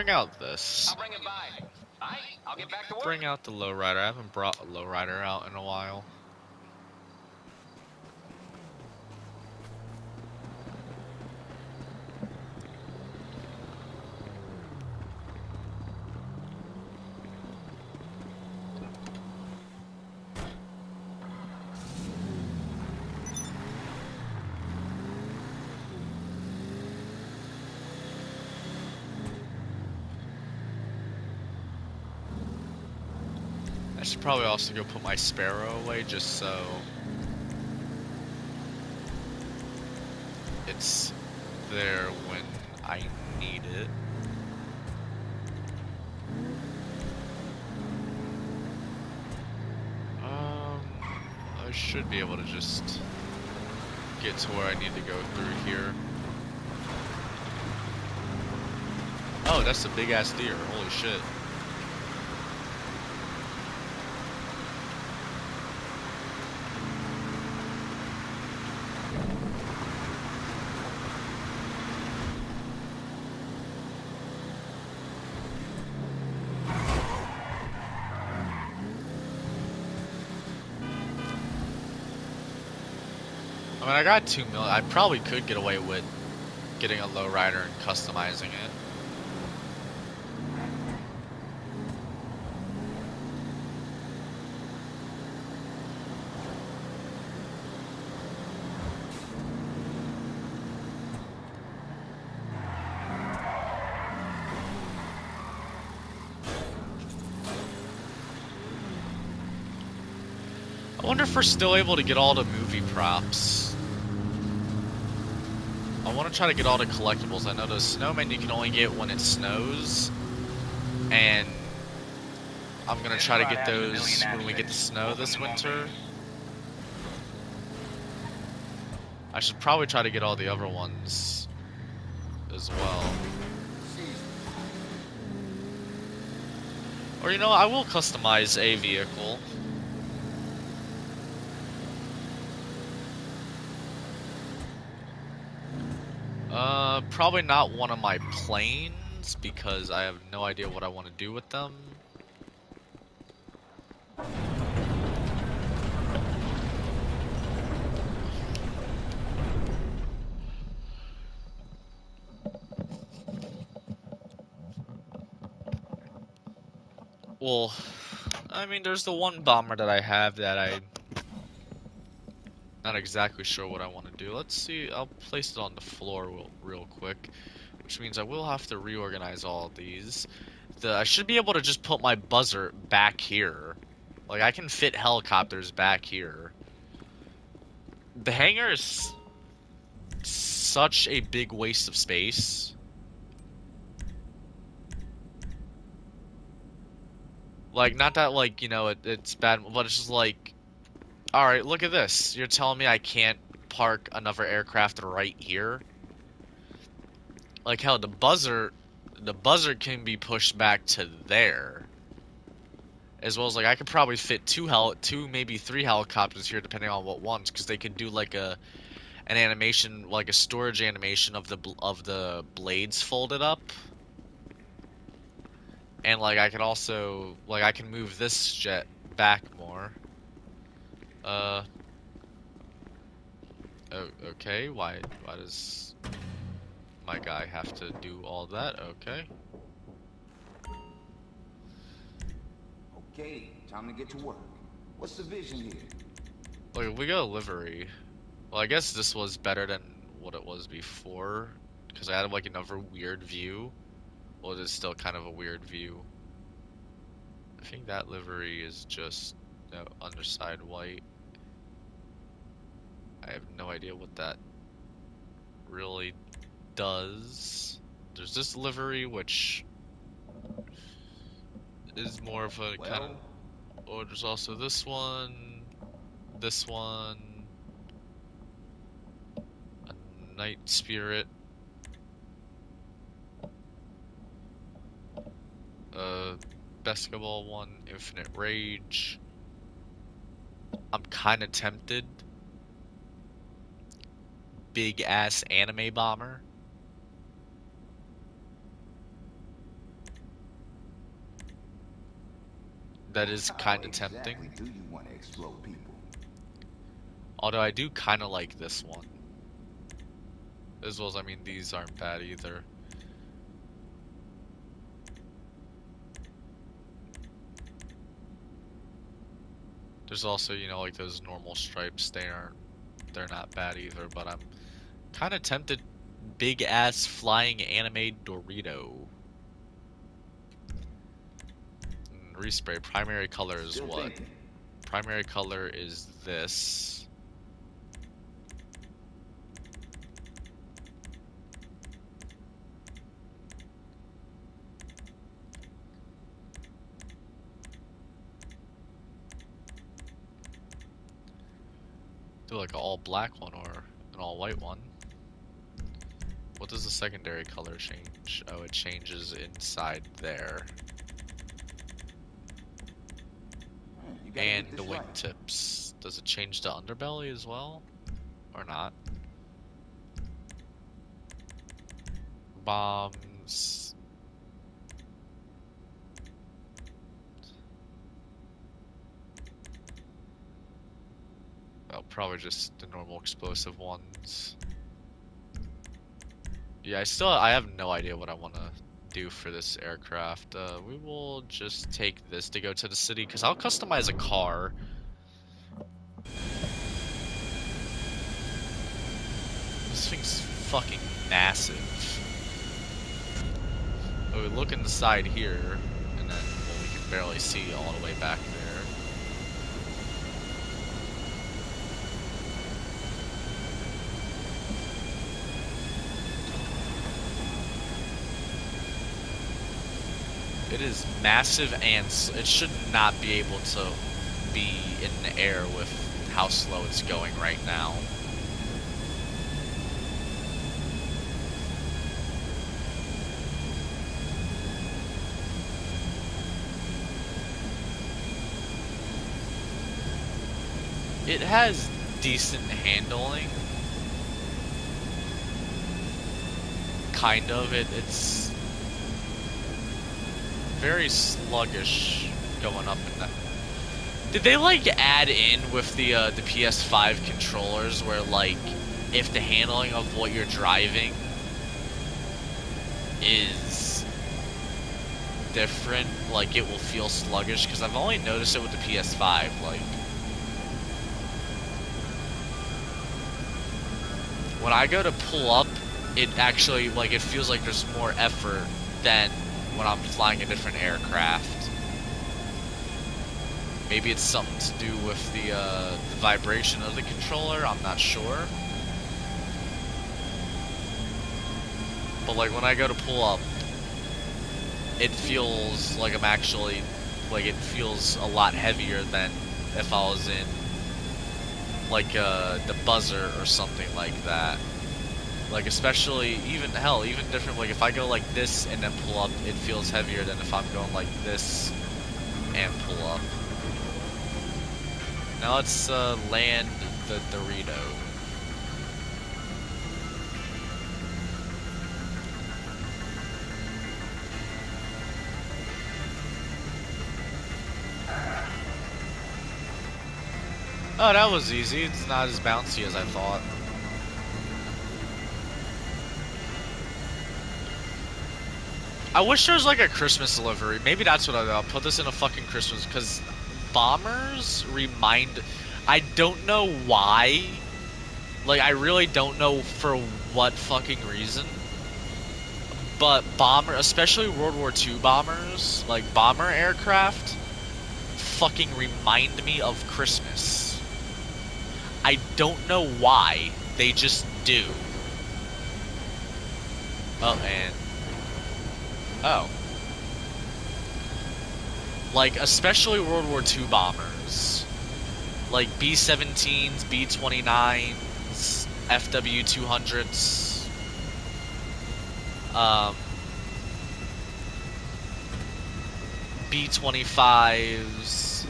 out this. I'll bring it by. Alright, I'll get back to work. Bring out the lowrider. I haven't brought a lowrider out in a while. I should probably also go put my Sparrow away just so it's there when I need it. I should be able to just get to where I need to go through here. Oh, that's a big ass deer. Holy shit. I mean, I got 2 million. I probably could get away with getting a lowrider and customizing it. I wonder if we're still able to get all the movie props. I want to try to get all the collectibles. I know the snowman you can only get when it snows, and I'm gonna try to get those when we get the snow this winter. I should probably try to get all the other ones as well. Or, you know, I will customize a vehicle. Probably not one of my planes, because I have no idea what I want to do with them. Well, I mean, there's the one bomber that I have that I'm not exactly sure what I want to do. Let's see, I'll place it on the floor real quick, which means I will have to reorganize all of these. I should be able to just put my buzzer back here. Like, I can fit helicopters back here. The hangar is such a big waste of space. Like, not that, like, you know, it's bad, but it's just like, alright, look at this. You're telling me I can't park another aircraft right here? Like, hell, the buzzer can be pushed back to there. As well as, like, I could probably fit two, maybe three helicopters here, depending on what ones, because they could do, like, an animation, like a storage animation of the blades folded up. And, like, I could also, like, I can move this jet back more. Okay, why does my guy have to do all that? Okay. Okay, time to get to work. What's the vision here? Look, we got a livery. Well, I guess this was better than what it was before, because I had, like, another weird view. Well, it is still kind of a weird view. I think that livery is just, you know, underside white. I have no idea what that really does. There's this livery, which is more of a kind of... Oh, there's also this one, a Night Spirit, basketball one, Infinite Rage. I'm kind of tempted. Big ass anime bomber. That is kind of tempting. Do you want to explode people? Although I do kind of like this one. As well as, I mean, these aren't bad either. There's also, you know, like those normal stripes. They're not bad either, but I'm kind of tempted. Big ass flying anime Dorito. Respray. Primary color is what? Primary color is this. Do like an all black one or an all white one. What does the secondary color change? Oh, it changes inside there. And the wingtips. Does it change the underbelly as well? Or not? Bombs. Well, probably just the normal explosive ones. Yeah, I have no idea what I want to do for this aircraft. We will just take this to go to the city because I'll customize a car. This thing's fucking massive. But we look in the side here, and then, well, we can barely see all the way back there. It is massive, and it should not be able to be in the air with how slow it's going right now. It has decent handling. Kind of. It's very sluggish going up in that. Did they like add in with the PS5 controllers where like if the handling of what you're driving is different, like it will feel sluggish? Because I've only noticed it with the PS5. Like when I go to pull up, it actually like it feels like there's more effort than when I'm flying a different aircraft. Maybe it's something to do with the vibration of the controller, I'm not sure. But like when I go to pull up, it feels like I'm actually, like it feels a lot heavier than if I was in like the buzzer or something like that. Like especially, even different, like if I go like this and then pull up, it feels heavier than if I'm going like this and pull up. Now let's land the Dorito. Oh, that was easy. It's not as bouncy as I thought. I wish there was like a Christmas delivery. Maybe that's what I'll put this in a fucking Christmas, because bombers remind. I don't know why. Like, I really don't know for what fucking reason. But especially World War II bombers, like bomber aircraft, fucking remind me of Christmas. I don't know why. They just do. Oh, and. Oh. Like, especially World War II bombers. Like B-17s, B-29s, FW-200s. B-25s.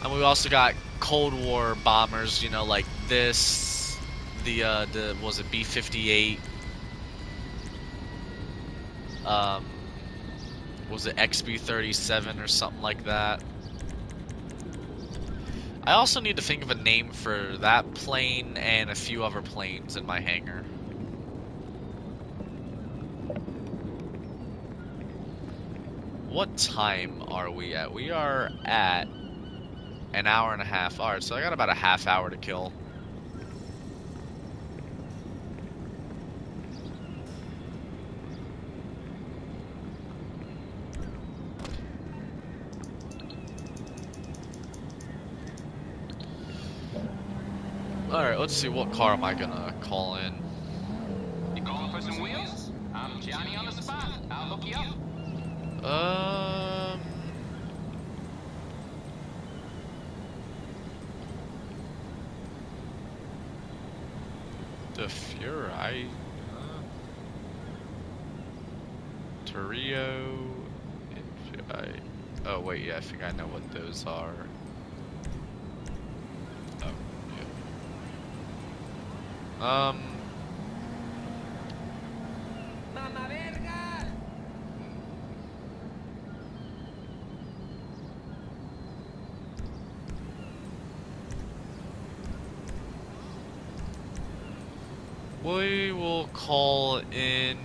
And we also got Cold War bombers, you know, like this. Was it B-58? Was it XB-37 or something like that? I also need to think of a name for that plane and a few other planes in my hangar. What time are we at? We are at an hour and a half. Alright, so I got about a half hour to kill. Alright, let's see, what car am I gonna call in? You going for some wheels? I'm Johnny on the spot. I'll hook you up. The Fury, Torrio, oh wait, yeah, I think I know what those are. Oh, yeah. Mama verga! We will call in.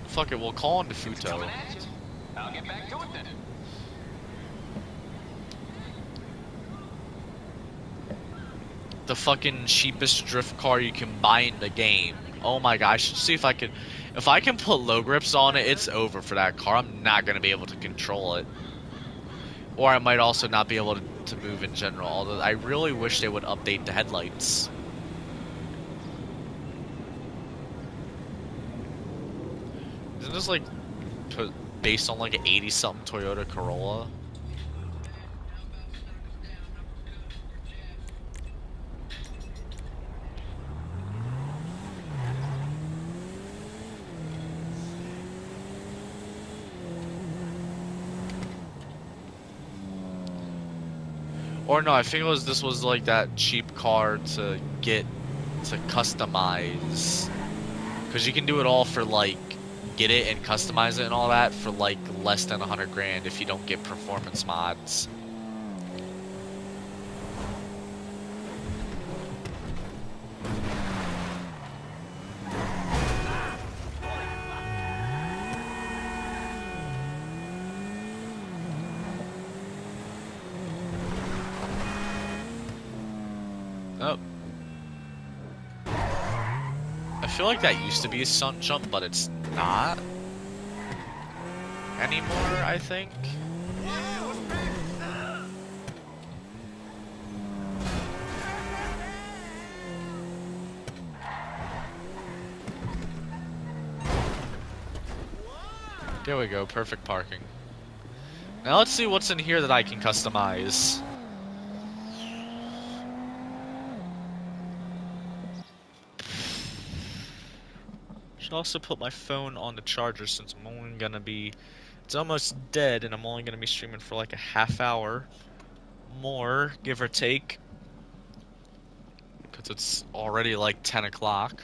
Fuck it, we'll call in the It's Futo. coming at you. I'll get back to it then. The fucking cheapest drift car you can buy in the game. Oh my god, I should see if I can. If I can put low grips on it, it's over for that car. I'm not gonna be able to control it. Or I might also not be able to move in general. Although I really wish they would update the headlights. Isn't this like based on like an 80-something Toyota Corolla? Or no, I think this was like that cheap car to get to customize. Cause you can do it all for like get it and customize it and all that for like less than 100 grand if you don't get performance mods. Oh. I feel like that used to be a stunt jump, but it's not anymore, I think. There we go, perfect parking. Now let's see what's in here that I can customize. Should also put my phone on the charger since I'm only gonna be... It's almost dead and I'm only gonna be streaming for like a half hour more, give or take. Because it's already like 10 o'clock.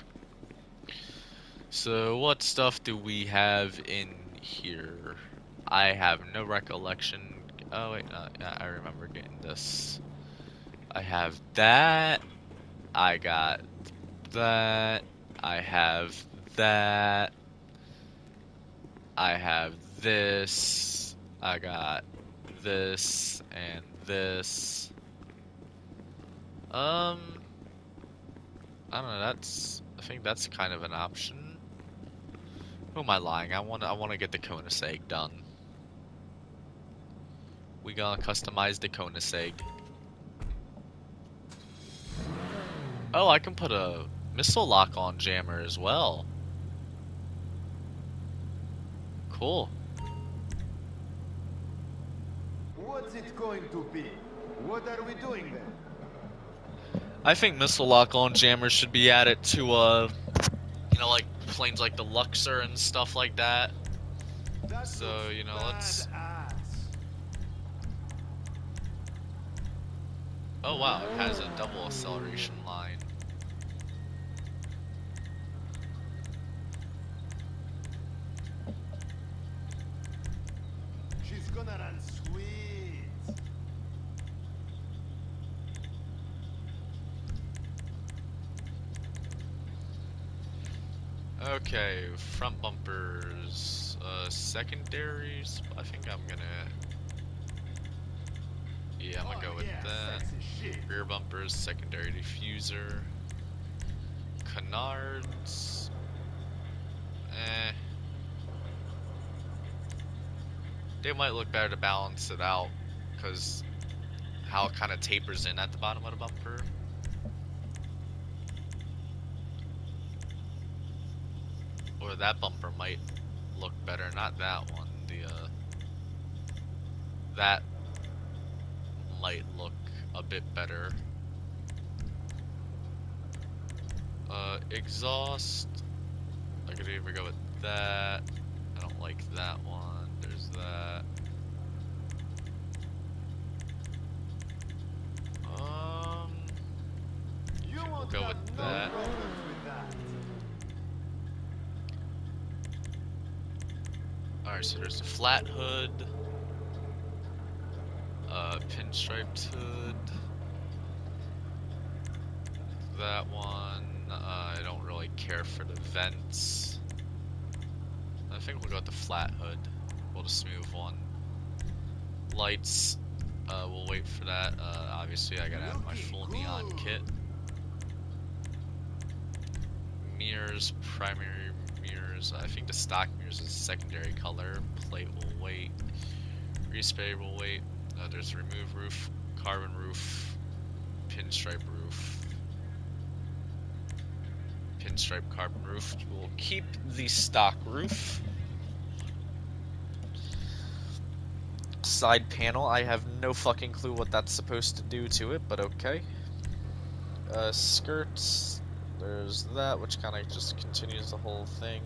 So what stuff do we have in here? I have no recollection. Oh wait, no, I remember getting this. I have that. I got that. I have that. I have this. I got this and this. I don't know. I think that's kind of an option. Who am I lying? I want to get the Koenigsegg done. We gonna customize the Koenigsegg. Oh, I can put a missile lock on jammer as well. Cool. What's it going to be? What are we doing then? I think missile lock on jammers should be added to you know, like planes like the Luxor and stuff like that. So, you know, let's... Oh wow, it has a double acceleration line. She's gonna run sweet. Okay, front bumpers, secondaries. I think I'm gonna. Yeah, I'm gonna go with that. Rear bumpers, secondary diffuser, canards. They might look better to balance it out, because how it kind of tapers in at the bottom of the bumper. Or that bumper might look better, not that one. That might look a bit better. Exhaust. I could either go with that. I don't like that one. There's that. We'll go with that. Alright, so there's the flat hood. Pinstriped hood. That one, I don't really care for the vents. I think we'll go with the flat hood. We'll just move one. Lights, we'll wait for that. Obviously, I gotta have my full neon kit. Mirrors, primary mirrors. I think the stock mirrors is secondary color. Plate will wait. Respray will wait. There's remove roof, carbon roof, pinstripe roof. Pinstripe carbon roof. We'll keep the stock roof. Side panel, I have no fucking clue what that's supposed to do to it, but okay. Skirts, there's that, which kind of just continues the whole thing.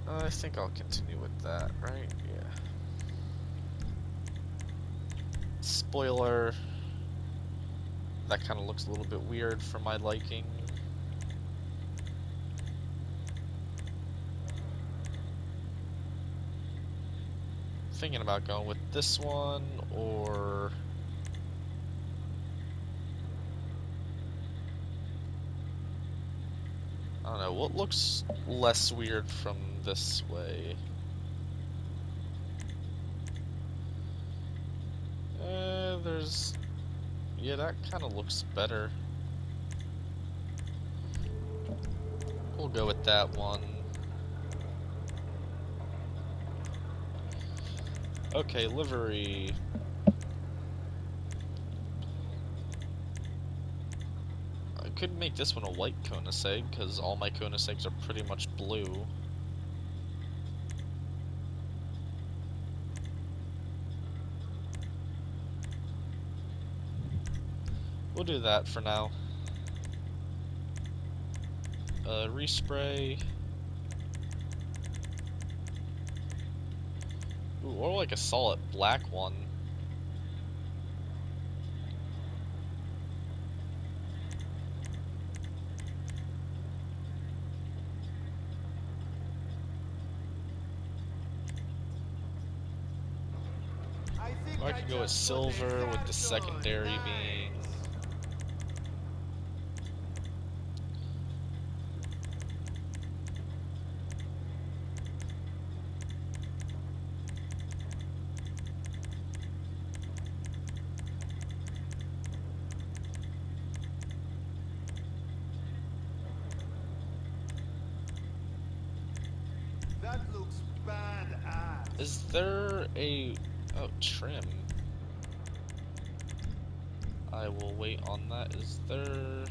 I think I'll continue with that, right? Yeah. Spoiler, that kind of looks a little bit weird for my liking. Thinking about going with this one, or I don't know, what looks less weird from this way? Yeah, that kind of looks better. We'll go with that one. Okay, livery. I could make this one a white Koenigsegg, because all my Koenigsegg's are pretty much blue. We'll do that for now. Respray. Ooh, or like a solid black one. Or I could go with silver with the secondary being... That looks badass. Is there a... oh, trim. I will wait on that. Is there...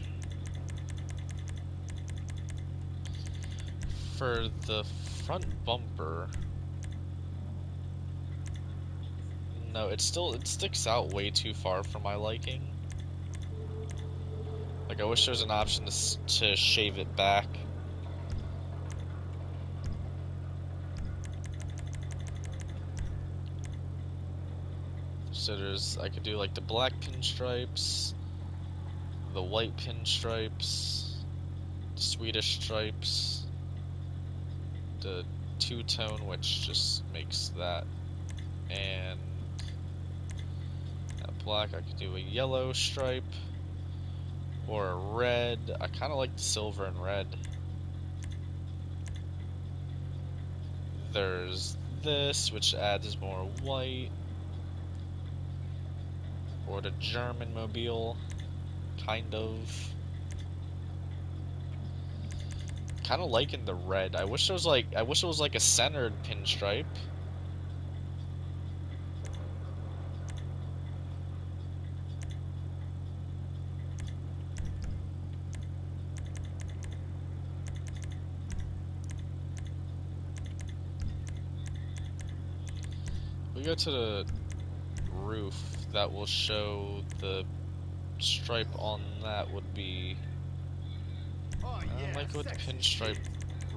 for the front bumper... no, it sticks out way too far for my liking. Like, I wish there was an option to shave it back. So I could do like the black pinstripes, the white pinstripes, the Swedish stripes, the two-tone, which just makes that, and that black. I could do a yellow stripe, or a red. I kind of like the silver and red. There's this, which adds more white. Or the German mobile, kind of. Kind of liking the red. I wish it was like a centered pinstripe. We go to the roof. That will show the stripe on that would be... Oh, yeah, I might go with the pinstripe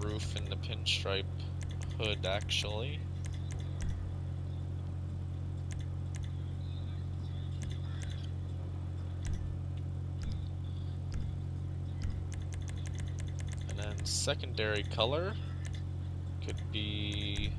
roof and the pinstripe hood, actually. And then secondary color could be...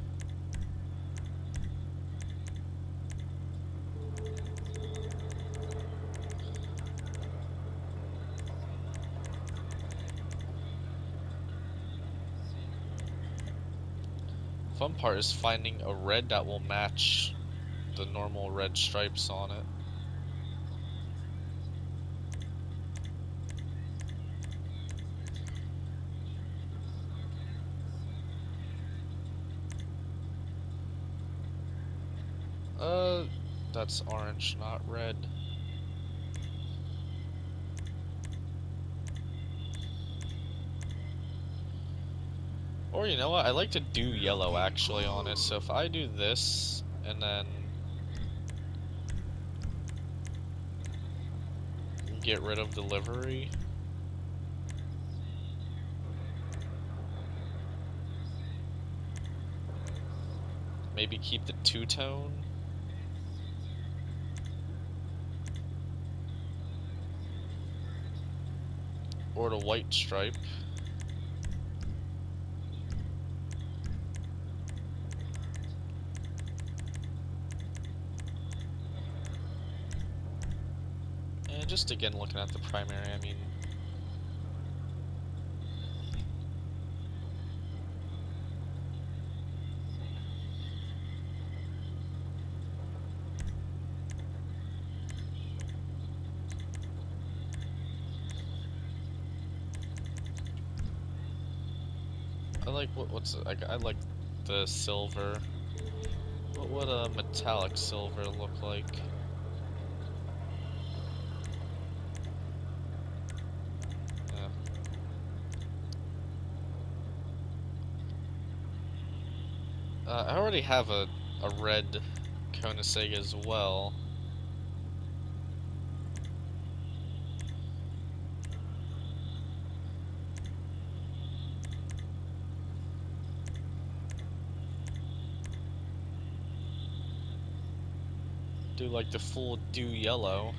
Fun part is finding a red that will match the normal red stripes on it. That's orange, not red. Or you know what, I like to do yellow actually on it, so if I do this, and then get rid of the livery, maybe keep the two-tone, or the white stripe. And just again looking at the primary, I mean, I like I like the silver. What would a metallic silver look like? Yeah. I already have a red Koenigsegg as well. Do like the full dew yellow.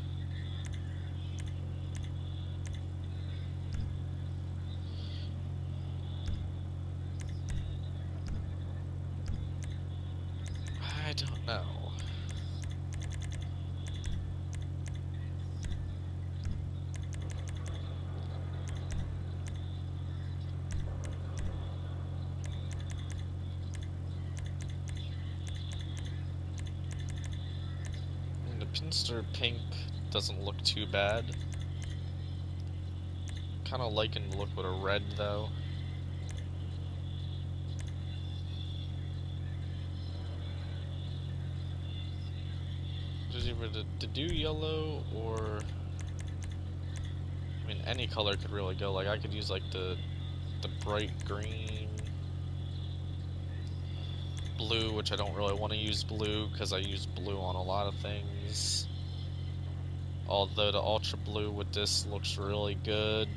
I don't know. And the pinster pink doesn't look too bad. Kind of liking the look with a red though. There's either the dew yellow or, I mean, any color could really go. Like I could use like the bright green, blue, which I don't really want to use blue because I use blue on a lot of things. Although the ultra blue with this looks really good.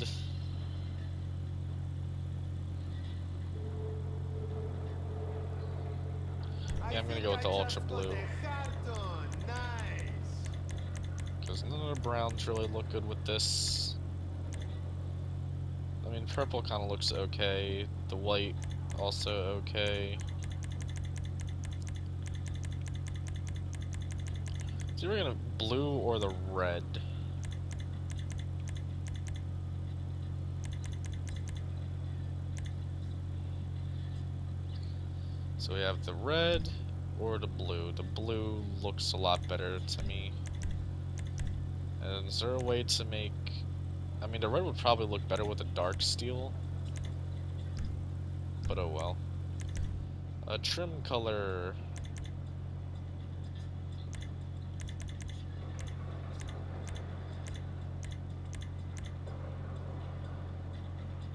Yeah, I'm gonna go with the ultra blue. Because none of the browns really look good with this. I mean, purple kind of looks okay. The white also okay. So we're gonna blue or the red. So we have the red or the blue. The blue looks a lot better to me. And is there a way to make... I mean, the red would probably look better with a dark steel. But oh well. A trim color...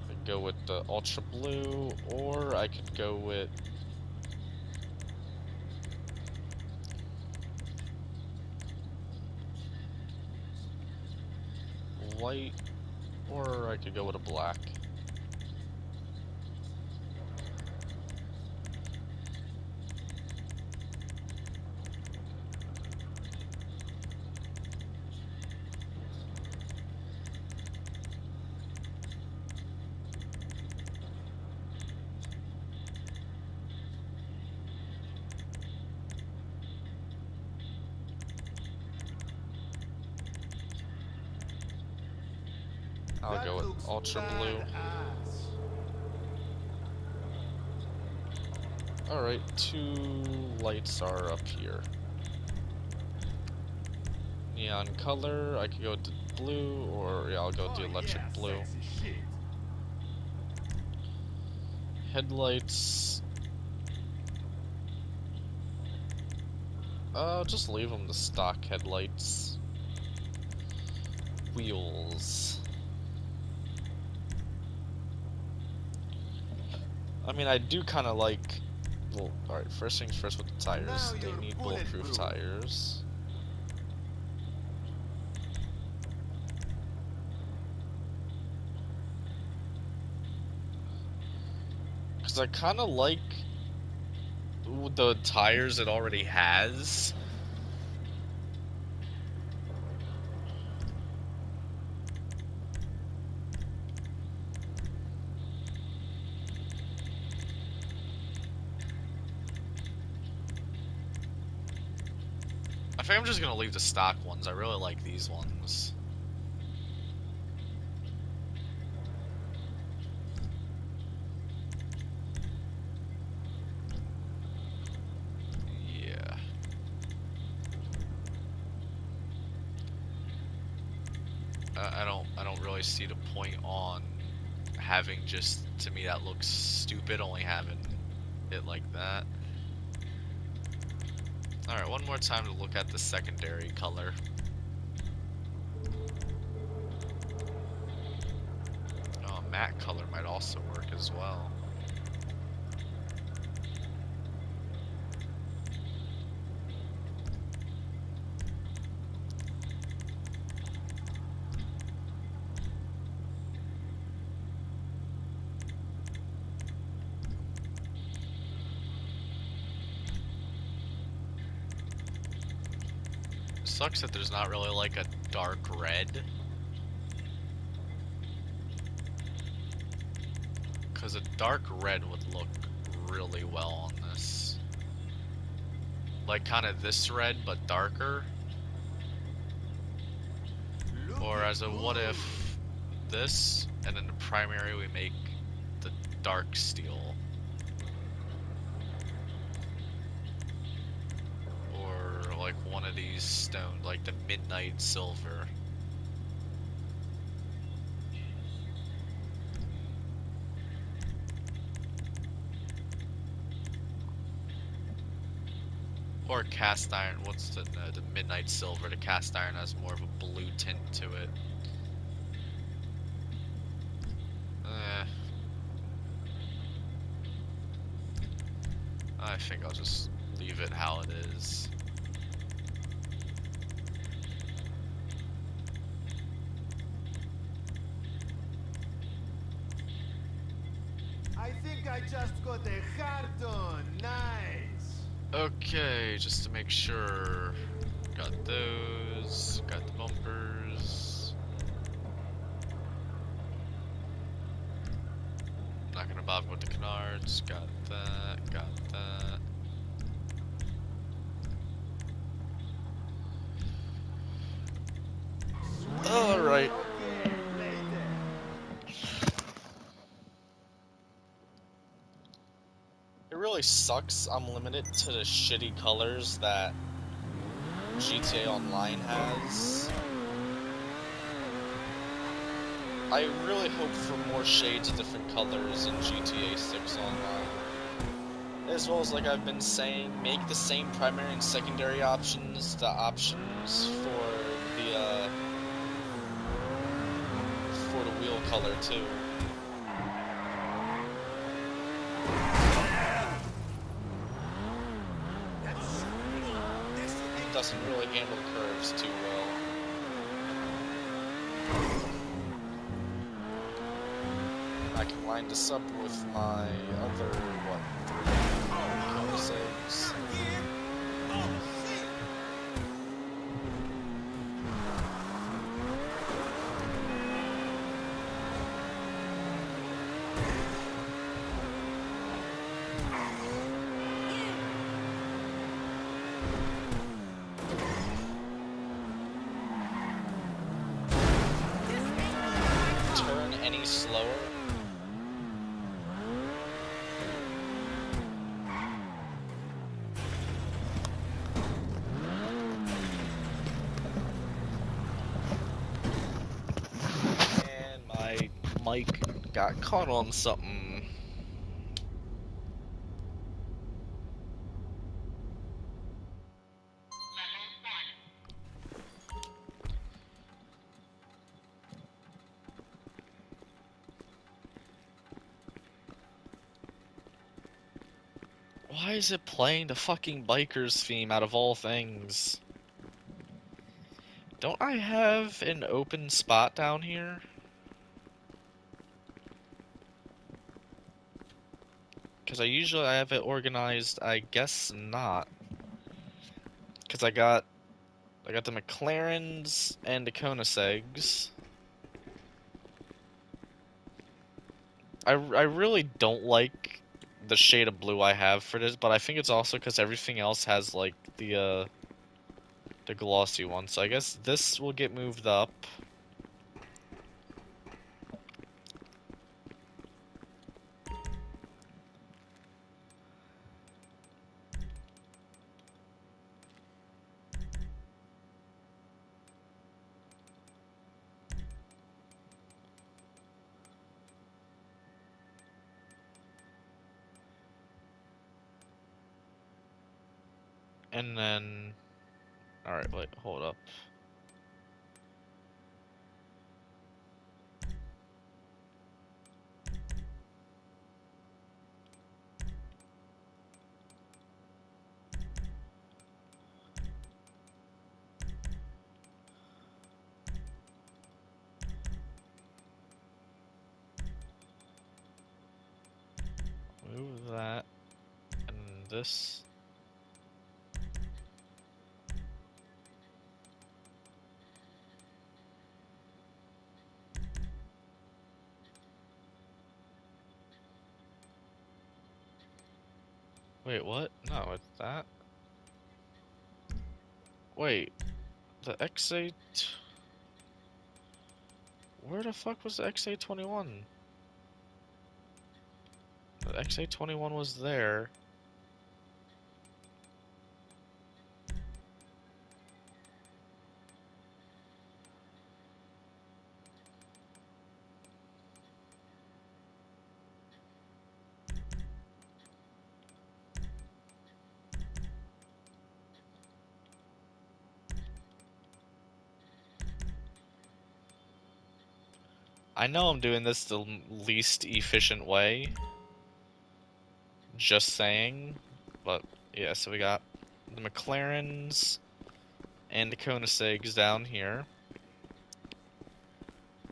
I could go with the ultra blue, or I could go with... white, or I could go with a black. I'll go with ultra blue. Alright, 2 lights are up here. Neon color, I could go to blue, or yeah, I'll go to electric blue. Headlights. Just leave them the stock headlights. Wheels. I mean, I do kind of like. Well, alright, first things first with the tires. They need bulletproof tires. Because I kind of like the tires it already has. I think I'm just gonna leave the stock ones. I really like these ones. Yeah. I don't really see the point on having just, to me that looks stupid, only having it like that. Alright, one more time to look at the secondary color. Oh, matte color might also work as well. Sucks that there's not really like a dark red. Because a dark red would look really well on this. Like kind of this red, but darker. Or as a what if this, and in the primary we make the dark steel. Or like one of these stones, like the midnight silver. Or cast iron, what's the midnight silver? The cast iron has more of a blue tint to it. I think I'll just leave it how it is. I think I just got a heart on. Nice. Okay, just to make sure. Got those, got the bumpers. Not gonna bother with the canards, got that, got that. Alright. It really sucks I'm limited to the shitty colors that GTA Online has. I really hope for more shades of different colors in GTA 6 Online. As well as, like I've been saying, make the same primary and secondary options the options for the wheel color too. It doesn't really handle curves too well. I can line this up with my other, what, 3 6. Turn any slower. mic got caught on something. Why is it playing the fucking biker's theme out of all things? Don't I have an open spot down here? Because I have it organized, I guess not. Because I got the McLarens and the Koenigseggs. I really don't like the shade of blue I have for this, but I think it's also because everything else has like the glossy one. So I guess this will get moved up. And then, alright, wait, hold up. Move that, and this. Wait, what? No, it's that. Wait, the XA... Where the fuck was the XA21? The XA21 was there. I know I'm doing this the least efficient way. Just saying. But, yeah, so we got the McLarens and the Koenigseggs down here.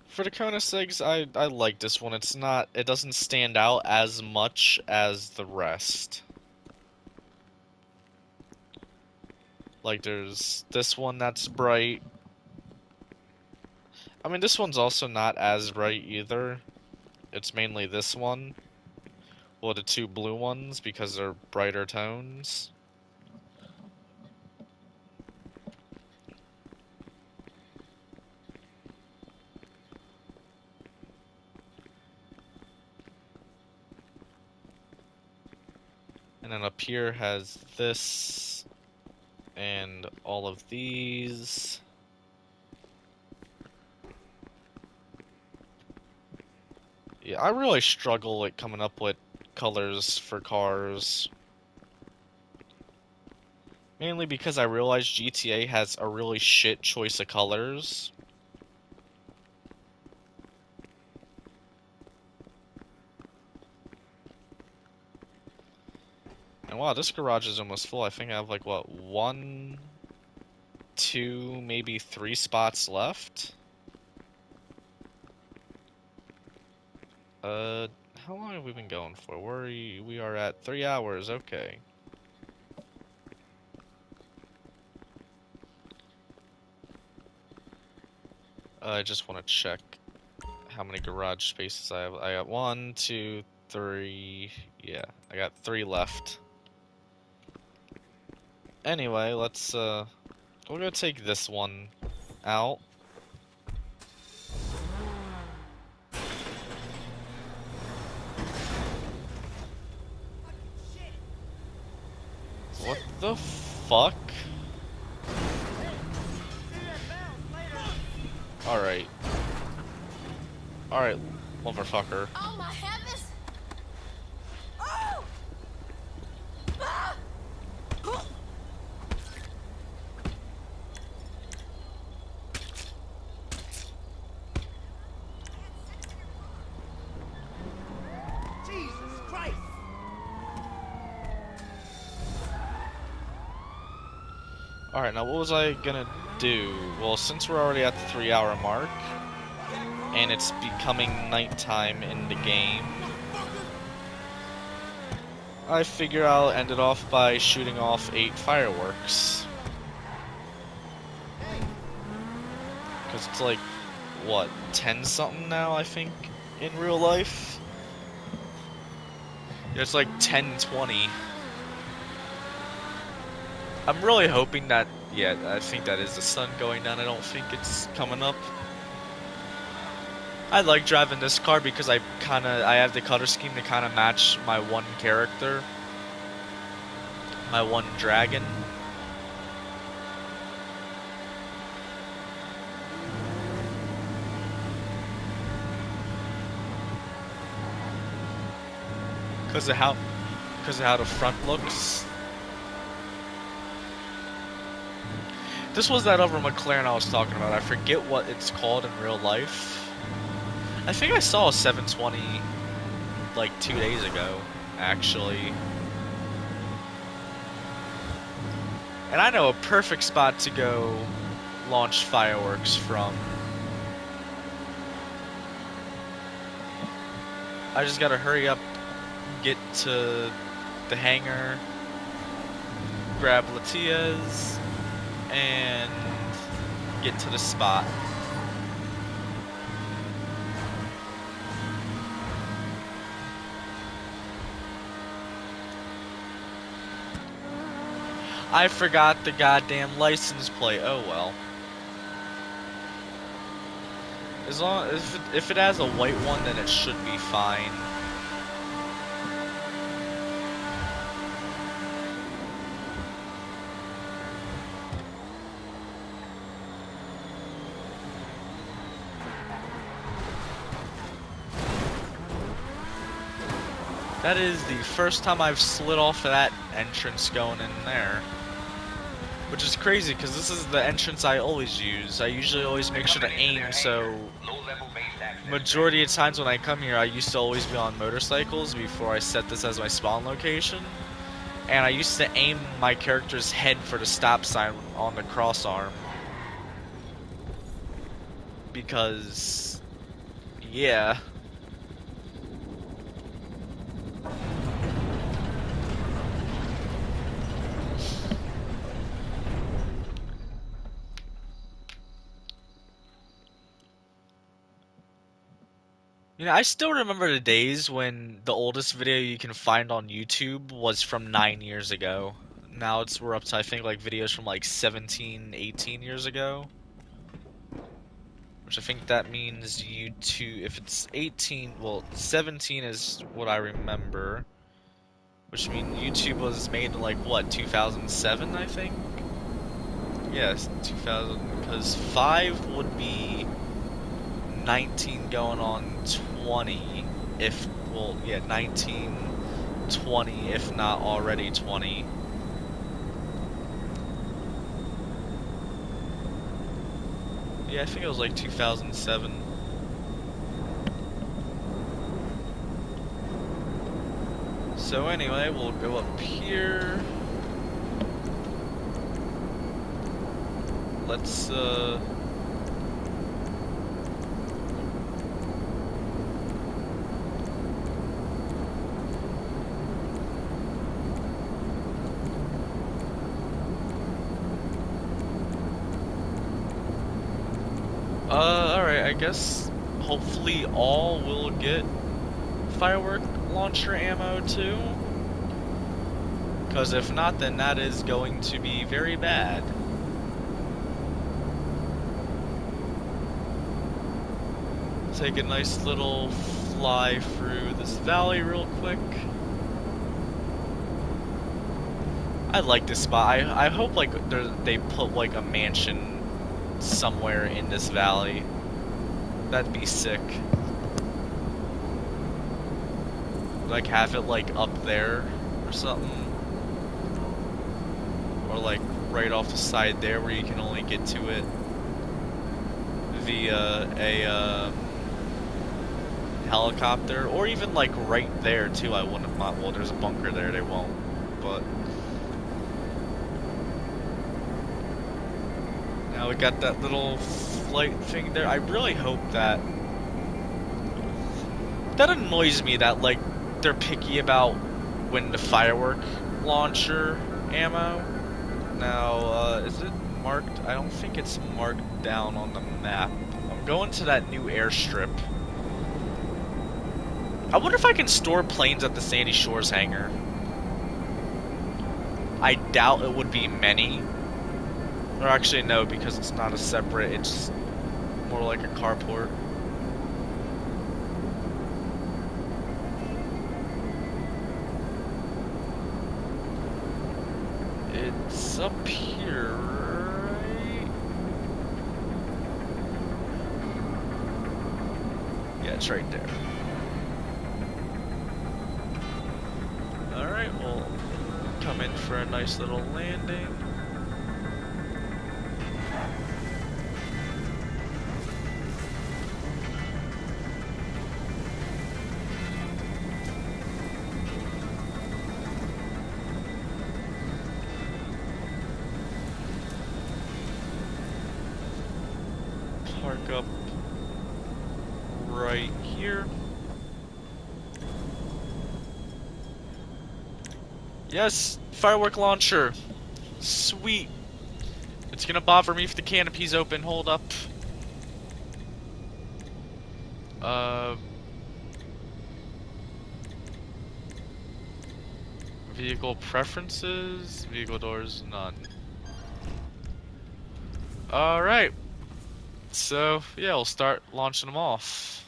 For the Koenigseggs, I like this one. It doesn't stand out as much as the rest. Like, there's this one that's bright. I mean, this one's also not as bright either. It's mainly this one. Well, the two blue ones, because they're brighter tones. And then up here has this, and all of these. Yeah, I really struggle at coming up with colors for cars. Mainly because I realize GTA has a really shit choice of colors. And wow, this garage is almost full. I think I have like, what, 1, 2, maybe 3 spots left? How long have we been going for? We are at 3 hours, okay. I just want to check how many garage spaces I have. I got 1, 2, 3, yeah, I got 3 left. Anyway, let's, we're gonna take this one out. What the fuck? Alright. Alright, motherfucker. Oh my heavens! Oh! Ah! Jesus Christ! Alright, now what was I gonna do? Well, since we're already at the 3-hour mark, and it's becoming nighttime in the game, I figure I'll end it off by shooting off 8 fireworks. Because it's like, what, 10 something now, I think, in real life? Yeah, it's like 10:20. I'm really hoping that, yeah, I think that is the sun going down. I don't think it's coming up. I like driving this car because I have the color scheme to kind of match my one character, my one dragon. Because of how the front looks. This was that other McLaren I was talking about. I forget what it's called in real life. I think I saw a 720 like 2 days ago, actually. And I know a perfect spot to go launch fireworks from. I just gotta hurry up, get to the hangar, grab Latia's, and get to the spot. I forgot the goddamn license plate. Oh well. As long if it has a white one, then it should be fine. That is the first time I've slid off of that entrance going in there. Which is crazy, because this is the entrance I always use. I usually always make sure to aim, so majority of times when I come here, I used to always be on motorcycles before I set this as my spawn location. And I used to aim my character's head for the stop sign on the cross arm. Because, yeah. You know, I still remember the days when the oldest video you can find on YouTube was from 9 years ago. Now we're up to, I think, like videos from like 17, 18 years ago. Which I think that means YouTube, if it's 18, well, 17 is what I remember. Which means YouTube was made in like, what, 2007, I think? Yes, 2000, because 5 would be 19 going on 20, if, well, yeah, 19, 20, if not already 20. Yeah, I think it was like 2007. So anyway, we'll go up here. Let's, alright, I guess hopefully all will get firework launcher ammo too. Because if not, then that is going to be very bad. Take a nice little fly through this valley real quick. I like this spot. I hope like they put like a mansion somewhere in this valley. That'd be sick. like have it like up there or something, or like right off the side there where you can only get to it via a helicopter, or even like right there too. I wouldn't mind. Well, there's a bunker there. They won't, but now we got that little flight thing there. I really hope that annoys me that like they're picky about when the firework launcher ammo. Now, is it marked? I don't think it's marked down on the map. I'm going to that new airstrip. I wonder if I can store planes at the Sandy Shores hangar. I doubt it would be many. Or actually, no, because it's not a separate, it's more like a carport. It's up here, right? Yeah, it's right there. Alright, we'll come in for a nice little landing. Park up right here. Yes, firework launcher. Sweet. It's gonna bother me if the canopy's open. Hold up. Vehicle preferences, vehicle doors, none. Alright. So, yeah, we'll start launching them off.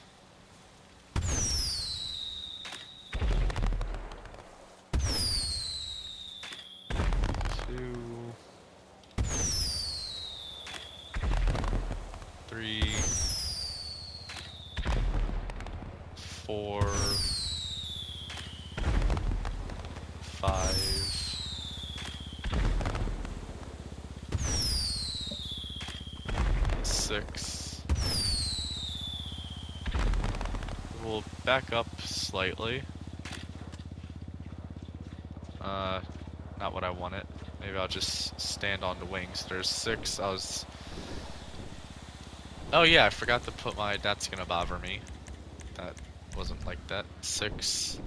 2, 3, 4, 5, 6. We'll back up slightly. Not what I wanted. Maybe I'll just stand on the wings. There's 6. Oh yeah, I forgot to put my... That's gonna bother me. That wasn't like that. 6.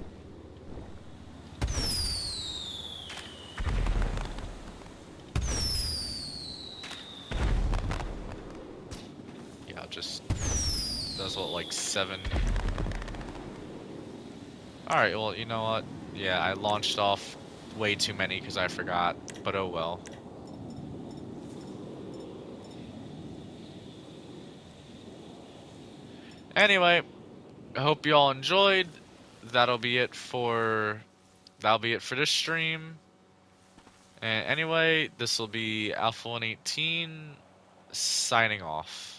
Yeah, I'll just... That's what, like 7. Alright, well, you know what? Yeah, I launched off way too many because I forgot. But oh well. Anyway, I hope you all enjoyed. That'll be it for this stream. And anyway, this will be Alpha 118 signing off.